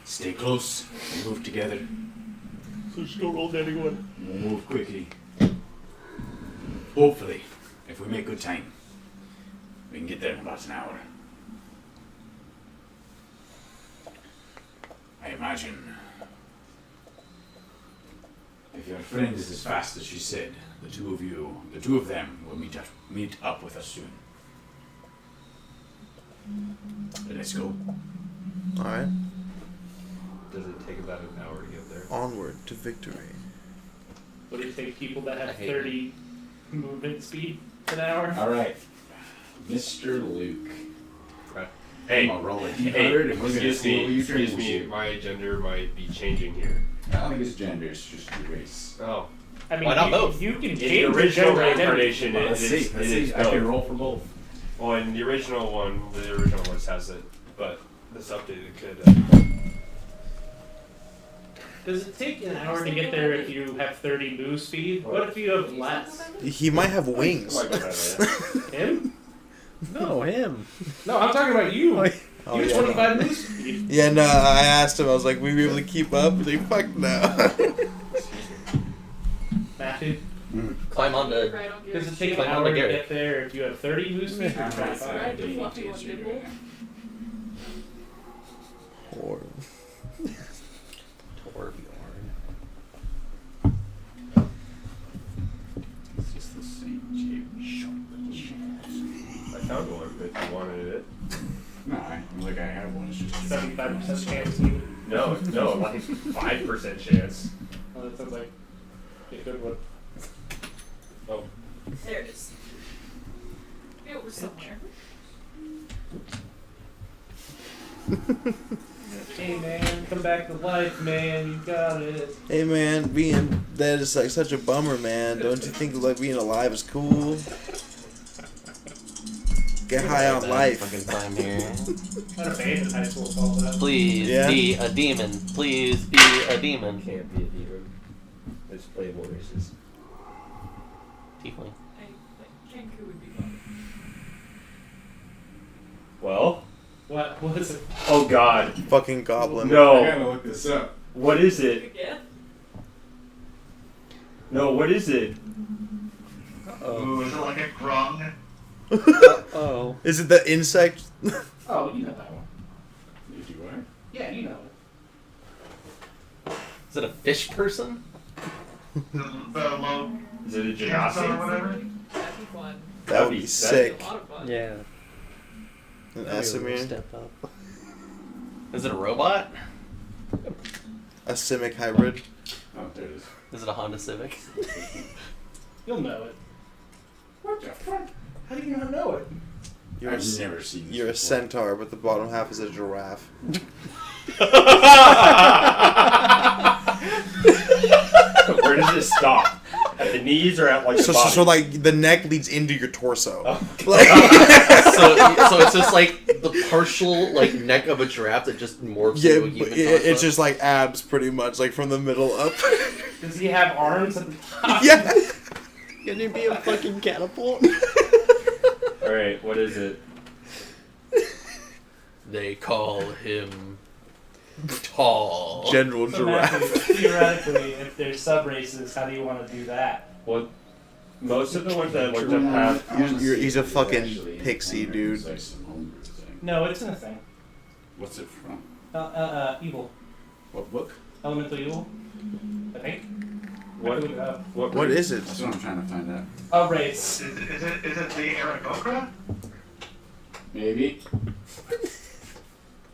Stay close and move together. So just go roll daddy one. We'll move quickly. Hopefully, if we make good time, we can get there in about an hour. I imagine if your friend is as fast as she said, the two of them will meet up with us soon. Let's go. Alright. Does it take about an hour to get there? Onward to victory. What do you think? People that I have hate 30 movement speed an hour? All right, Mr. Luke. Hey, I'm gonna roll a hey, D100 and we're gonna excuse see what you me, transition. my gender might be changing here. I don't think it's gender, it's just your race. Oh. I mean, Why not you, both? you can In change the the original gender identity. reincarnation, it Let's is, see, it let's is see. I can both. roll for both. Well, in the original one, the original one has it, but this updated could. Does it take an hour to get there if you have 30 move speed? What if you have less? He might have wings. Might go better, yeah. Him? No, him. No, I'm talking about you. Oh, You yeah, 25 move speed. Yeah, no, I asked him, I was like, will we be able to keep up? He's like, fuck no. Matthew, Climb onto. Right, I'll give does you it take an Climb hour onto to Gary. get there if you have 30 move speed? Or I'm not 25? Right, the fluffy one, Dibble. Or, It's just the same I found one if you wanted it. No, I have one. It's just 75% chance you. No, like 5% chance. Oh, that sounds like a good one. Oh, There it is. It was somewhere. Hey man, come back to life, man. You got it. hey man, being dead is like such a bummer, man. Don't you think like being alive is cool? Get high on life. Fucking time here. I had a band in high school called that. Please Yeah? be a demon. Please be a demon. can't be a demon. It's playable races. Tiefling. I think Kenku would be fun. Well, What was it? oh god. Fucking goblin. I No. gotta look this up. What is it? Again? No, what is it? Ooh, is it like a grung? Oh. Is it the insect? Oh, you know that one. Did you what? Yeah, you know it. Is it a fish person? The low Is it a cancer or genasi? whatever? That'd be fun. That would be That'd sick. be a lot of fun. Yeah. An That'd be a little Esamir. step up. Is it a robot? A Simic hybrid. Oh, there it is. Is it a Honda Civic? You'll know it. What the fuck? How do you not know it? You're a, I've never seen this you're a before. centaur, but the bottom half is a giraffe. Where does it stop? At the knees or at like the So, body? so like the neck leads into your torso. Oh. Like, So it's just like the partial like neck of a giraffe that just morphs yeah, into a but human. it's torso. just like abs, pretty much, like from the middle up. Does he have arms at the top? Yeah. Can you be a fucking catapult? Alright, what is it? They call him tall. General So Matthew, giraffe. theoretically, if there's sub races, how do you want to do that? Well, most of the ones that I looked up have. He's a fucking pixie, dude. Like some homebrew thing. No, it's in a thing. What's it from? Evil. What book? Elemental evil. I think. What? I can look it up. What is it? That's what I'm trying to find out. A race. Is it the Aarakocra? Maybe.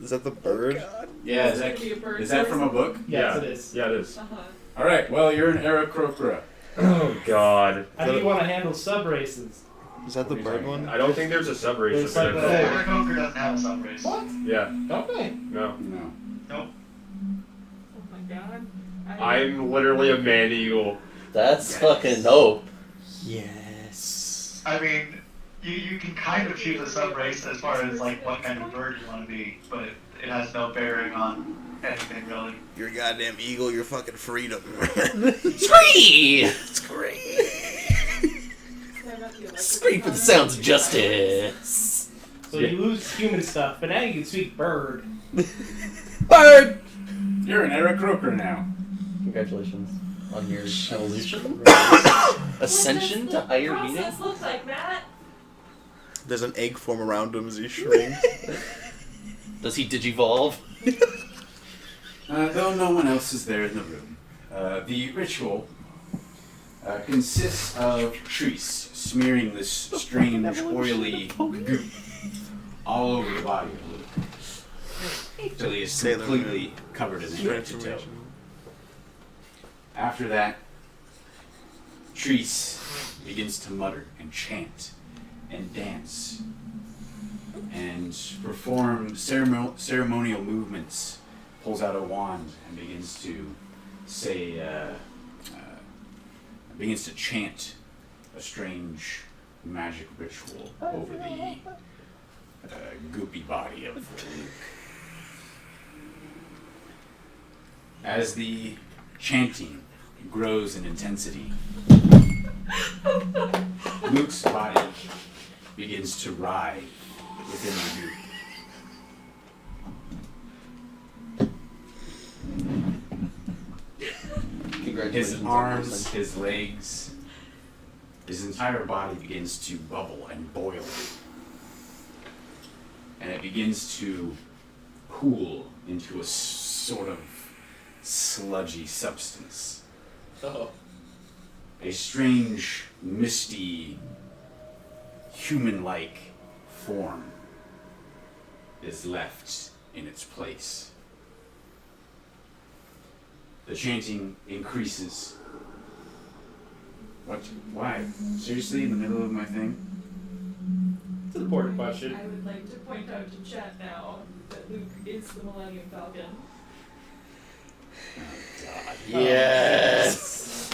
Is that the bird? Yeah, It's gonna be a bird is that from a book? Yes, Yeah. it is. Yeah, it is. Uh-huh. Alright, well, you're an Aarakocra. Oh god. How do you want to handle sub races? Is that the bird one? I don't think there's a sub race. There's like The a- Aarakocra doesn't have a sub race. What? Yeah, Don't they? no. No. Nope. Oh my god. I'm literally a man eagle. That's fucking dope. Yes. I mean, You can kind of choose a sub-race as far as like what kind of bird you want to be, but it has no bearing on anything really. You're a goddamn eagle. You're fucking freedom. Scream! Scream. Scream for the sounds of justice. So you lose human stuff, but now you can speak bird. Bird! You're an Eric Croker now. Congratulations on your evolution. Ascension to higher What does meaning. the process look like, Matt? There's an egg form around him as he shrinks. Does he digivolve? Though no one else is there in the room. The ritual consists of Treese smearing this strange, oily goop all over the body of Luke, till he is Sailor completely covered in head to toe. After that, Treese begins to mutter and chant and dance and perform ceremonial movements, pulls out a wand and begins to say, begins to chant a strange magic ritual over the goopy body of Luke. As the chanting grows in intensity, Luke's body begins to writhe within the goop. His arms, his legs, his entire body begins to bubble and boil. And it begins to pool into a sort of sludgy substance. Oh. A strange, misty, human-like form is left in its place. The chanting increases. What? Why? Seriously, in the middle of my thing? It's an important question. I would like to point out to chat now that Luke is the Millennium Falcon. Yes.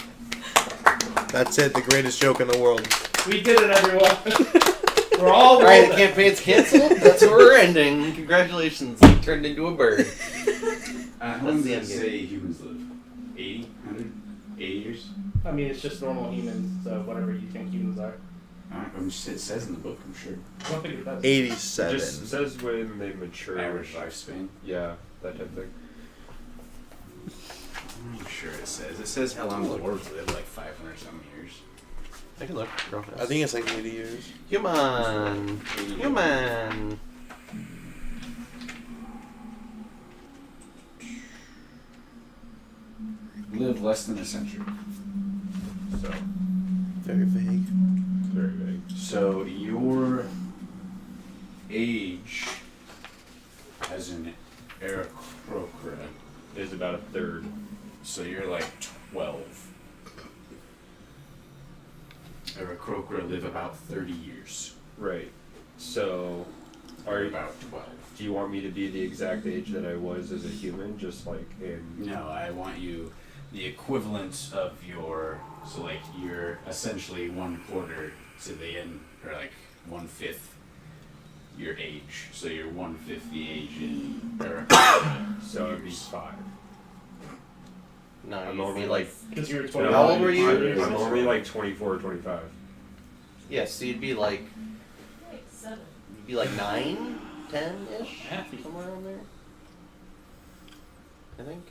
That's it. The greatest joke in the world. We did it, everyone. We're all Alright, the rolled. campaign's canceled. That's where we're ending. Congratulations, you turned into a bird. How long the does it end say humans live? 80? 100? 80 years? I mean, it's just normal humans, so whatever you think humans are. It says in the book, I'm sure. I don't think it does. 87. It just says when they mature. Average lifespan. Yeah, that type of thing. I'm sure it says. It says how long the dwarves live, like 500 some years. I can look real fast. I think it's like 80 years. Human. Human. Live less than a century. So, Very vague. Very vague. so your age as an Aarakocra, Is about a third. so you're like 12. Aarakocra live about 30 years. Right. So, Or about 12. do you want me to be the exact age that I was as a human? Just like in. No, I want you the equivalent of your, so like you're essentially 1/4 to the end, or like 1/5 your age. So you're 1/5 the age in Aarakocra. So it'd be 5. No, I'm you'd normally be like. Because you were No, 20. How old were you? I'm normally like 24 or 25. Yes, so you'd be like. Like 7. You'd be like 9, 10 ish? Matthew. Somewhere around there. I think.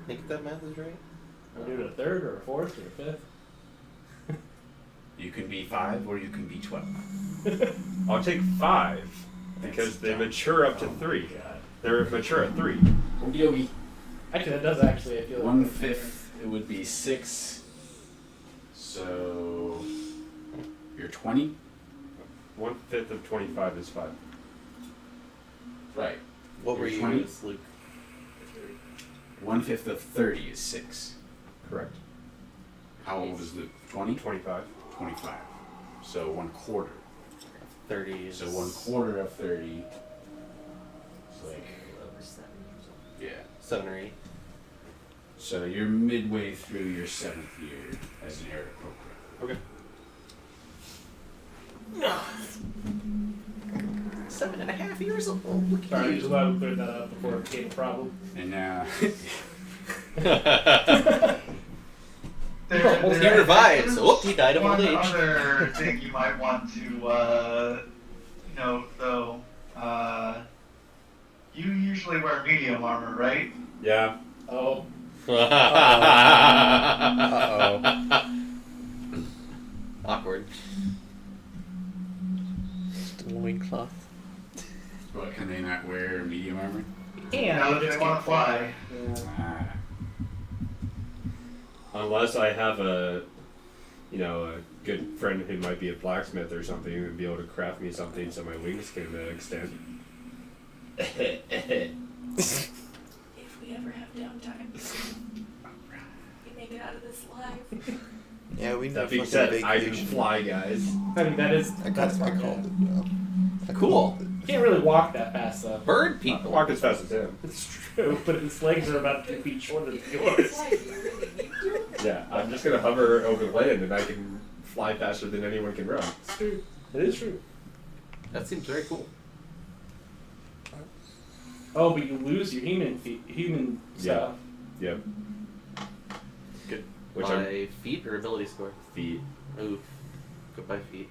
Think that math is right? We'll do it a third or a fourth or a fifth. You can be 5 or you can be 12. I'll take 5 because they mature up to 3. God. They're mature at 3. Yogi. Actually, that does actually, I feel like. 1/5 it would be 6. So you're 20? 1/5 of 25 is 5. Right. What were You're you, 20? Luke? 1/5 of 30 is 6. Correct. How old is Luke? 20? 25. 25. So 1/4. 30 is. So 1/4 of 30 is like, Over 7 years old. yeah. 7 or 8. So you're midway through your 7th year as an Aarakocra. Okay. Sorry, just glad we cleared that up before it became a problem. And now, He revives. Oh, he died of old One age. other thing you might want to note, though, you usually wear medium armor, right? Yeah. Oh, Awkward. Just a loincloth. what, can they not wear medium armor? and Now I that just they want can't to fly. Ah. Unless I have a good friend who might be a blacksmith or something and be able to craft me something so my wings can extend. If we ever have downtime, we make it out of this alive. Yeah, we That need being fucking said, I can vacation. fly, guys. I mean, that's I smart, called yeah. it. Yeah. Cool. You can't really walk that fast though. Bird I people. walk as fast as him. It's true, but his legs are about 2 feet shorter than It's yours. like you really need to. Yeah, I'm just gonna hover over the land and I can fly faster than anyone can run. It's true. It is true. That seems very cool. Oh, but you lose your human stuff. Yep. Good. Which are By feet or ability score? feet. Oof. Goodbye feet.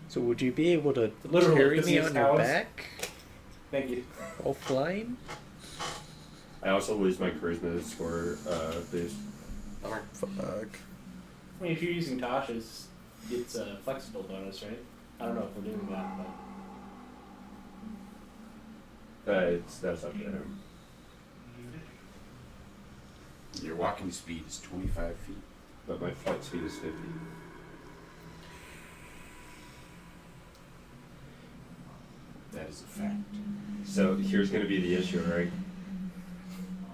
So would you be able to Literally, carry because me he has on your powers. back Thank you. while flying? I also lose my charisma score boost. Bummer. Fuck. I mean, if you're using Tasha's, it's a flexible bonus, right? I don't know if we're doing that, but That's up to him. Your walking speed is 25 feet. But my flight speed is 50. That is a fact. So here's gonna be the issue, right?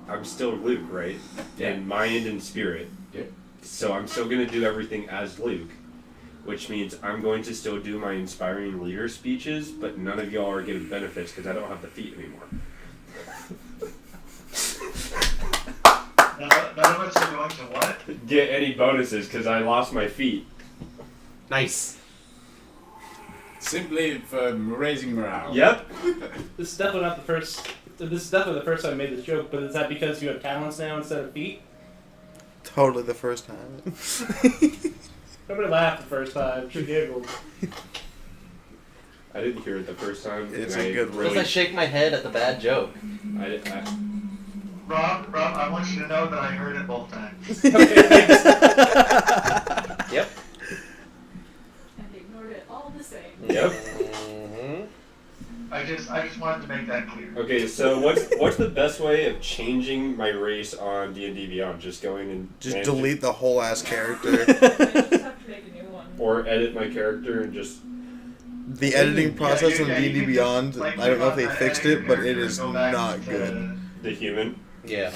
I'm still Luke, right? Yeah. In mind and spirit. Yep. So I'm still gonna do everything as Luke, which means I'm going to still do my inspiring leader speeches, but none of y'all are getting benefits because I don't have the feet anymore. None of us are going to what? Get any bonuses because I lost my feet. Nice. Simply for raising morale. Yep. this is definitely not the first. This is definitely the first time I made this joke. But is that because you have talents now instead of feet? Totally the first time. Nobody laughed the first time. She giggled. I didn't hear it the first time. It's and a I good Because I shake my head at the bad joke. Rob, I want you to know that I heard it both times. Yep. And ignored it all the same. Yep. Mm-hmm. I just wanted to make that clear. Okay, so what's the best way of changing my race on D&D Beyond? Just going and Just managing- delete the whole ass character. You just have to make a new one. or edit my character and just The editing process Yeah, on you D&D can Beyond, just, like, I don't know if click they on fixed that it, but it character is and go back not to- good. the human. Yeah.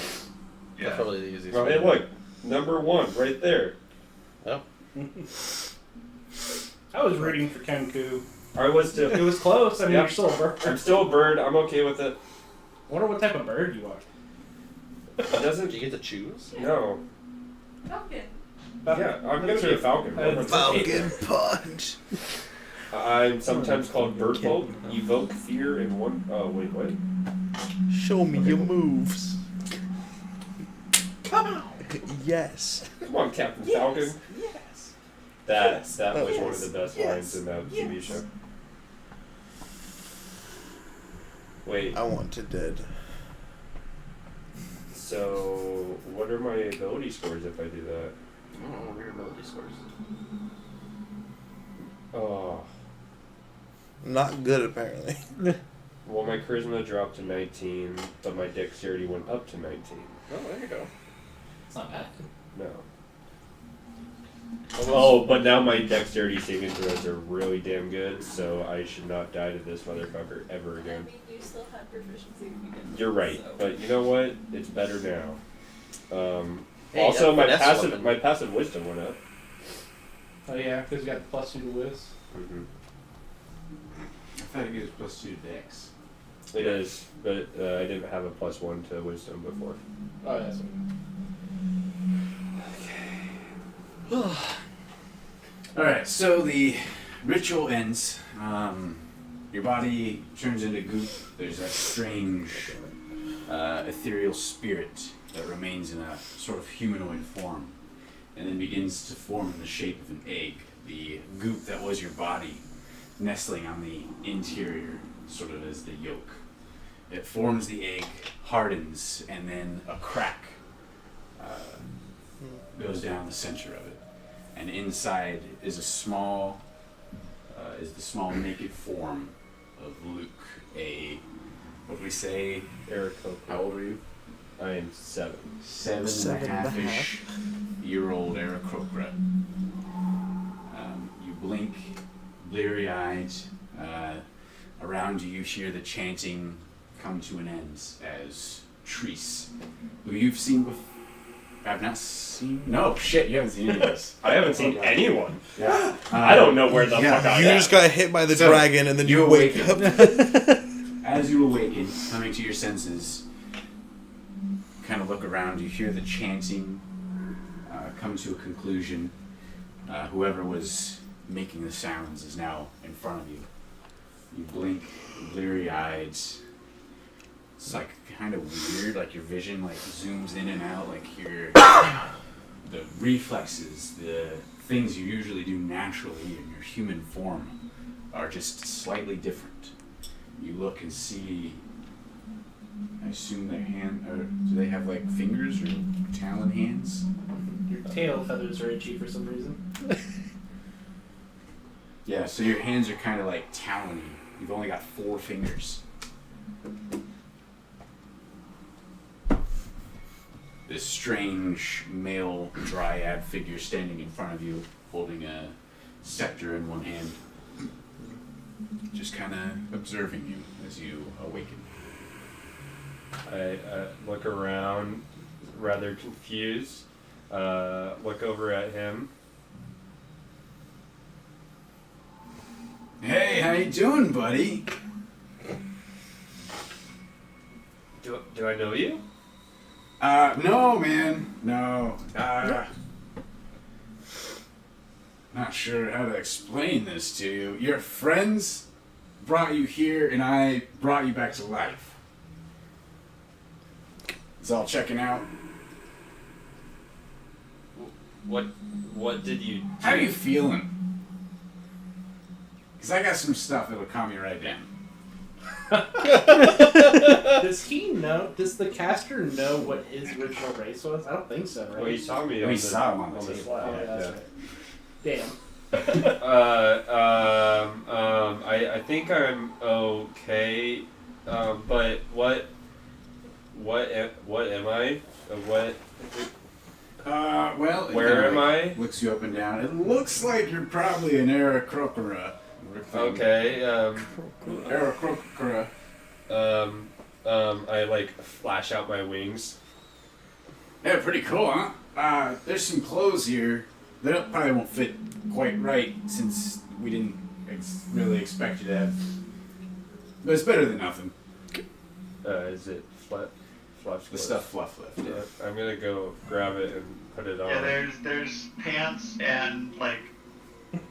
Yeah. That's probably the easiest Hey, way. look, number 1 right there. Oh. I was rooting for Kenku. I was too. It was close. I mean, Yep. you're still a bird. I'm still a bird. I'm okay with it. I wonder what type of bird you are. It doesn't. Do you get to choose? No. Falcon. Yeah, I'm gonna be a falcon. Falcon punch. I'm sometimes called bird folk. Evoke fear in one. Oh wait, what? Show me your moves. Come on. Yes. Come on, Captain Falcon. Yes. That Oh, was one yes. of the best Yes. lines in that TV show. Wait, I want to dead. so what are my ability scores if I do that? I don't know what your ability scores. Oh, Not good, apparently. well, my charisma dropped to 19, but my dexterity went up to 19. Oh, there you go. It's not bad. No. Oh, but now my dexterity saving throws are really damn good, so I should not die to this motherfucker ever I again. mean, you still had proficiency if you didn't. You're right, so. but you know what? It's better now. Hey, Also, that my finesse weapon. passive wisdom went up. Oh yeah, because you got the +2 to whiz. Mm-hmm. I thought it gives +2 dex. It is, but I didn't have a +1 to wisdom before. Oh, that's Alright, so the ritual ends. your body turns into goop. There's that strange ethereal spirit that remains in a sort of humanoid form, and then begins to form in the shape of an egg. The goop that was your body, nestling on the interior, sort of as the yolk. It forms the egg, hardens, and then a crack goes down the center of it. And inside is the small naked form of Luke, what do we say? How old are you? I am 7. 7.5-ish year old Aarakocra. You blink, bleary-eyed. Around you, you hear the chanting come to an end as Treese, who you've seen before. I've not seen. No, shit, you haven't seen any of this. I haven't seen anyone. Yeah. I don't know where the fuck I am. You just got hit by the dragon and then you wake up. As you awaken, coming to your senses, kind of look around, you hear the chanting come to a conclusion. Whoever was making the sounds is now in front of you. You blink, bleary-eyed. It's like kind of weird, like your vision like zooms in and out, like the reflexes, the things you usually do naturally in your human form are just slightly different. You look and see, I assume their hand, or do they have like fingers or talon hands? Your tail feathers are itchy for some reason. Yeah, so your hands are kind of like talony. You've only got 4 fingers. This strange male dryad figure standing in front of you, holding a scepter in one hand, just kind of observing you as you awaken. I look around, rather confused. Look over at him. Hey, how you doing, buddy? Do I know you? No, man. No. Not sure how to explain this to you. Your friends brought you here, and I brought you back to life. It's all checking out. What did you do? How are you feeling? Because I got some stuff that'll calm you right down. Does he know? Does the caster know what his original race was? I don't think so, right? Well, he saw me We saw him on the the table. slide. Oh, that's Yeah. right. Damn. I think I'm okay. But what am I? Well, it Where kinda, am like, I? looks you up and down. It looks like you're probably an Aarakocra. Okay. Aarakocra. I like flash out my wings. Yeah, pretty cool, huh? There's some clothes here. They probably won't fit quite right since we didn't really expect you to have. But it's better than nothing. Is it fluff? The stuff Fluff left. Yeah. I'm gonna go grab it and put it on. Yeah, there's pants and like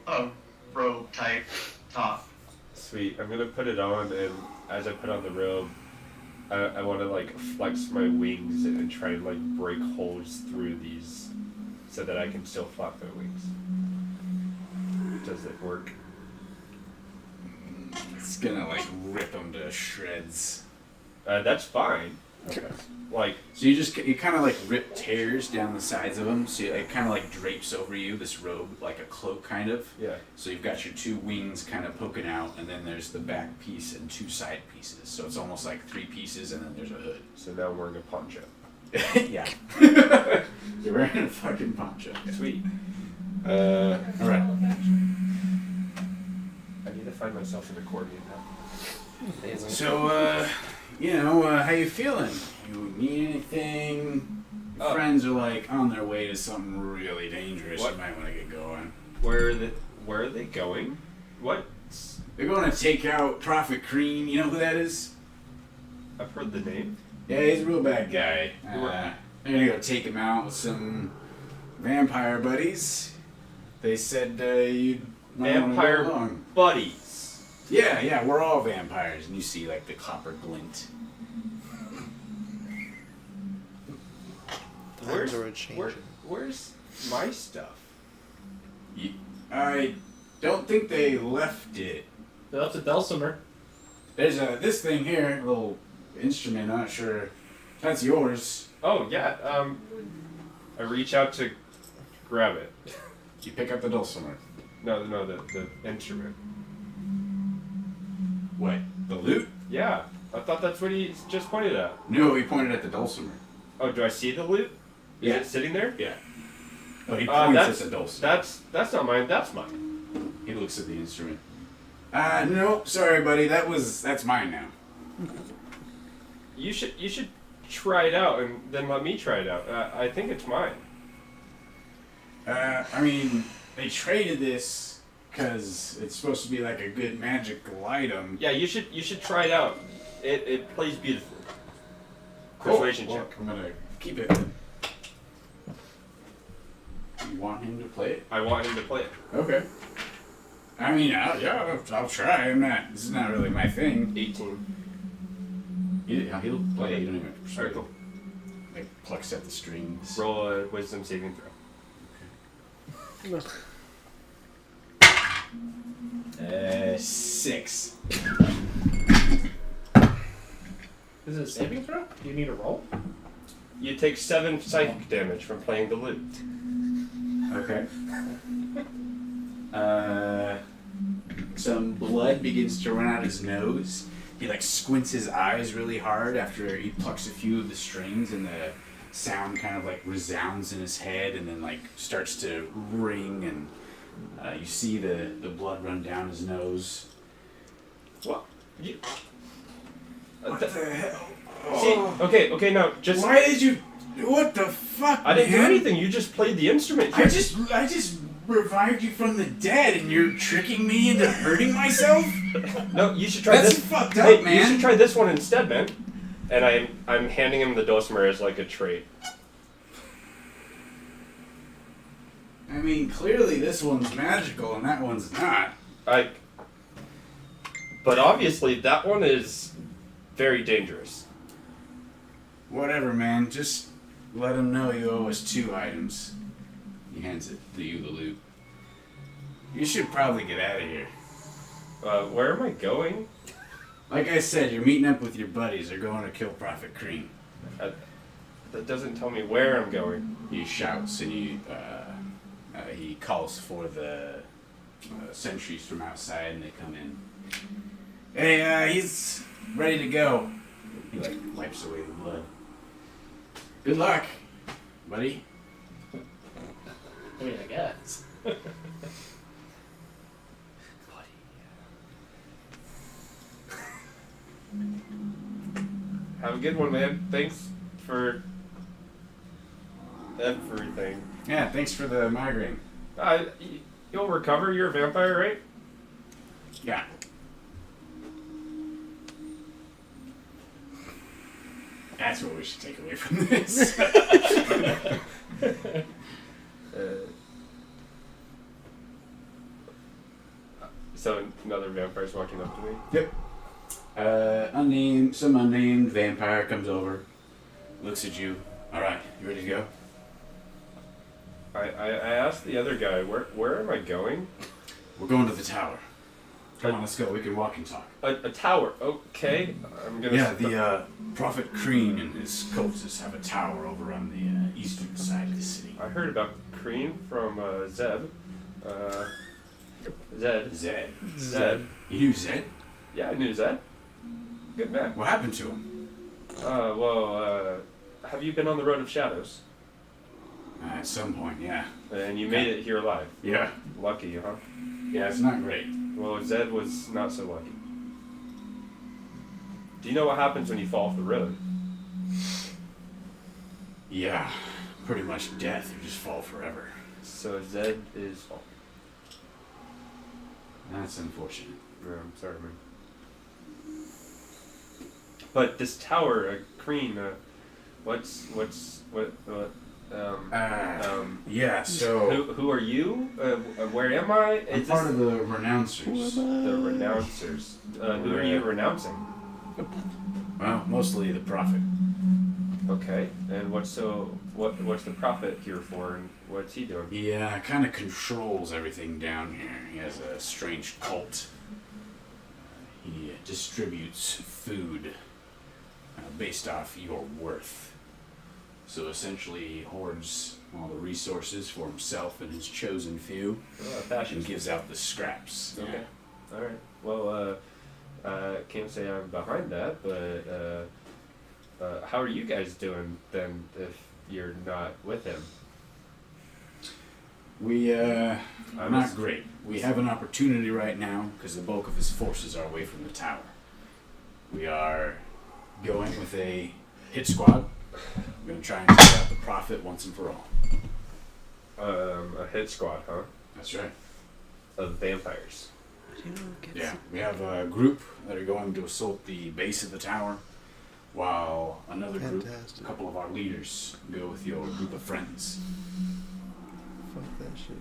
a robe type top. Sweet. I'm gonna put it on, and as I put on the robe, I want to like flex my wings and try and like break holes through these, so that I can still flap my wings. Does it work? It's gonna like rip them to shreds. That's fine. Okay. Like, So you kind of like rip tears down the sides of them. So it kind of like drapes over you, this robe, like a cloak kind of. yeah. So you've got your 2 wings kind of poking out, and then there's the back piece and 2 side pieces. So it's almost like 3 pieces, and then there's a hood. So now I'm wearing a poncho. Yeah. You're wearing a fucking poncho. Sweet. All right. I need to find myself an accordion now. So, how you feeling? You need anything? Your friends are like on their way to something really dangerous. What? You might want to get going. Where are they going? What? They're going to take out Prophet Cream. You know who that is? I've heard the name. Yeah, he's a real bad guy. They're gonna go take him out with some vampire buddies. They said you'd might wanna go Vampire along. buddies. Yeah, we're all vampires, and you see like the copper glint. Times are changing. Where's my stuff? I don't think they left it. That's a dulcimer. There's this thing here, a little instrument. I'm not sure. That's yours. Oh yeah. I reach out to grab it. You pick up the dulcimer. No, the instrument. What? The loot? Yeah, I thought that's what he just pointed at. No, he pointed at the dulcimer. Oh, do I see the loot? Is Yeah. it sitting there? Yeah. Oh, he points at That's the dulcimer. that's not mine. That's mine. He looks at the instrument. No, sorry, buddy. That's mine now. You should try it out and then let me try it out. I think it's mine. I mean, they traded this because it's supposed to be like a good magical item. Yeah, you should try it out. It plays beautifully. Cool. Persuasion Well, check. I'm gonna keep it. You want him to play it? I want him to play it. Okay. I mean, I'll try. This is not really my thing. 18. He'll play it. You don't even have to persuade Alright, cool. him. Like, plucks at the strings. Roll a wisdom saving throw. 6. Is it a saving throw? Do you need a roll? You take 7 psychic damage from playing the lute. Okay. Some blood begins to run out his nose. He like squints his eyes really hard after he plucks a few of the strings, and the sound kind of like resounds in his head, and then like starts to ring, and you see the blood run down his nose. What? You, What the hell? see, okay, now just. Why did you? What the fuck? I didn't do man? anything. You just played the instrument. I just revived you from the dead, and you're tricking me into hurting myself? No, you should try That's this. fucked up, Hey, man. you should try this one instead, man. And I'm handing him the dulcimer as like a trait. I mean, clearly this one's magical and that one's not. But obviously that one is very dangerous. Whatever, man. Just let him know you owe us 2 items. He hands it to you, the loot. You should probably get out of here. Where am I going? Like I said, you're meeting up with your buddies. They're going to kill Prophet Cream. That doesn't tell me where I'm going. He shouts and he calls for the sentries from outside, and they come in. Hey, he's ready to go. He like wipes away the blood. Good luck, buddy. I mean, I guess. Have a good one, man. Thanks for everything. Yeah, thanks for the migraine. You'll recover. You're a vampire, right? Yeah. That's what we should take away from this. So another vampire's walking up to me. Yep. Some unnamed vampire comes over, looks at you. All right, you ready to go? I asked the other guy, where am I going? We're going to the tower. Come on, let's go. We can walk and talk. A tower. Okay. I'm gonna. Yeah, the Prophet Crean and his cultists have a tower over on the eastern side of the city. I heard about Crean from Zeb. Zed. Zed. You knew Zed? Yeah, I knew Zed. Good man. What happened to him? Have you been on the Road of Shadows? At some point, yeah. And you made it here alive. Yeah. Lucky, huh? Yeah, it's not great. Well, Zed was not so lucky. Do you know what happens when you fall off the road? Yeah, pretty much death. You just fall forever. So Zed is fault. That's unfortunate. Yeah, I'm sorry, man. But this tower, Crean, what? Yeah, so Who are you? Where am I? I'm part of the renouncers. The renouncers. Who are you renouncing? Well, mostly the prophet. Okay, and what's the prophet here for, and what's he doing? He kind of controls everything down here. He has a strange cult. He distributes food based off your worth. So essentially, he hoards all the resources for himself and his chosen few, and gives out the scraps. Okay. All right. Well, can't say I'm behind that, but how are you guys doing then if you're not with him? We are not great. We have an opportunity right now because the bulk of his forces are away from the tower. We are going with a hit squad. We're going to try and take out the prophet once and for all. A hit squad, huh? That's right. Of vampires. Yeah, we have a group that are going to assault the base of the tower, while another group, Fantastic. a couple of our leaders, go with your group of friends. Fuck that shit.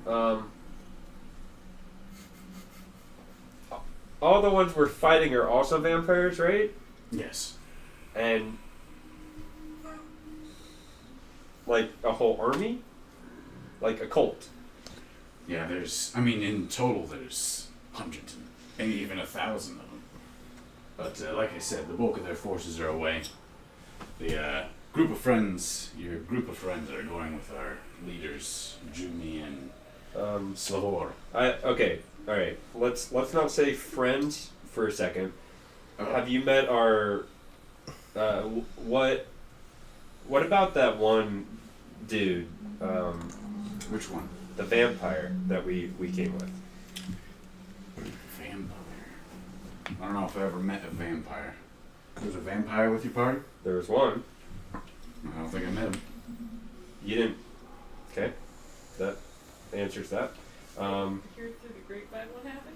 All the ones we're fighting are also vampires, right? Yes. And like a whole army? Like a cult? Yeah, in total there's hundreds, maybe even 1,000 of them. But like I said, the bulk of their forces are away. The group of friends, your group of friends are going with our leaders, Jumi and Slavor. Okay, alright. Let's not say friends for a second. Oh. Have you met our what about that one dude? Which one? The vampire that we came with. Vampire. I don't know if I ever met a vampire. There's a vampire with your party? There was one. I don't think I met him. You didn't. Okay, that answers that. Hear through the grapevine what happened?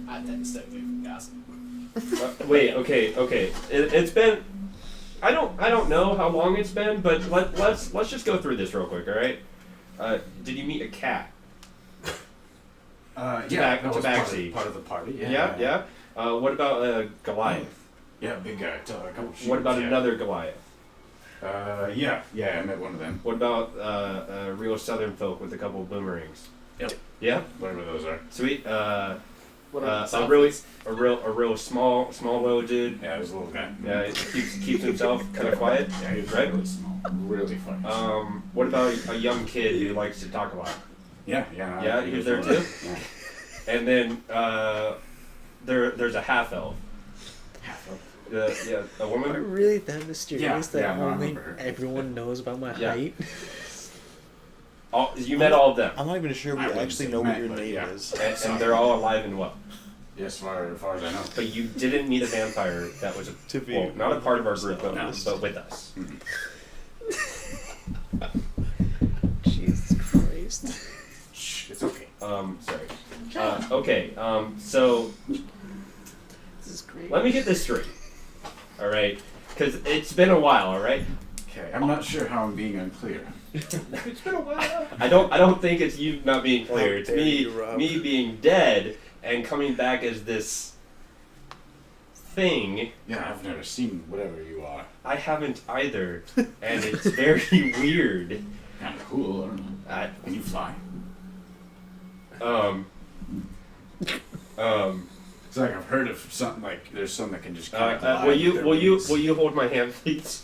I tend to stay away from gossip. Wait. Okay. It's been. I don't know how long it's been, but let's just go through this real quick. All right. Did you meet a cat? Yeah, that was Tabaxi. part of the party. Yeah. What about Goliath? Yeah, big guy. What about another Goliath? Yeah, I met one of them. What about real Southern folk with a couple of boomerangs? Yep. Yeah. Whatever those are. Sweet. What about a real small little dude. Yeah, it was a little guy. Yeah, he keeps himself kind of quiet. Yeah, he was Right? really small. Really funny. What about a young kid who likes to talk a lot? Yeah. Yeah, he was there too. Yeah. And then there's a half elf. Half up. A Am I woman. really that mysterious that no, I only remember her. everyone knows about my Yeah. height? You met all of them, I'm not even sure we I wouldn't actually say know what met, your but name yeah. is. and they're all alive and well. Yes, as far as I know. But you didn't meet a vampire that was To be not a part of our group, but with us. Jesus Christ. Shh, it's okay. Sorry. Okay. So This is great. let me get this straight. All right, because it's been a while. All right. Okay, I'm not sure how I'm being unclear. It's been a while. I don't think it's you not being clear. How It's dare me you, Rob. me being dead and coming back as this thing. Yeah, I've never seen whatever you are. I haven't either, and it's very weird. Kind of cool, I don't know. Can you fly? It's like I've heard of something like there's some that can just kind of glide will with you their will you wings. will you hold my hand, please?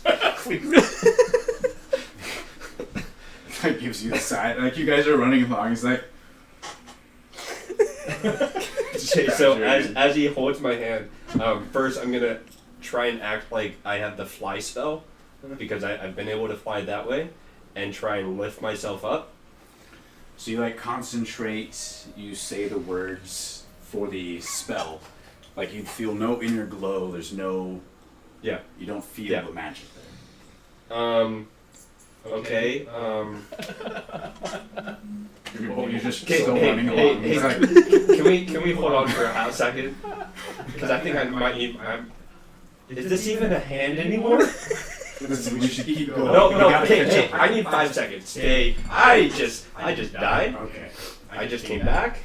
Like gives you the side, like you guys are running along. It's like Okay, so as he holds my hand, first I'm gonna try and act like I have the fly spell because I've been able to fly that way, and try and lift myself up. so you like concentrate. You say the words for the spell, like you feel no inner glow. There's no. Yeah. You don't feel Yeah. the magic there. Okay. You're just Okay, still hey, running hey, along. hey, It's like, can we hold on for a hot second? Because I think I might need. Is this even a hand anymore? Listen, we should keep going. No, We no, gotta hey, catch hey, up. I need 5 seconds. Hey, I just died. Okay. I just came back.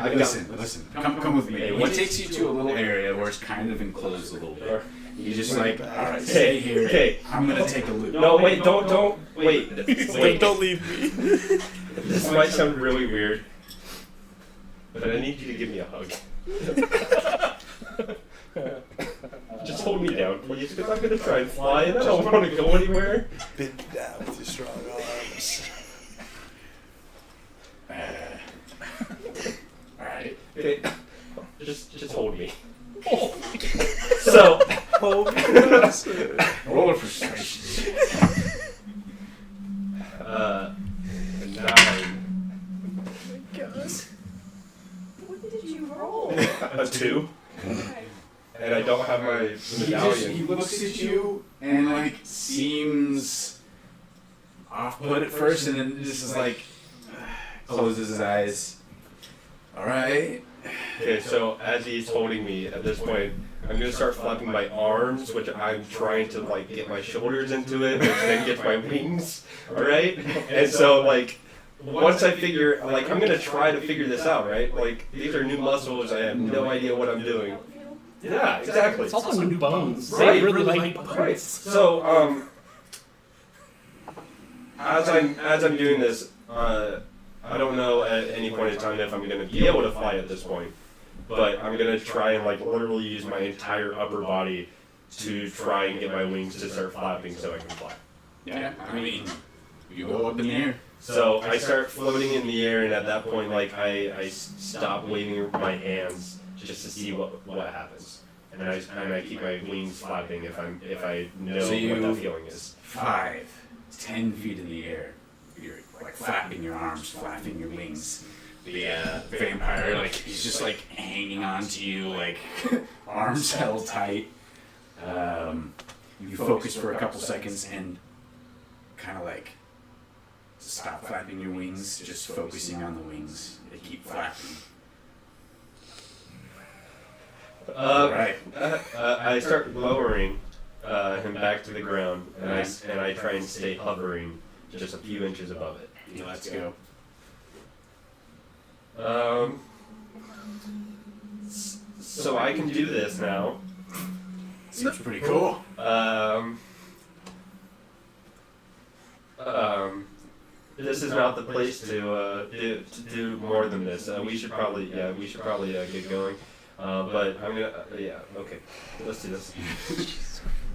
Listen. Come with me. Hey, He what's- takes you to a little area where it's kind of enclosed a little bit. You just like, all right, Okay, stay here. okay. I'm gonna take a loop. No, wait, don't, wait. Don't leave me. This might sound really weird, but I need you to give me a hug. Just hold me down, please, because I'm gonna try and fly, and I don't want to go anywhere. Bend down with your strong arms. All right. Okay, just hold me. So, Oh, Roll a persuasion. 9, What did you roll? a 2, Okay. and I don't have my He medallion. looks at you and like seems off-put at first, and then just is like closes his eyes. All right. Okay, so as he's holding me at this point, I'm gonna start flapping my arms, which I'm trying to like get my shoulders into it, which then gets my wings. All right, and so like once I figure, like I'm gonna try to figure this out, right? Like these are new muscles, I have no idea what I'm doing. Yeah, exactly. It's also new bones. Right, They really really like bones. Right. So as I'm doing this, I don't know at any point in time if I'm gonna be able to fly at this point, but I'm gonna try and like literally use my entire upper body to try and get my wings to start flapping so I can fly. Yeah. I mean, you go up in the air. So I start floating in the air, and at that point, like I stop waving my hands just to see what happens, and I keep my wings flapping if I know So you- what that feeling is. 5, 10 feet in the air. You're like flapping your arms, flapping your wings. The vampire, like he's just like hanging on to you, like arms held tight. You focus for a couple seconds and kind of like stop flapping your wings, just focusing on the wings. They keep flapping. Right. I start lowering him back to the ground, and I try and stay hovering just a few inches above it. Yeah, let's go. So I can do this now. Seems pretty cool. This is not the place to do more than this. We should probably get going. But I'm gonna okay. Let's do this.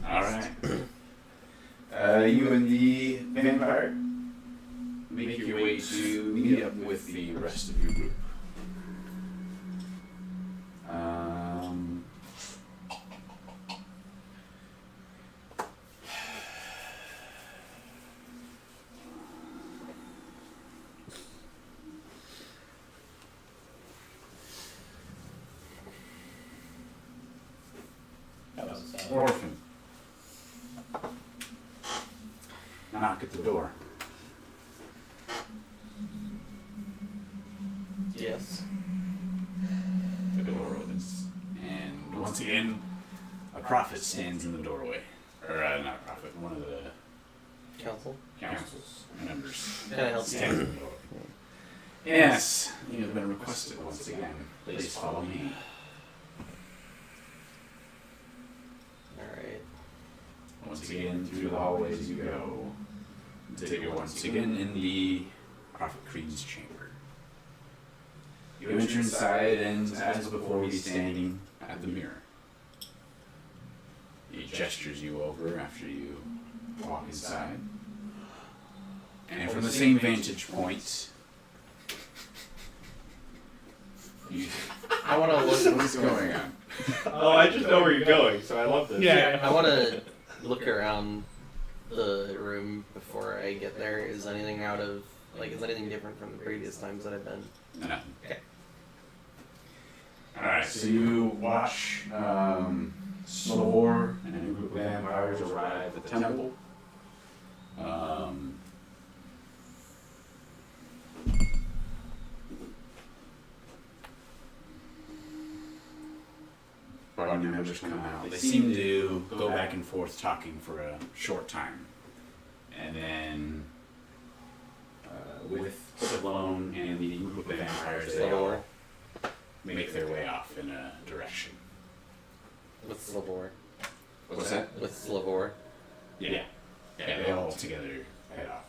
All right. You and the vampire make your way to meet up with the rest of your group. Orphan. Knock at the door. Yes. The door opens. And once again, a prophet stands in the doorway. Or, not a prophet, one of the Council. council's members. Can I help you? Stands in the doorway. Yes, you have been requested once again. Please follow me. Alright. Once again, through the hallways you go. Until you're once again in the Prophet Creed's chamber. You enter inside, and as before, he's standing at the mirror. He gestures you over after you walk inside. And from the same vantage point, I want to look. what's going on? Oh, I just know where you're going, so I love this. Yeah. I want to look around the room before I get there. Is anything is anything different from the previous times that I've been? No. Okay. Alright, so you watch Slor and a group of vampires arrive at the temple. Pardon TRoD new members come out. They seem to go back and forth talking for a short time. And then, with Salone and the group of vampires, they all make their way off in a direction. With Slavor. What's that? With Slavor. Yeah. Yeah, they all together head off.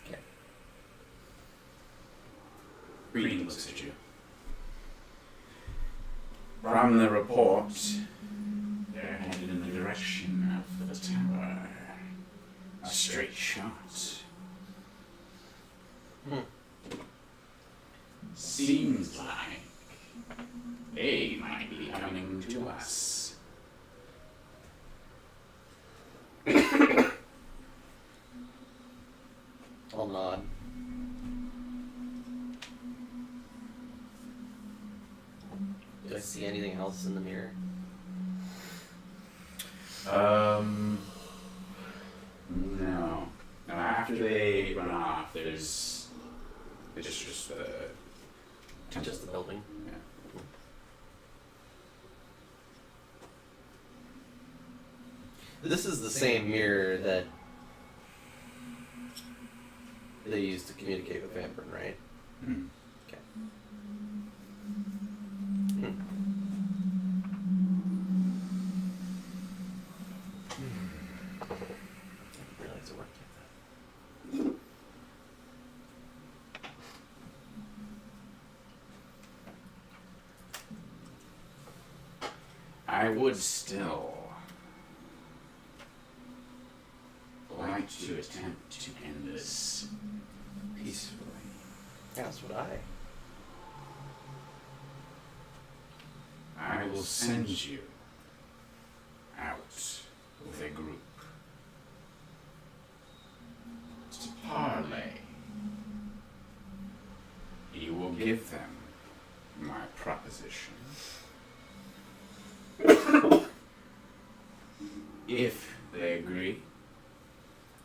Okay. Green looks at you. From the report, they're headed in the direction of the tower. A straight shot. Seems like they might be coming to us. I'll nod. Do I see anything else in the mirror? No. No, after they run off, there's just the temple. Just the building. Yeah. This is the same mirror that they used to communicate with Vampirin, right? Hmm. Okay. I didn't realize it worked like that. I would still like to attempt to end this peacefully. That's what I. I will send you out with a group to parley. You will give them my proposition. If they agree,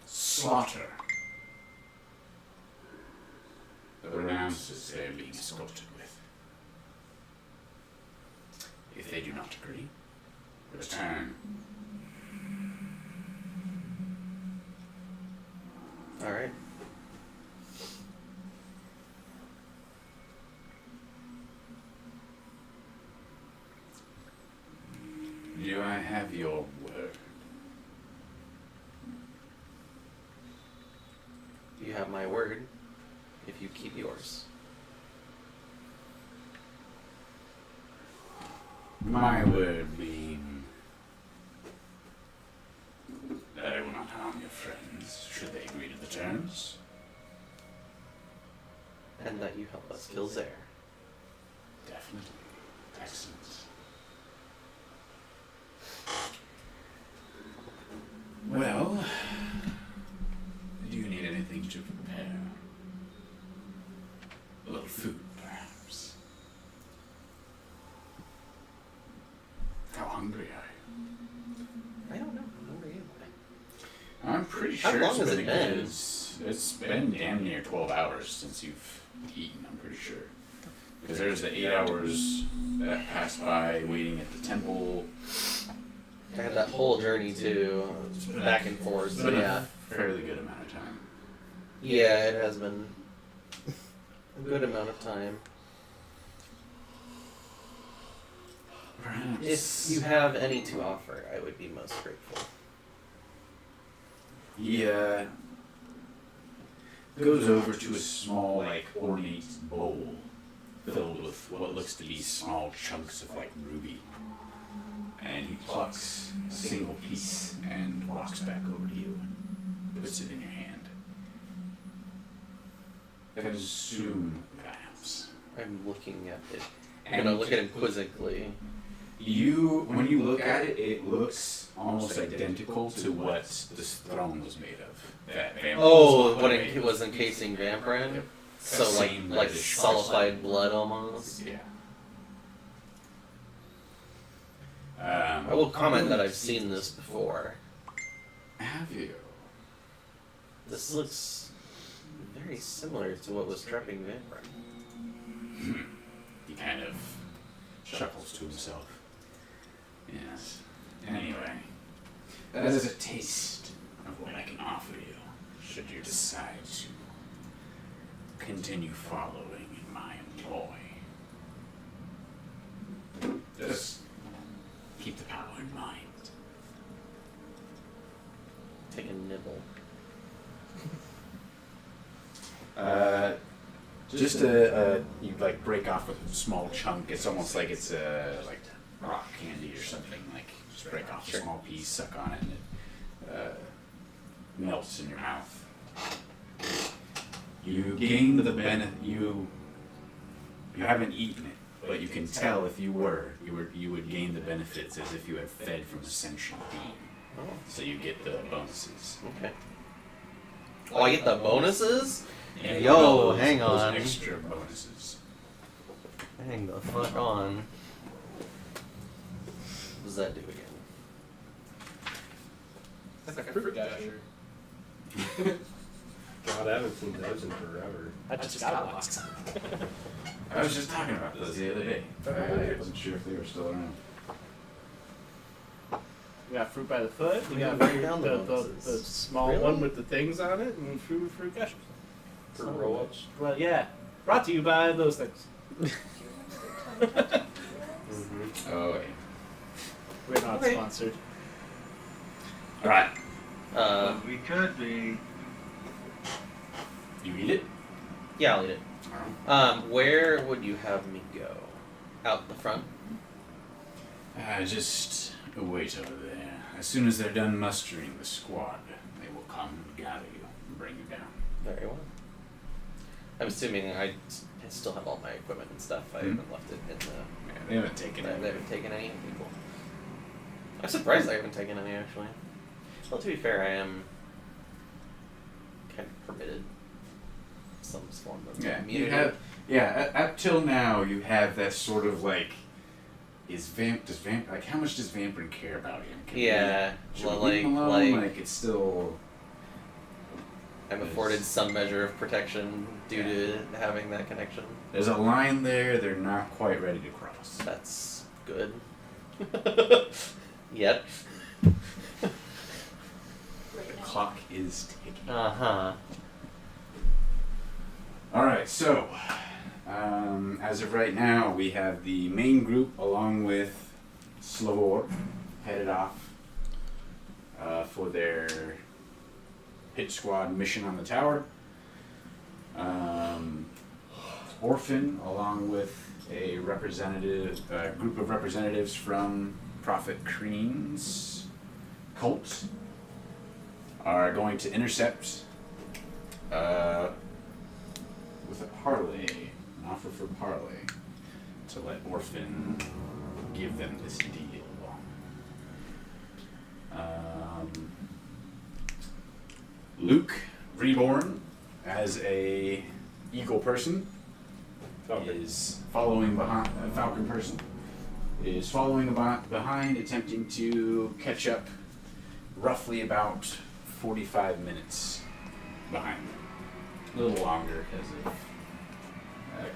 slaughter the renouncers they are being escorted with. If they do not agree, return. Alright. Do I have your word? You have my word if you keep yours. My word being that I will not harm your friends should they agree to the terms. And that you help us kill Zare. Definitely. Excellent. Well, do you need anything to prepare? A little food, perhaps? How hungry are I don't know. How old are you? you? I'm pretty How sure long it's has been it a been? good- It's been damn near 12 hours since you've eaten, I'm pretty sure. Because there's the 8 hours that passed by waiting at the temple. I had that whole journey too, back and forth. It's So been yeah, a fairly good amount of time. yeah, it has been a good amount of time. Perhaps. If you have any to offer, I would be most grateful. He goes over to a small, like, ornate bowl filled with what looks to be small chunks of, like, ruby. And he plucks a single piece and walks back over to you and puts it in your hand. Consume, perhaps. I'm looking at it. I'm gonna look at it quizzically. When you look at it, it looks almost identical to what this throne was made of. That vampire Oh, was when made it of. was encasing Vampirin? Yep. So That like same like reddish solidified blood almost. Yeah. I will comment that I've seen this before. Have you? This looks very similar to what was trapping Vampirin. He kind of chuckles to himself. Yes. Anyway, that is a taste of what I can offer you, should you decide to continue following in my employ. Just keep the power in mind. Take a nibble. Just you like break off a small chunk. It's almost like it's like rock candy or something. Like just break off a small piece, suck on it, and it melts in your mouth. You gain the benefit. You haven't eaten it, but you can tell if you would gain the benefits as if you had fed from a sentient being. Oh. So you get the bonuses. Okay. Oh, I get the bonuses? Yeah, Yo, those- hang those on. extra bonuses. Hang the fuck on. What does that do again? That's like a fruit dasher. God, I haven't seen those in forever. I just got one. I was just talking about those the other day. I wasn't sure if they were still around. We got fruit by the foot. We got Write fruit, down the bonuses. the small Really? one with the things on it, and fruit cashews. For roll-ups. Well, yeah. Brought to you by those things. Mm-hmm. Oh, yeah. We're not Okay. sponsored. All right. We could be. You eat it? Yeah, I'll eat it. Where would you have me go? Out the front? Just wait over there. As soon as they're done mustering the squad, they will come and gather you and bring you down. Very well. I'm assuming I still have all my equipment and stuff. I haven't left it in the. Yeah, they haven't taken They it. haven't taken any people. I'm surprised I haven't taken any actually. Well, to be fair, I am kind of permitted some form of Yeah, immunity. you have. Yeah, up till now, you have that sort of like. Like how much does Vampirin care about him? Can Yeah, we, should well, we leave him alone? like- Like it's still. I'm afforded some measure of protection due to having that connection. There's a line there they're not quite ready to cross. That's good. Yet. The clock is ticking. Uh-huh. Alright, so as of right now, we have the main group along with Slovor headed off for their hit squad mission on the tower. Orphan, along with a group of representatives from Prophet Kreen's cult, are going to intercept with a parlay, an offer for parlay, to let Orphan give them this deal. Luke Reborn, as a eagle person, is following behind. Falcon person is following behind, attempting to catch up, roughly about 45 minutes behind them. A little longer because of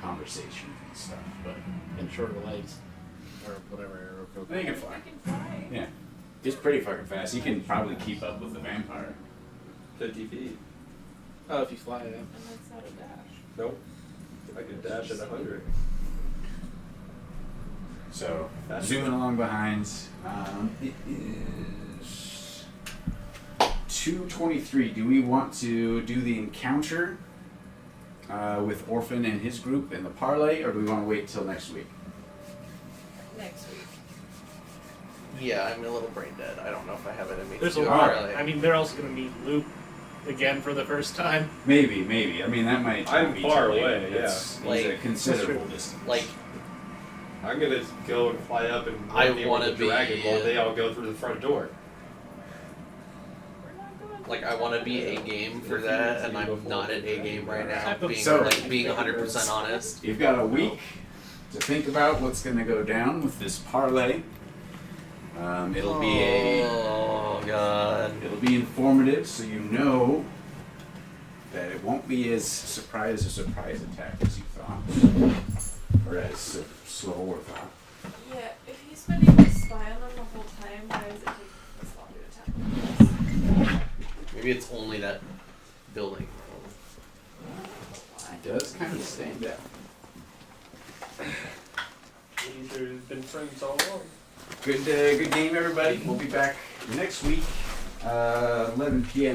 conversation and stuff, but And shorter legs. Or whatever. they can fly. I can fly. Yeah, he's pretty fucking fast. He can probably keep up with the vampire. 50 feet. Oh, if you fly, yeah. And that's not a dash. Nope. I could dash at 100. So zooming along behind, it is 2:23. Do we want to do the encounter with Orphan and his group in the parlay, or do we want to wait till next week? Next week. Yeah, I'm a little brain dead. I don't know if I have it in me. There's to a do lot. parlay. I mean, they're also going to meet Luke again for the first time. Maybe. I mean, that might. I'm be far too late. away, It's a Like- considerable distance. Like, I'm gonna go and fly up and I run the wanna dragon be- while they all go through the front door. We're not going like I want to be a game for that, and I'm not at a game right now. Being So- being 100% honest. You've got a week to think about what's going to go down with this parlay. It'll be Oh god. It'll be informative, so you know that it won't be as surprise attack as you thought, or as slow or thought. Maybe it's only that building. It does kind of stand out. We've been friends all along. Good game, everybody. We'll be back next week, 11 p.m.